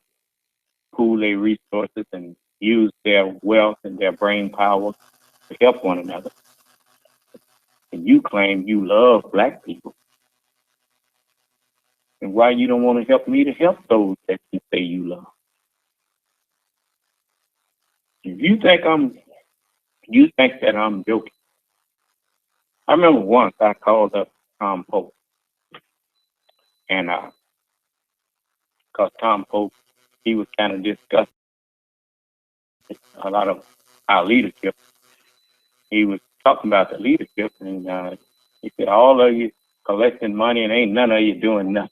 pool their resources and use their wealth and their brain power to help one another. and you claim you love black people. And why you don't want to help me to help those that you say you love? If you think that I'm joking. I remember once I called up Tom Pope, and because Tom Pope, he was kind of discussing a lot of our leadership. He was talking about the leadership, and he said, all of you collecting money and ain't none of you doing nothing.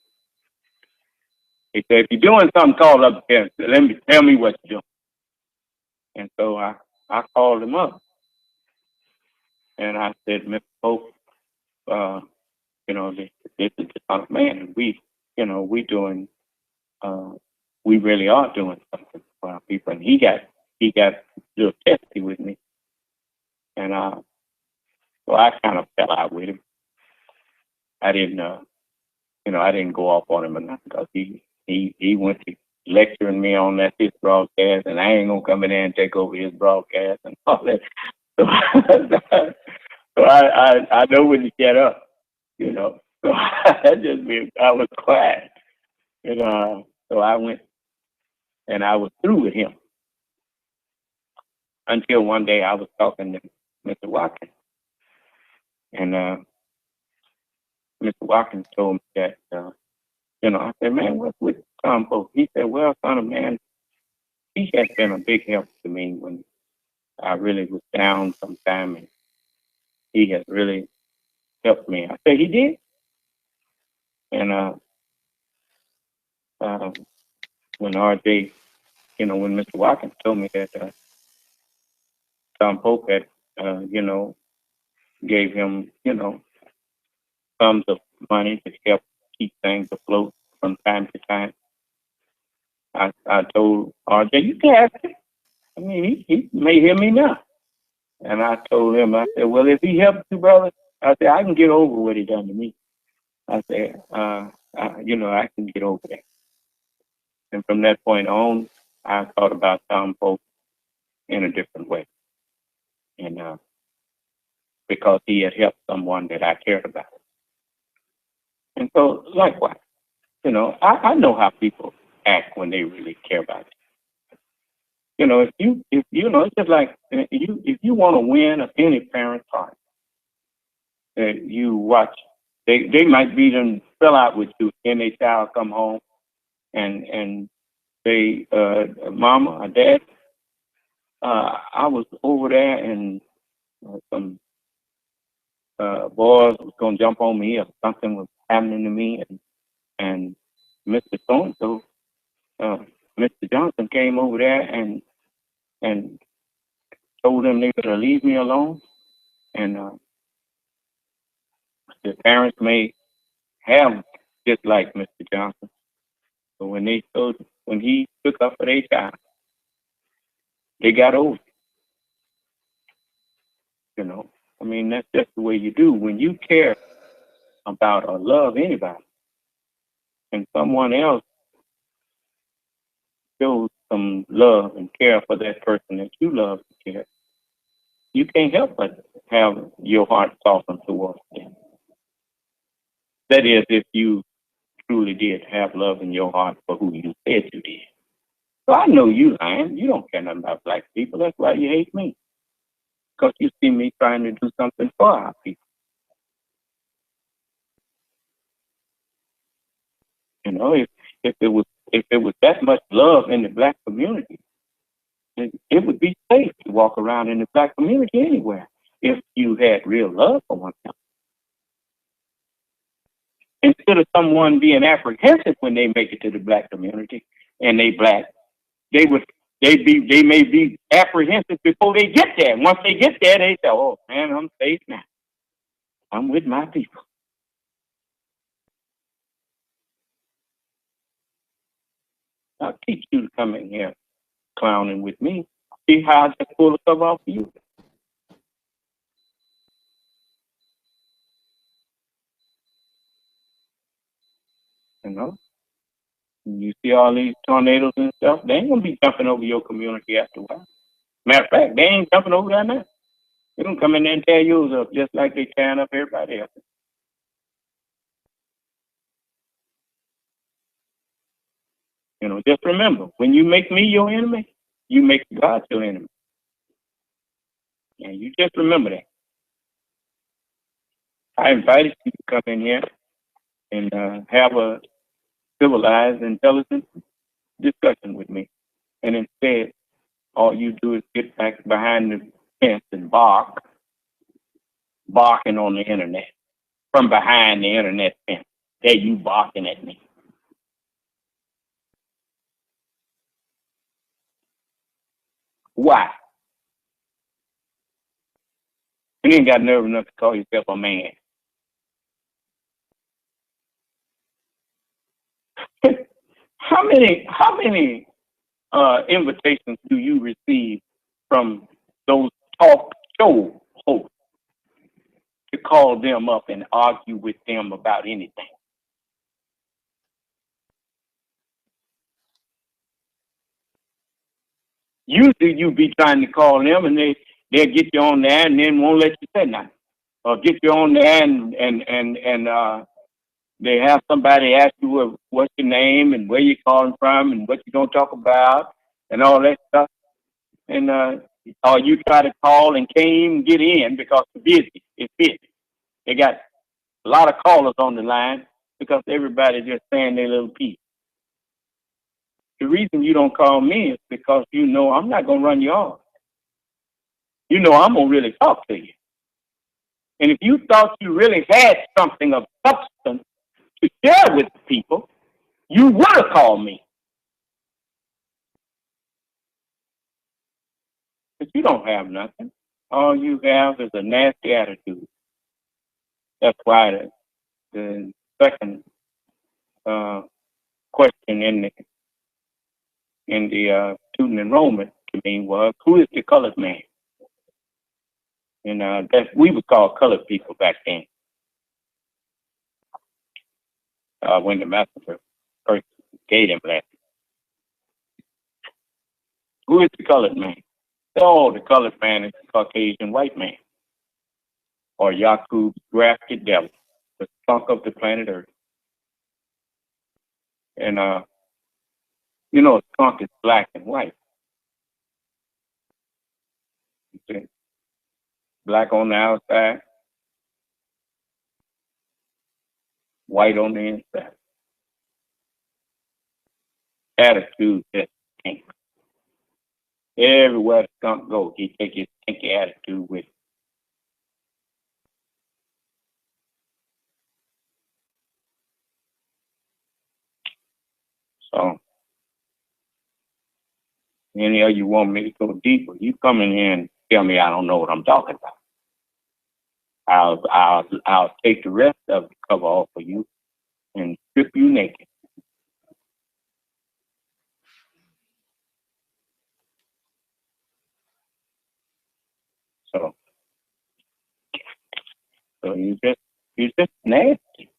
He said, if you're doing something, call up there. Tell me what you're doing. And so I called him up, and I said, Mr. Pope, this is the Son of Man, and we really are doing something for our people. And he got a little testy with me, and so I kind of fell out with him. I didn't go off on him or nothing, because he went to lecturing me on his broadcast, and I ain't gonna come in there and take over his broadcast and all that. So I know when to get up, So I was quiet, and so I went, and I was through with him until one day I was talking to Mr. Watkins, and Mr. Watkins told me that I said, man, what's with Tom Pope? He said, well, Son of Man, he has been a big help to me when I really was down sometime, and he has really helped me. I said, he did? And when RJ, when Mr. Watkins told me that Tom Pope had, gave him, sums of money to help keep things afloat from time to time, I told RJ, you can ask him. I mean, he may hear me now. And I told him, I said, well, if he helps you, brother, I said, I can get over what he done to me. I said, I can get over that. And from that point on, I thought about Tom Pope in a different way. And because he had helped someone that I cared about. And so, likewise, I know how people act when they really care about it. It's just like if you want to win any parent's heart, you watch. They might be them fell out with you, and their child come home, and they, mama or dad, I was over there, and some boys was gonna jump on me, or something was happening to me, and Mr. So-and-so, Mr. Johnson came over there and told them they could leave me alone, and the parents may have just like Mr. Johnson, but when he took up for their child, they got over it. I mean, that's just the way you do when you care about or love anybody, and someone else shows some love and care for that person that you love and care. You can't help but have your heart softened towards them. That is, if you truly did have love in your heart for who you said you did. So I know you lying. You don't care nothing about black people. That's why you hate me. Because you see me trying to do something for our people. If it was that much love in the black community, it would be safe to walk around in the black community anywhere if you had real love for one another. Instead of someone being apprehensive when they make it to the black community and they black, they may be apprehensive before they get there. Once they get there, they say, "Oh man, I'm safe now. I'm with my people." I'll teach you to come in here clowning with me. See how I just pull the cover off of you. You see all these tornadoes and stuff, they ain't gonna be jumping over your community after a while. Matter of fact, they ain't jumping over there now. They're going to come in there and tear yours up just like they tearing up everybody else. You know, just remember, when you make me your enemy, you make God your enemy. And you just remember that. I invited you to come in here and have a civilized, intelligent discussion with me. And instead, all you do is get back behind the fence and barking on the internet, from behind the internet fence. There you barking at me. Why? You ain't got nerve enough to call yourself a man. How many invitations do you receive from those talk show hosts to call them up and argue with them about anything? Usually you be trying to call them and they'll get you on there and then won't let you say nothing. Or get you on there and they have somebody ask you what's your name and where you're calling from and what you're going to talk about and all that stuff. And or you try to call and can't even get in because it's busy. It's busy. They got a lot of callers on the line because everybody's just saying their little piece. The reason you don't call me is because you know I'm not going to run you off. You know I'm going to really talk to you. And if you thought you really had something of substance to share with the people, you would have called me. But you don't have nothing. All you have is a nasty attitude. That's why the second question in the student enrollment to me was, who is the colored man? And that we would call colored people back then. When the master first gave him that. Who is the colored man? Oh, the colored man is the Caucasian white man, or Yakub's grafted devil, the skunk of the planet Earth. And you know, a skunk is black and white. Okay. Black on the outside, white on the inside. Attitude just stinks. Everywhere the skunk goes, he take his stinky attitude with him. So, any of you want me to go deeper, you come in here and tell me I don't know what I'm talking about. I'll take the rest of the cover off of you and strip you naked. So you're just nasty.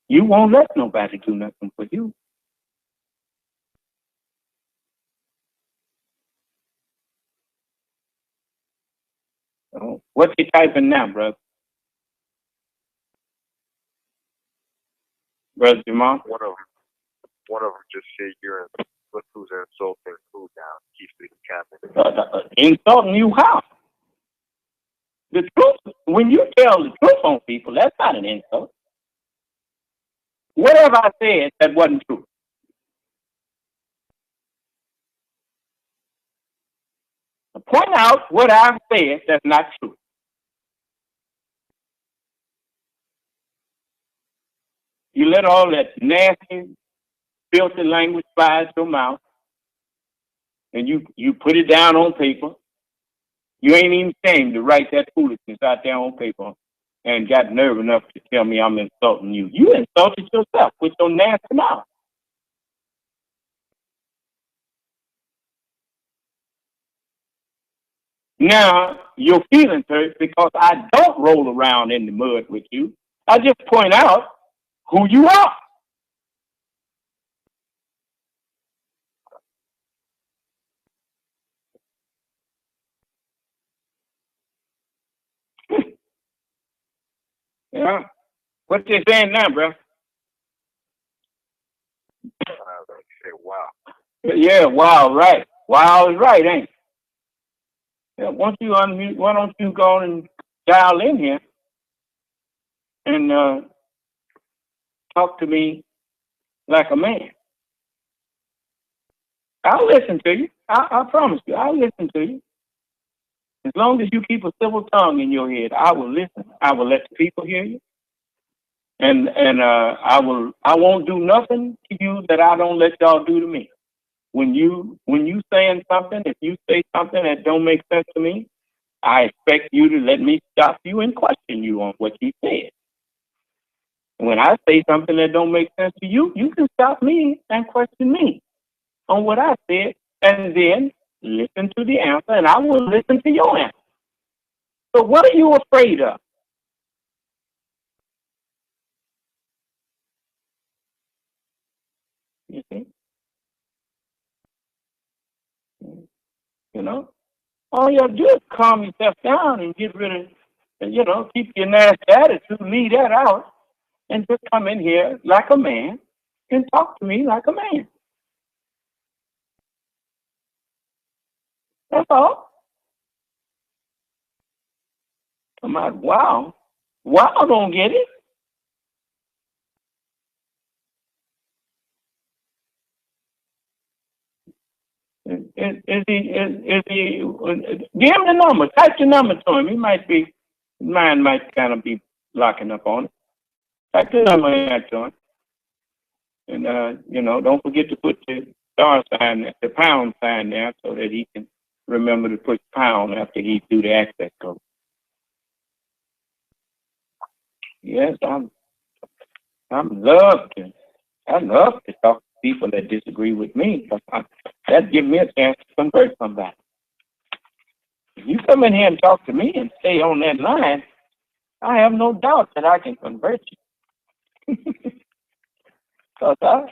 You won't let nobody do nothing for you. So what you typing now, brother? Brother Jamal? One of them just said look who's insulting who now. Keeps the captain. Insulting you how? The truth, when you tell the truth on people, that's not an insult. Whatever I said that wasn't true. Point out what I've said that's not true. You let all that nasty, filthy language fly out your mouth, and you put it down on paper. You ain't even ashamed to write that foolishness out there on paper and got nerve enough to tell me I'm insulting you. You insulted yourself with your nasty mouth. Now, your feelings hurt because I don't roll around in the mud with you. I just point out who you are. Yeah. What they saying now, bro? Say wow. Yeah, wow, right. Wow is right, ain't it? Yeah, once you unmute, why don't you go and dial in here and talk to me like a man? I'll listen to you. I promise you, I'll listen to you. As long as you keep a civil tongue in your head, I will listen. I will let the people hear you, and I won't do nothing to you that I don't let y'all do to me. When you saying something, if you say something that don't make sense to me, I expect you to let me stop you and question you on what you said. When I say something that don't make sense to you, you can stop me and question me on what I said, and then listen to the answer, and I will listen to your answer. So what are you afraid of? You see? You know? All you have to do is calm yourself down and get rid of, keep your nasty attitude, leave that out, and just come in here like a man and talk to me like a man. That's all. I'm like, wow. Wow, don't get it. Is he, give him the number. Type the number to him. His mind might kind of be locking up on it. Type the number in to him. And, don't forget to put the star sign, the pound sign there so that he can remember to put pound after he do the access code. Yes, I love to talk to people that disagree with me. That gives me a chance to convert somebody. If you come in here and talk to me and stay on that line, I have no doubt that I can convert you. Because I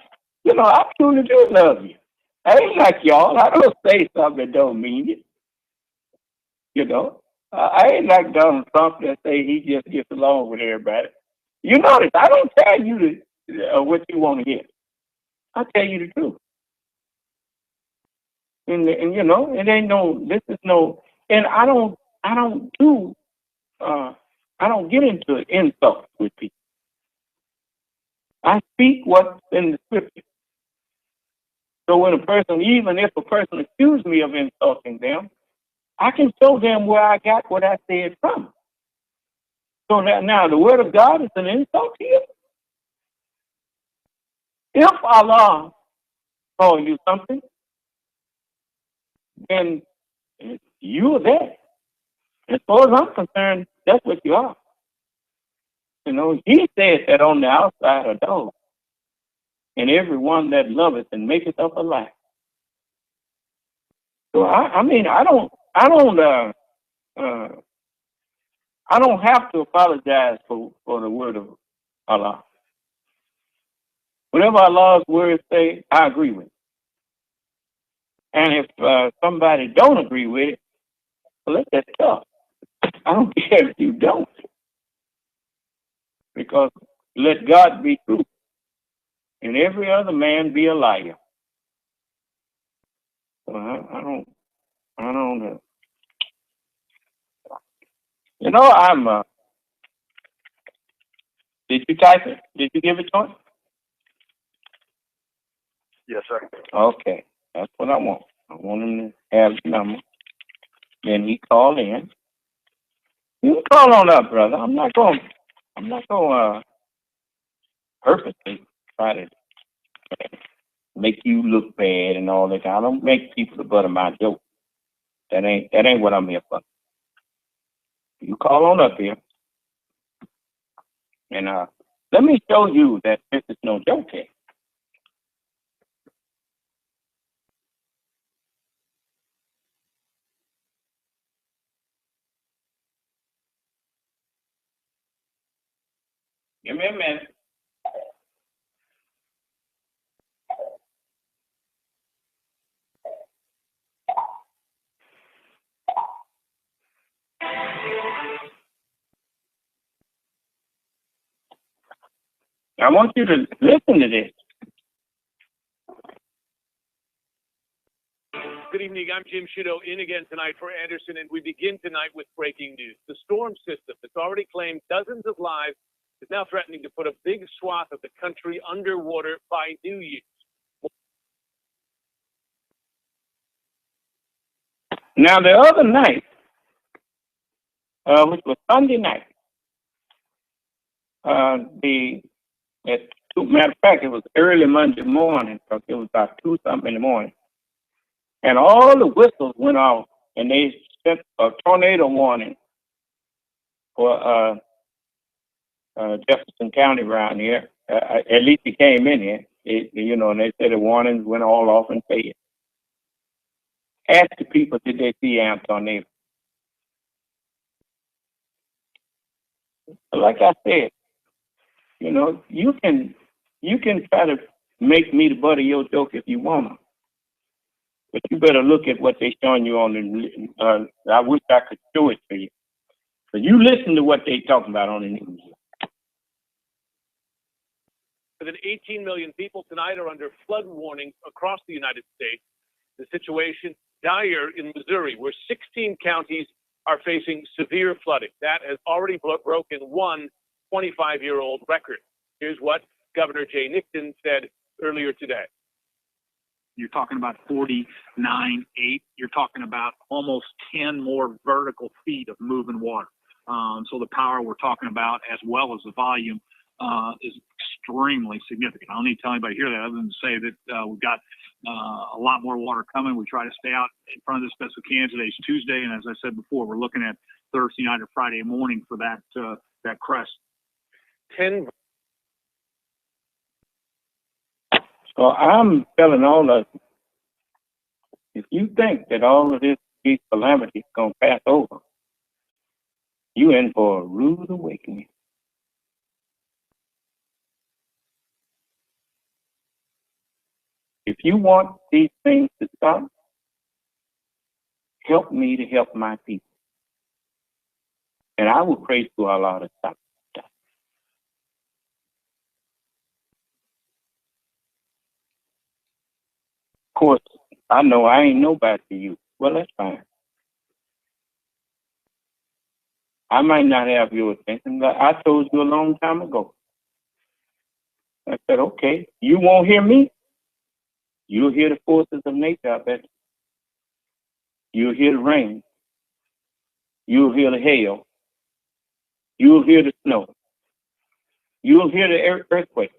truly do love you. I ain't like y'all. I don't say something that don't mean it. I ain't like Donald Trump that say he just gets along with everybody. You notice, I don't tell you what you want to hear. I tell you the truth. And it ain't this is and I don't get into insults with people. I speak what's in the scripture. So when even if a person accuses me of insulting them, I can show them where I got what I said from. So now the word of God is an insult to you. If Allah calls you something, then you are there. As far as I'm concerned, that's what you are. He said that on the outside are dogs, and everyone that loveth and maketh up a lie. So I don't have to apologize for the word of Allah. Whatever Allah's words say, I agree with. And if somebody don't agree with it, well, let that tough. I don't care if you don't, because let God be true, and every other man be a liar. So I don't. I'm. Did you type it? Did you give it to him? Yes, sir. Okay, that's what I want. I want him to have the number. Then he call in. You can call on up, brother. I'm not going purposely try to make you look bad and all that. I don't make people the butt of my joke. That ain't what I'm here for. You call on up here, and let me show you that this is no joke here. Give me a minute. I want you to listen to this. Good evening. I'm Jim Shudo in again tonight for Anderson, and we begin tonight with breaking news. The storm system that's already claimed dozens of lives is now threatening to put a big swath of the country underwater by New Year's. Now, the other night, which was Sunday night, matter of fact, it was early Monday morning, because it was about 2-something in the morning, and all the whistles went off, and they sent a tornado warning for Jefferson County around here. At least it came in here, and they said the warnings went all off and faded. Ask the people, did they see a tornado? Like I said, you can try to make me the butt of your joke if you want to, but you better look at what they're showing you on the. I wish I could show it to you, but you listen to what they're talking about on the news. More than 18 million people tonight are under flood warnings across the United States. The situation dire in Missouri, where 16 counties are facing severe flooding. That has already broken one 25-year-old record. Here's what Governor Jay Nixon said earlier today. You're talking about 49.8. You're talking about almost 10 more vertical feet of moving water. So the power we're talking about, as well as the volume, is extremely significant. I don't need to tell anybody here that, other than to say that we've got a lot more water coming. We try to stay out in front of this best we can. Today's Tuesday, and as I said before, we're looking at Thursday night or Friday morning for that crest. 10. So I'm telling all of you, if you think that all of these calamities gonna pass over, you in for a rude awakening. If you want these things to stop, help me to help my people. And I will pray to Allah to stop. Of course, I know I ain't nobody to you. Well, that's fine. I might not have your attention, but I told you a long time ago. I said, okay, you won't hear me? You'll hear the forces of nature, I bet. You'll hear the rain. You'll hear the hail. You'll hear the snow. You'll hear the earthquake.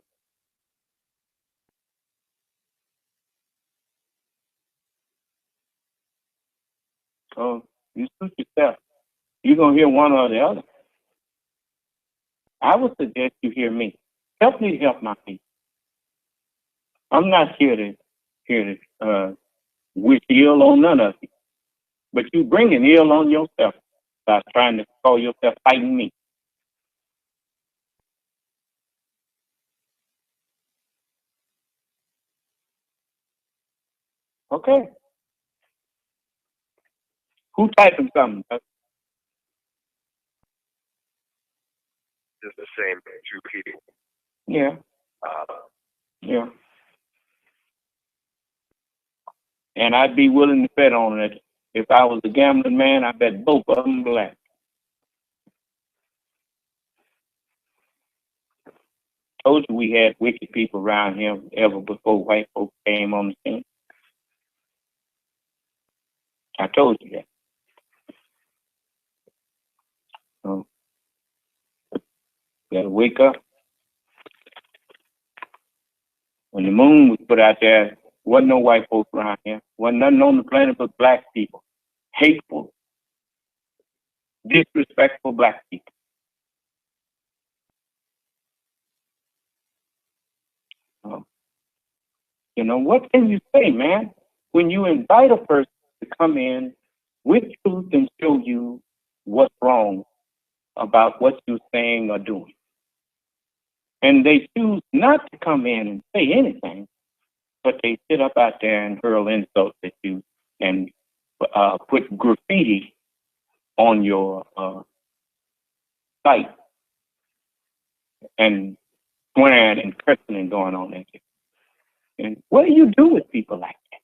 So you suit yourself. You're going to hear one or the other. I would suggest you hear me. Help me to help my people. I'm not here to wish ill on none of you. But you bringing ill on yourself by trying to call yourself fighting me. Okay. Who typing something? Just the same two people. Yeah. Yeah. And I'd be willing to bet on it. If I was a gambling man, I bet both of them black. Told you we had wicked people around here ever before white folks came on the scene. I told you that. So, you gotta wake up. When the moon was put out there, wasn't no white folks around here. Wasn't nothing on the planet but black people. Hateful, disrespectful black people. What can you say, man? When you invite a person to come in with truth and show you what's wrong about what you're saying or doing, and they choose not to come in and say anything, but they sit up out there and hurl insults at you and put graffiti on your site and swearing and cursing and going on in here. And what do you do with people like that?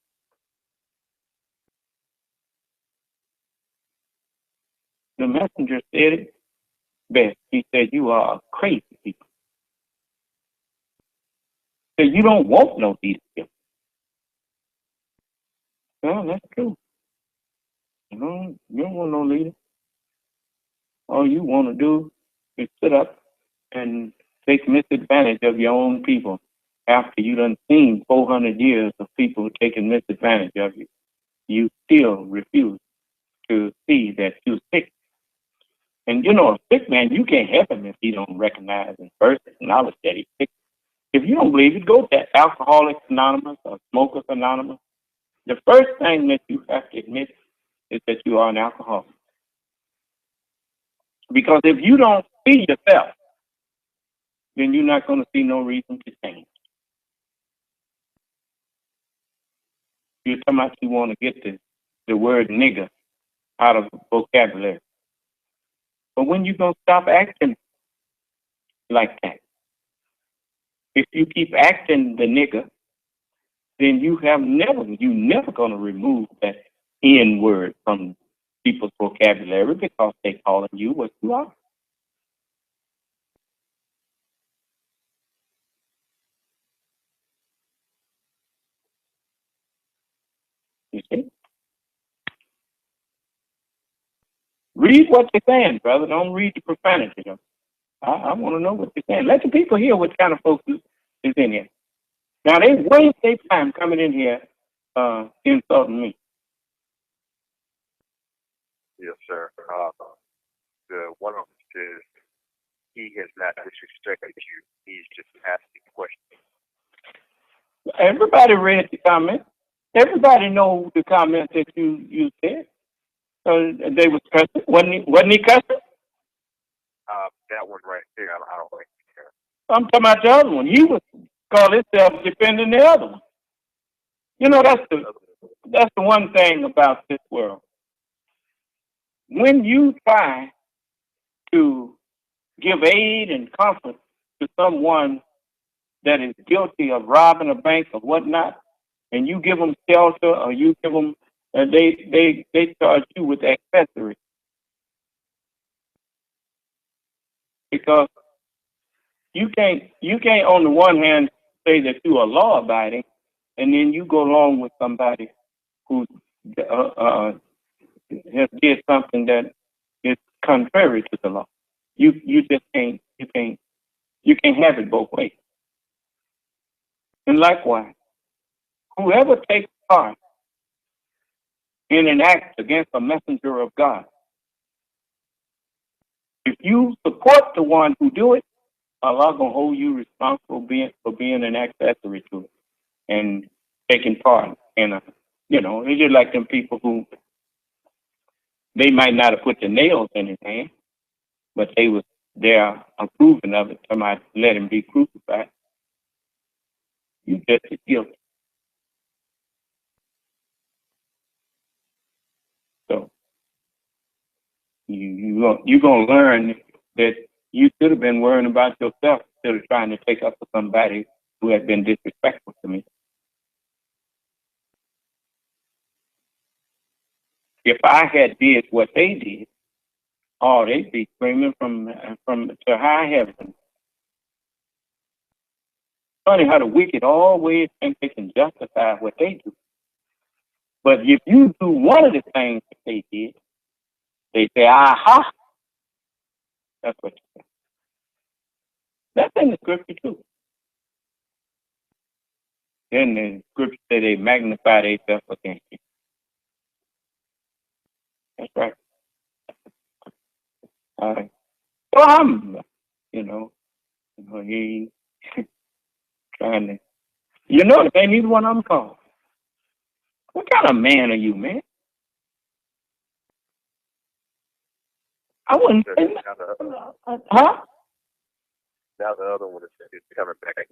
The messenger said it best. He said, you are crazy people. He said, you don't want no leadership. Well, that's true. You don't want no leader. All you want to do is sit up and take misadvantage of your own people after you done seen 400 years of people taking misadvantage of you. You still refuse to see that you're sick. And you know, a sick man, you can't help him if he don't recognize and first acknowledge that he's sick. If you don't believe it, go to Alcoholics Anonymous or Smokers Anonymous. The first thing that you have to admit is that you are an alcoholic. Because if you don't see yourself, then you're not going to see no reason to change. You're talking about you want to get the word nigger out of vocabulary. But when you going to stop acting like that? If you keep acting the nigger, then you're never going to remove that N word from people's vocabulary because they calling you what you are. You see? Read what they're saying, brother. Don't read the profanity. I want to know what they're saying. Let the people hear what kind of folks is in here. Now, they waste their time coming in here insulting me. Yes, sir. The one of them says he has not disrespected you. He's just asking questions. Everybody read the comment. Everybody know the comment that you said. So they was cussing. Wasn't he cussing? That one right there, I don't like it. I'm talking about the other one. He was called himself defending the other one. You know, that's the one thing about this world. When you try to give aid and comfort to someone that is guilty of robbing a bank or whatnot, and you give them shelter or you give them, they charge you with accessories. Because you can't on the one hand say that you are law abiding, and then you go along with somebody who has did something that is contrary to the law. You just can't have it both ways. And likewise, whoever takes part in an act against a messenger of God, if you support the one who do it, Allah gonna hold you responsible for being an accessory to it and taking part in a, it's just like them people who they might not have put the nails in his hand, but they're approving of it. Somebody let him be crucified. You just as guilty. So you're gonna learn that you should have been worrying about yourself instead of trying to take up for somebody who had been disrespectful to me. If I had did what they did, they'd be screaming from to high heaven. Funny how the wicked always think they can justify what they do. But if you do one of the things that they did, they say, aha. That's what you say. That's in the scripture too. Then the scripture say they magnify themselves against you. That's right. So I'm, he trying to, they ain't either one of them called. What kind of man are you, man? I wouldn't say huh? Now the other one is coming back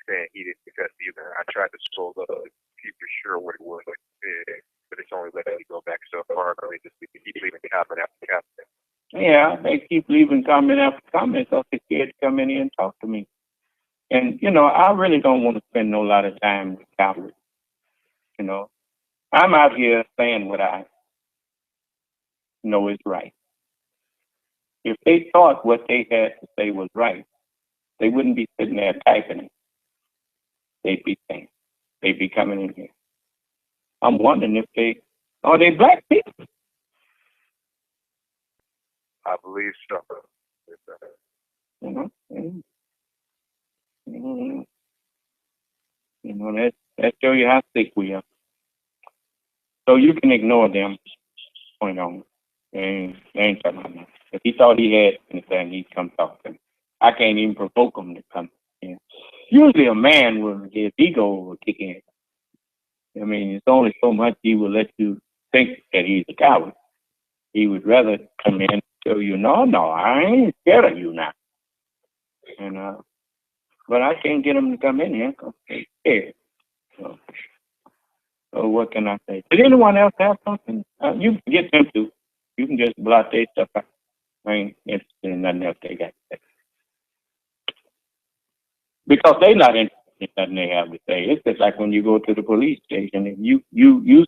saying he didn't because either. I tried to scroll up to see for sure what it was, but it's only letting me go back so far. But they just keep leaving comment after comment. Yeah, they keep leaving comment after comment because they're scared to come in here and talk to me. And, I really don't want to spend no lot of time with cowards. I'm out here saying what I know is right. If they thought what they had to say was right, they wouldn't be sitting there typing it. They'd be saying, they'd be coming in here. I'm wondering if are they black people? I believe so. That show you how sick we are. So you can ignore them. Point on. They ain't talking about nothing. If he thought he had anything, he'd come talk to him. I can't even provoke him to come in. Usually a man will, his ego will kick in. I mean, it's only so much he will let you think that he's a coward. He would rather come in and tell you, no, I ain't scared of you now. And but I can't get him to come in here because he's scared. So what can I say? Did anyone else have something? You can get them to. You can just blot their stuff out. I ain't interested in nothing else they got to say. Because they're not interested in nothing they have to say. It's just like when you go to the police station and you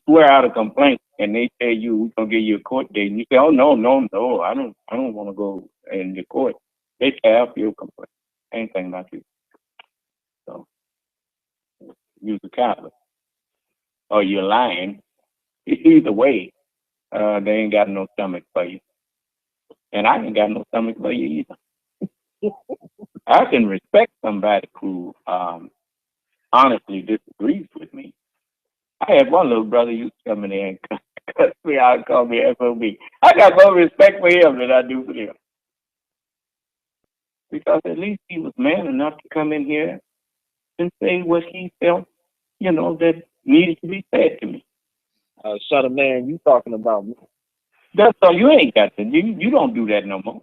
swear out a complaint and they tell you we're gonna give you a court date and you say, oh no, I don't want to go in the court. They tear up your complaint. Anything about you. So use a coward. Or you're lying. Either way, they ain't got no stomach for you. And I ain't got no stomach for you either. I can respect somebody who honestly disagrees with me. I had one little brother used to come in there and cuss me out and call me FOB. I got more respect for him than I do for him. Because at least he was man enough to come in here and say what he felt, that needed to be said to me. Son of man, you talking about me? That's all. You ain't got to. You don't do that no more.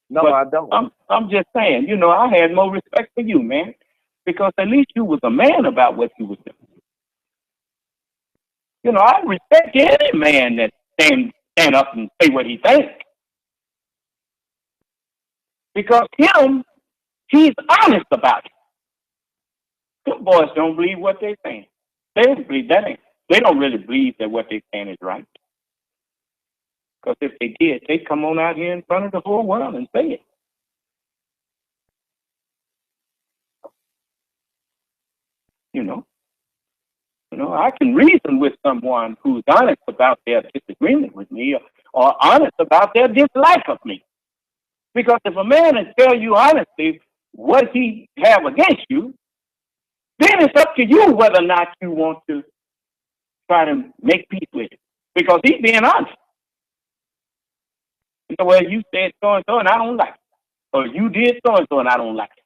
No, but I don't. I'm just saying. I had more respect for you, man, because at least you was a man about what you was doing. I respect any man that stand up and say what he thinks, because he's honest about it. Good boys don't believe what they're saying. They don't believe that. They don't really believe that what they're saying is right. Because if they did, they'd come on out here in front of the whole world and say it. I can reason with someone who's honest about their disagreement with me or honest about their dislike of me. Because if a man is tell you honestly what he have against you, then it's up to you whether or not you want to try to make peace with it. Because he's being honest. Well, you said so-and-so and I don't like it. Or you did so-and-so and I don't like it.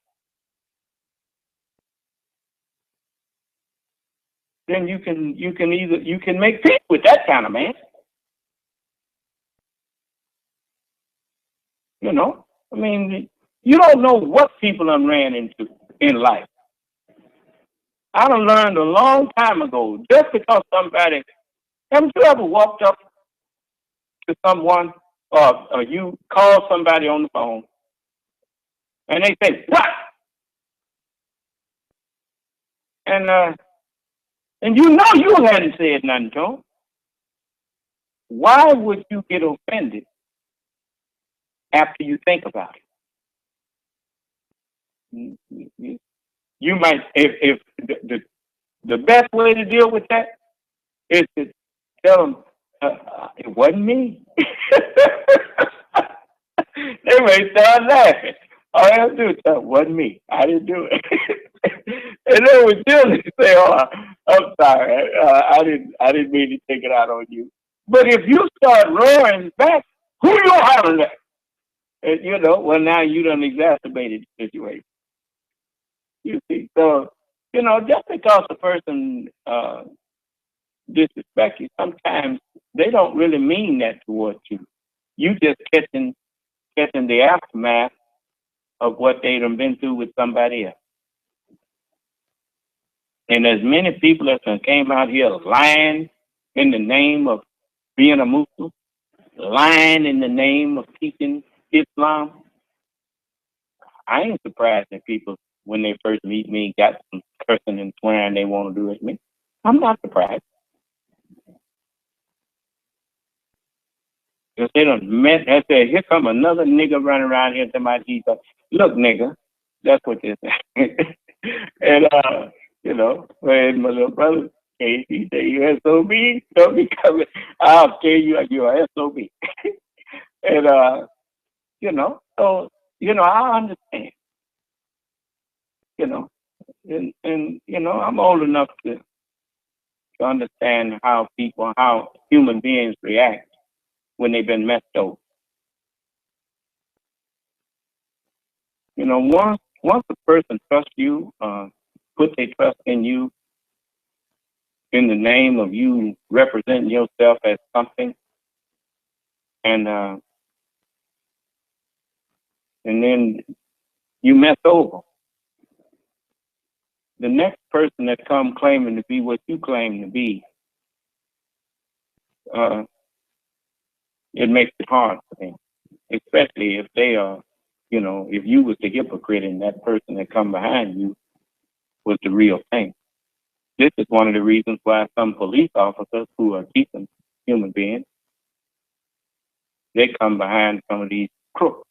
Then you can make peace with that kind of man. I mean, you don't know what people done ran into in life. I done learned a long time ago, just because somebody, haven't you ever walked up to someone or you call somebody on the phone and they say, what? And you know you hadn't said nothing to them. Why would you get offended after you think about it? You might, if the best way to deal with that is to tell them, it wasn't me. They may start laughing. All I have to do is tell them, it wasn't me. I didn't do it. And they would generally say, oh, I'm sorry. I didn't mean to take it out on you. But if you start roaring back, who you hollering at? And, well, now you done exacerbated the situation. You see, so, just because a person disrespects you, sometimes they don't really mean that towards you. You just catching the aftermath of what they done been through with somebody else. And as many people as came out here lying in the name of being a Muslim, lying in the name of teaching Islam, I ain't surprised that people when they first meet me, got some cursing and swearing they want to do at me. I'm not surprised. Because they done met, I said, here come another nigga running around here to my Jesus. Look, nigga, that's what they say. And, when my little brother came, he said, you SOB, don't be coming. I'll tell you, you're SOB. And, I understand, and I'm old enough to understand how human beings react when they've been messed over. Once a person trusts you, put their trust in you in the name of you representing yourself as something, and then you mess over. The next person that come claiming to be what you claim to be, it makes it hard for them, especially if they are, if you was the hypocrite and that person that come behind you was the real thing. This is one of the reasons why some police officers who are decent human beings, they come behind some of these crooks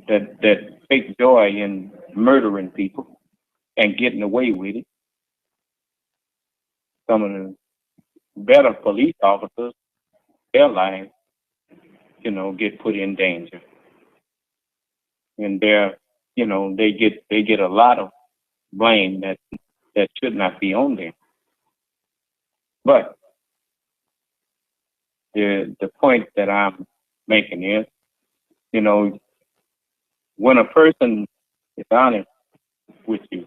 that take joy in murdering people and getting away with it. Some of the better police officers, their lives, get put in danger. And they get a lot of blame that should not be on them. But the point that I'm making is, when a person is honest with you,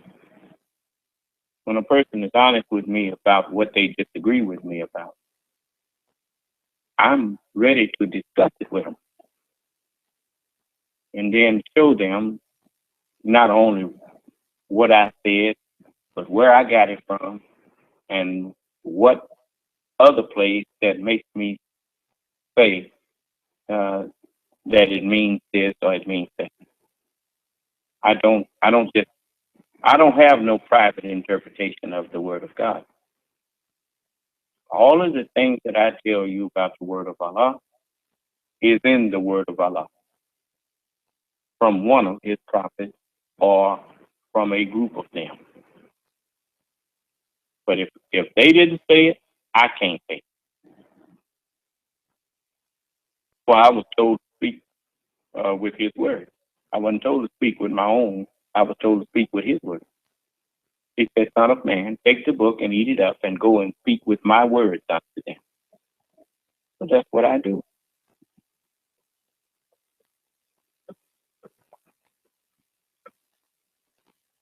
when a person is honest with me about what they disagree with me about, I'm ready to discuss it with them and then show them not only what I said, but where I got it from and what other place that makes me say that it means this or it means that. I don't have no private interpretation of the Word of God. All of the things that I tell you about the Word of Allah is in the Word of Allah from one of His prophets or from a group of them. But if they didn't say it, I can't say it. Well, I was told to speak with His Word. I wasn't told to speak with my own. I was told to speak with His Word. He said, Son of man, take the book and eat it up and go and speak with my words unto them. So that's what I do.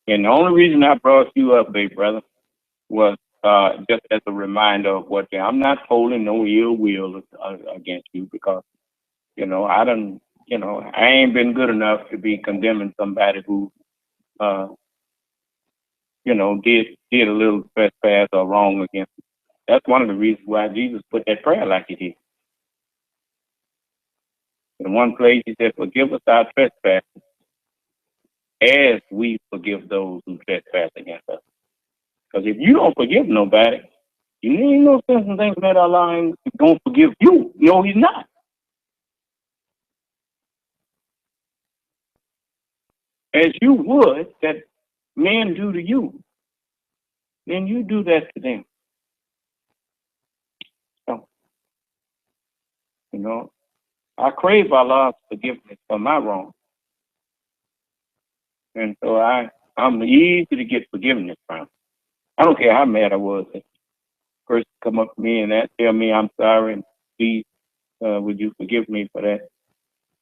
And the only reason I brought you up, big brother, was just as a reminder of what I'm not holding no ill will against you because, I ain't been good enough to be condemning somebody who, did a little trespass or wrong against me. That's one of the reasons why Jesus put that prayer like He did. In one place, He said, forgive us our trespasses as we forgive those who trespass against us. Because if you don't forgive nobody, you ain't no sense in thinking that Allah ain't going to forgive you. No, He's not. As you would that men do to you, then you do that to them. So, I crave Allah's forgiveness for my wrong. And so I'm easy to get forgiveness from. I don't care how mad I was. If a person come up to me and tell me I'm sorry and please, would you forgive me for that?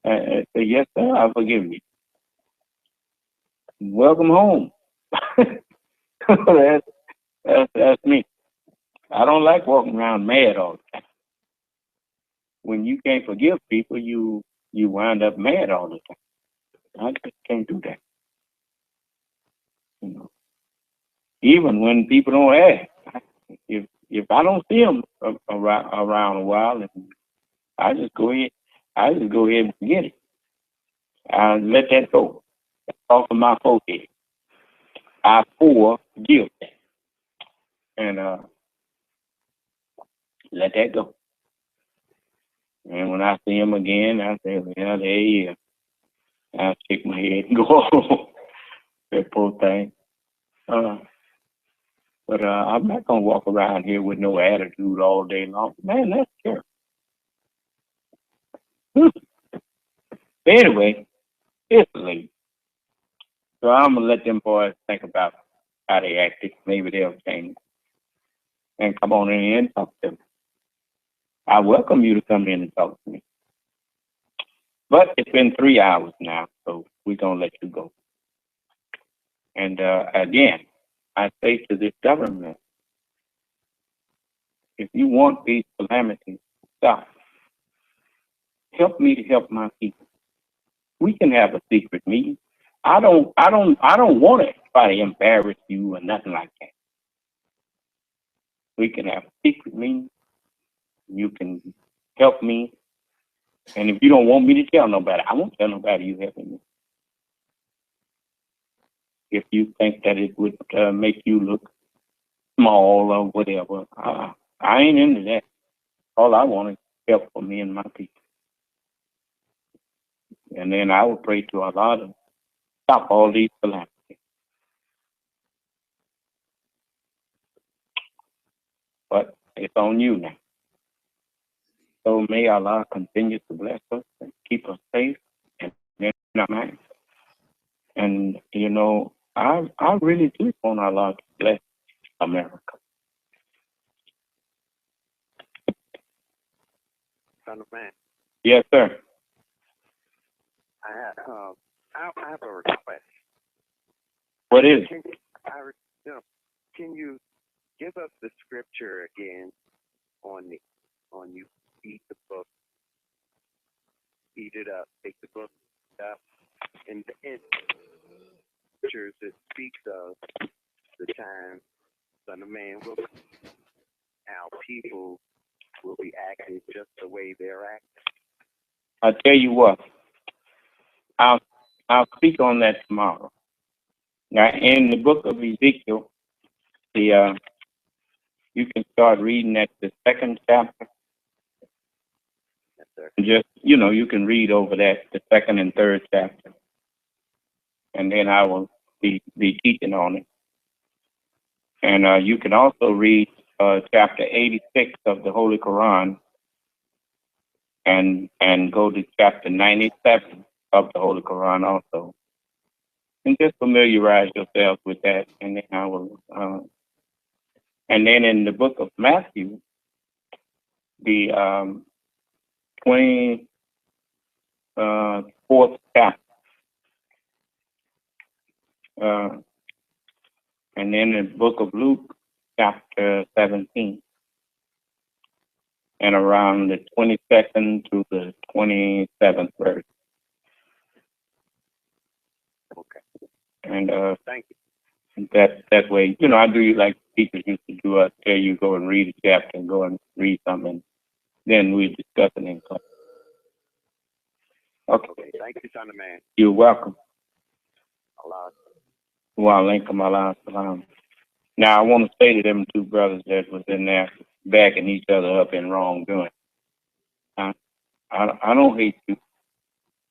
I say, yes, sir, I forgive you. Welcome home. That's me. I don't like walking around mad all the time. When you can't forgive people, you wind up mad all the time. I just can't do that. Even when people don't ask, if I don't see them around a while, I just go ahead and forget it. I let that go. That's off of my forehead. I for guilty. And let that go. And when I see him again, I say, well, there he is. I'll shake my head and go home. That poor thing. But I'm not going to walk around here with no attitude all day long. Man, that's terrible. Anyway, it's late. So I'm going to let them boys think about how they acted. Maybe they'll change. And come on in here and talk to me. I welcome you to come in and talk to me. But it's been 3 hours now, so we're going to let you go. And again, I say to this government, if you want these calamities to stop, help me to help my people. We can have a secret meeting. I don't want to try to embarrass you or nothing like that. We can have a secret meeting. You can help me. And if you don't want me to tell nobody, I won't tell nobody you helping me. If you think that it would make you look small or whatever, I ain't into that. All I want is help for me and my people. And then I will pray to Allah to stop all these calamities. But it's on you now. So may Allah continue to bless us and keep us safe and in our minds. And, you know, I really do want Allah to bless America. Son of man, Yes, sir. I have a request. What is it? Can you give us the scripture again on you eat the book, eat it up, take the book up, and the scriptures that speaks of the time Son of Man will come, how people will be acting just the way they're acting. I'll tell you what. I'll speak on that tomorrow. Now, in the book of Ezekiel, you can start reading at the 2nd chapter. Yes, sir. Just, you can read over that, the 2nd and 3rd chapter. And then I will be teaching on it. And you can also read chapter 86 of the Holy Quran and go to chapter 97 of the Holy Quran also. And just familiarize yourself with that. And then I will, and then in the book of Matthew, the 24th chapter, and then in the book of Luke, chapter 17, and around the 22nd to the 27th verse. Okay. And thank you. That way, I do like teachers used to do. I tell you, go and read a chapter and go and read something. Then we discuss it in class. Okay. Thank you, Son of Man. You're welcome. Allah. Wa alaikum salam. Now, I want to say to them two brothers that was in there backing each other up in wrongdoing. I don't hate you,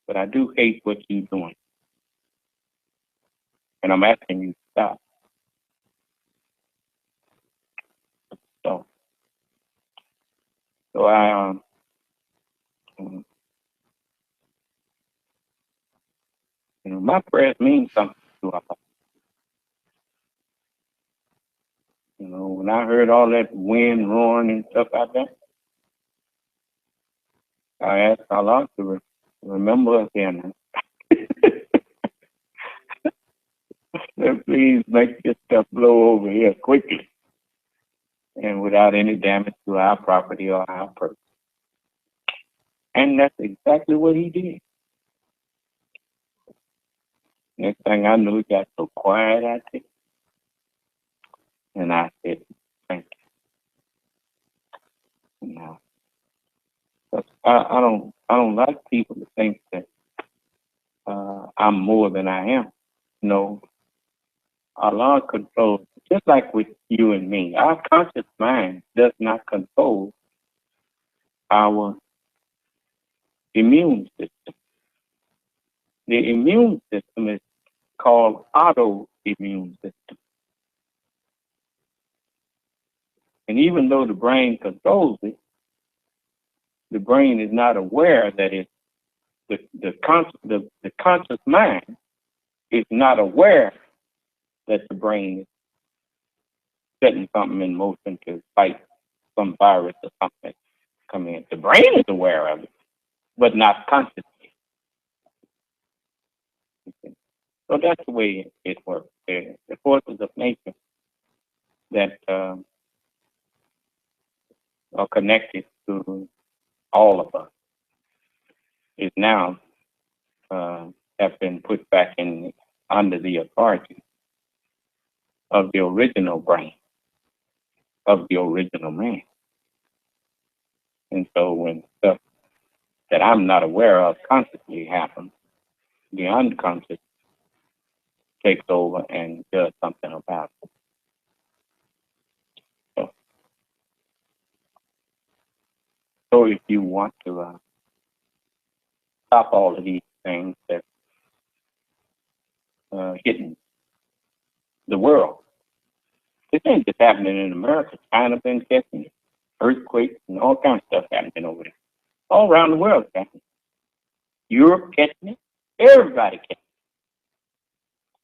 but I do hate what you're doing. And I'm asking you to stop. So I my prayers mean something to Allah. When I heard all that wind roaring and stuff out there, I asked Allah to remember us again. Please make this stuff blow over here quickly and without any damage to our property or our person. And that's exactly what he did. Next thing I knew, it got so quiet out there. And I said, thank you. No. I don't like people to think that I'm more than I am. No. Allah controls, just like with you and me. Our conscious mind does not control our immune system. The immune system is called autoimmune system. And even though the brain controls it, the brain is not aware that it's the conscious mind is not aware that the brain is setting something in motion to fight some virus or something come in. The brain is aware of it, but not consciously. So that's the way it works. The forces of nature that are connected to all of us is now have been put back in under the authority of the original brain, of the original man. And so when stuff that I'm not aware of consciously happens, the unconscious takes over and does something about it. So if you want to stop all of these things that hitting the world, this ain't just happening in America. China been catching it, earthquakes and all kinds of stuff happening over there. All around the world catching it. Europe catching it. Everybody catching it.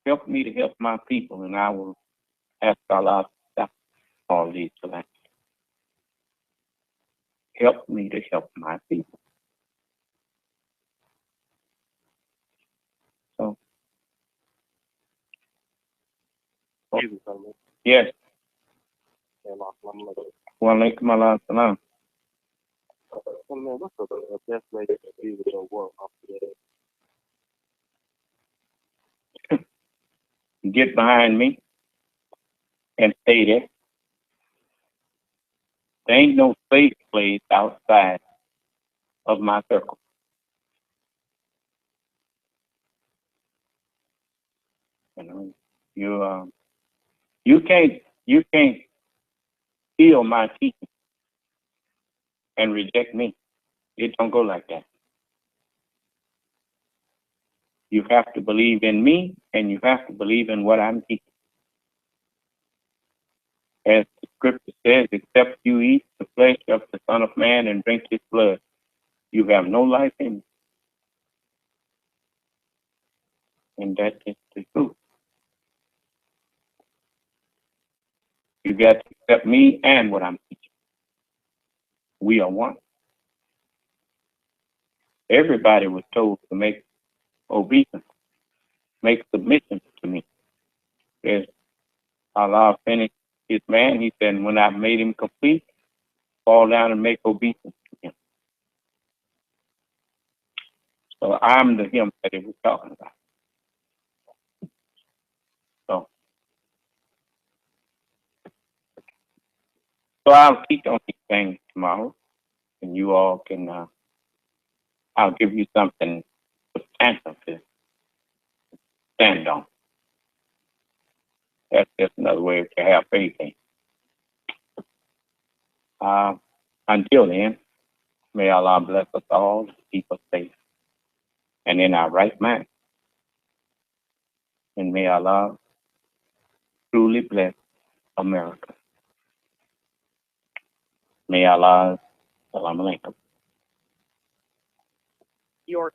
Help me to help my people, and I will ask Allah to stop all these calamities. Help me to help my people. So, yes. Wa alaikum assalam. What's the best way to be with your work today? Get behind me and stay there. There ain't no safe place outside of my circle. You know, you can't steal my teaching and reject me. It don't go like that. You have to believe in me, and you have to believe in what I'm teaching. As the scripture says, except you eat the flesh of the Son of Man and drink his blood, you have no life in you. And that is the truth. You got to accept me and what I'm teaching. We are one. Everybody was told to make obedience, make submission to me. As Allah finished his man, he said, when I made him complete, fall down and make obedience to him. So I'm the him that he was talking about. So I'll teach on these things tomorrow, and you all can, I'll give you something substantial to stand on. That's just another way to have faith in. Until then, may Allah bless us all, keep us safe, and in our right mind. And may Allah truly bless America. May Allah, Assalamu alaikum. Your